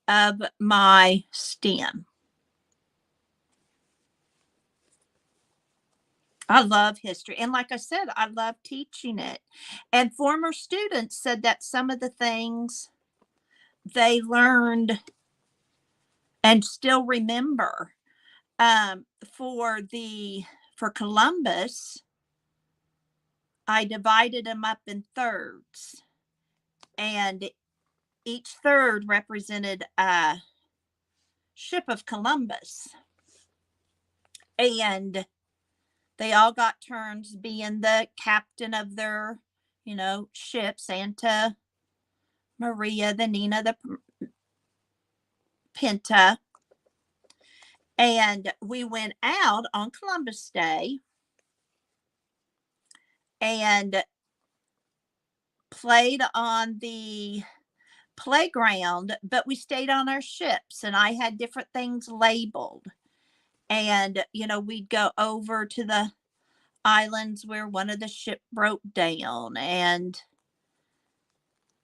Of my stem. I love history. And like I said, I love teaching it. And former students said that some of the things they learned and still remember. For Columbus, I divided them up in thirds. And each third represented a ship of Columbus. And they all got turns being the captain of their, ship, Santa Maria, the Nina, the Pinta. And we went out on Columbus Day and played on the playground, but we stayed on our ships, and I had different things labeled. And, we'd go over to the islands where one of the ship broke down, and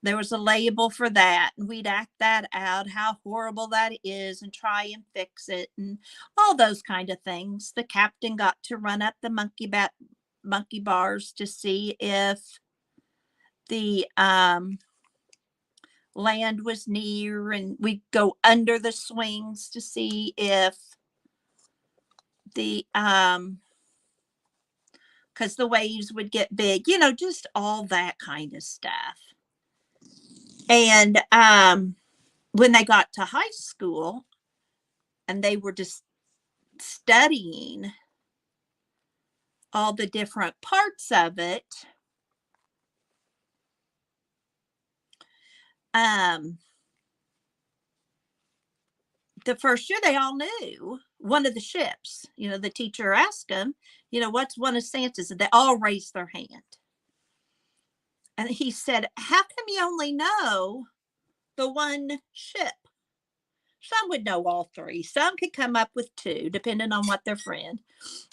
there was a label for that, and we'd act that out, how horrible that is, and try and fix it, and all those kind of things. The captain got to run up the monkey bars to see if the land was near, and we'd go under the swings to see if because the waves would get big, just all that kind of stuff. And when they got to high school and they were just studying all the different parts of it, the first year they all knew one of the ships. The teacher asked them, what's one of Santa's? And they all raised their hand. And he said, how come you only know the one ship? Some would know all three. Some could come up with two, depending on what their friend.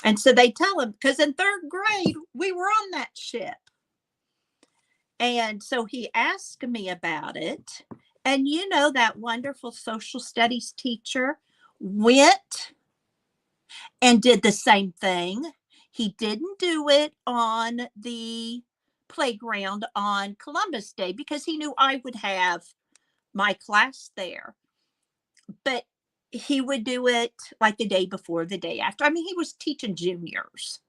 And so they tell him, because in third grade, we were on that ship. And so he asked me about it. And that wonderful social studies teacher went and did the same thing. He didn't do it on the playground on Columbus Day because he knew I would have my class there. But he would do it like the day before, the day after. I mean, he was teaching juniors.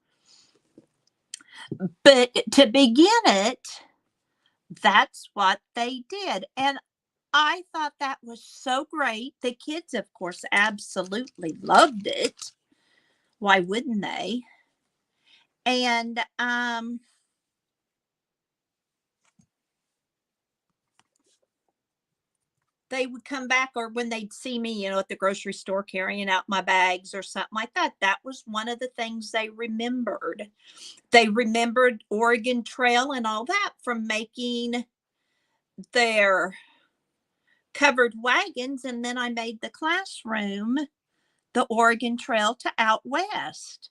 But to begin it, that's what they did. And I thought that was so great. The kids, of course, absolutely loved it. Why wouldn't they? And they would come back, or when they'd see me, at the grocery store carrying out my bags or something like that, that was one of the things they remembered. They remembered Oregon Trail and all that from making their covered wagons. And then I made the classroom the Oregon Trail to out west.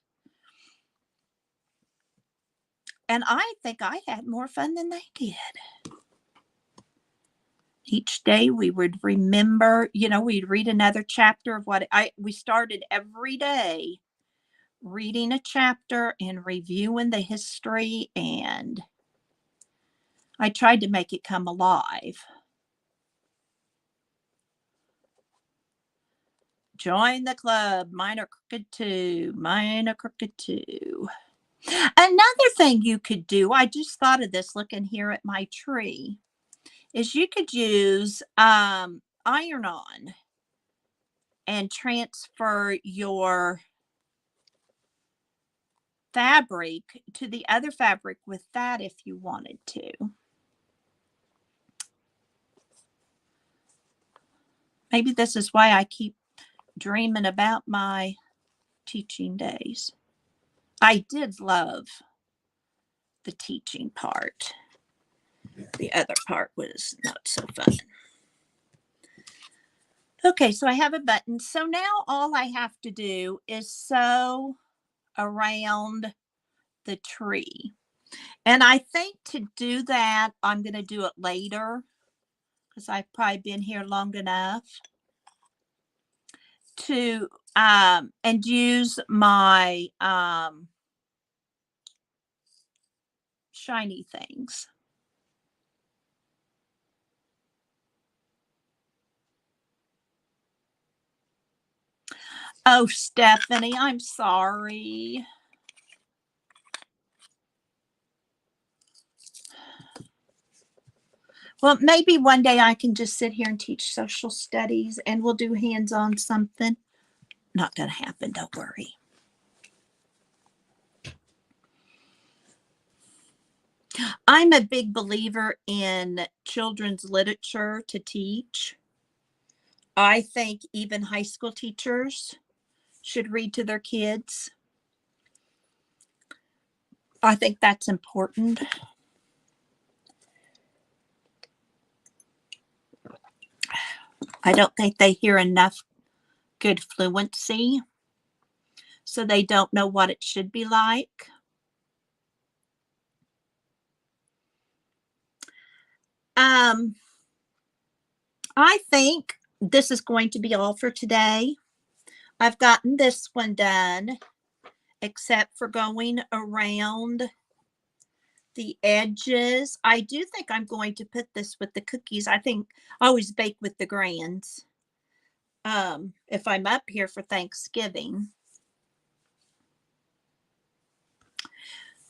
And I think I had more fun than they did. Each day we would remember, we'd read another chapter of we started every day reading a chapter and reviewing the history, and I tried to make it come alive. Join the club. Mine are crooked too. Mine are crooked too. Another thing you could do, I just thought of this looking here at my tree, is you could use iron-on and transfer your fabric to the other fabric with that if you wanted to. Maybe this is why I keep dreaming about my teaching days. I did love the teaching part. The other part was not so fun. Okay, so I have a button. So now all I have to do is sew around the tree. And I think to do that, I'm going to do it later because I've probably been here long enough to and use my shiny things. Oh, Stephanie, I'm sorry. Well, maybe one day I can just sit here and teach social studies and we'll do hands-on something. Not going to happen, don't worry. I'm a big believer in children's literature to teach. I think even high school teachers should read to their kids. I think that's important. I don't think they hear enough good fluency, so they don't know what it should be like. I think this is going to be all for today. I've gotten this one done, except for going around the edges. I do think I'm going to put this with the cookies. I think I always bake with the grands if I'm up here for Thanksgiving.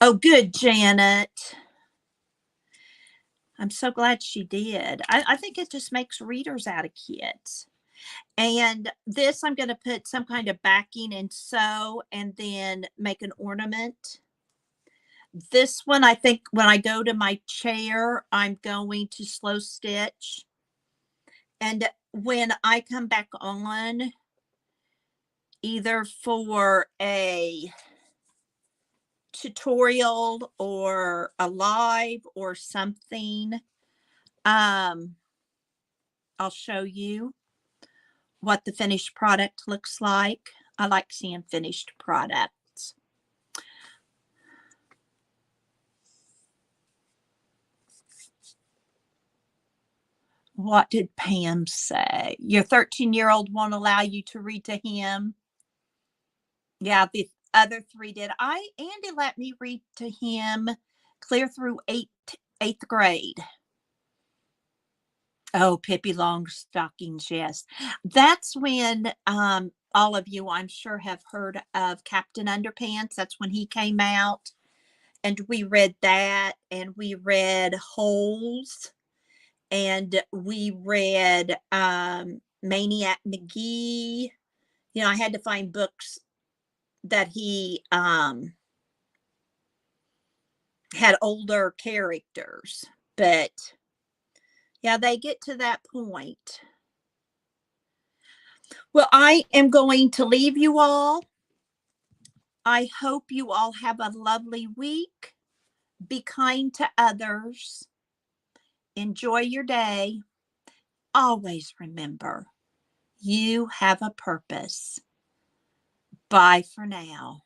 Oh, good, Janet. I'm so glad she did. I think it just makes readers out of kids. And this, I'm going to put some kind of backing and sew and then make an ornament. This one, I think when I go to my chair, I'm going to slow stitch. And when I come back on, either for a tutorial or a live or something, I'll show you what the finished product looks like. I like seeing finished products. What did Pam say? Your 13-year-old won't allow you to read to him? Yeah, the other three did. Andy let me read to him clear through eighth grade. Oh, Pippi Longstockings, yes. That's when all of you, I'm sure, have heard of Captain Underpants. That's when he came out. And we read that, and we read Holes, and we read Maniac McGee. You know, I had to find books that he had older characters, but yeah, they get to that point. Well, I am going to leave you all. I hope you all have a lovely week. Be kind to others. Enjoy your day. Always remember, you have a purpose. Bye for now.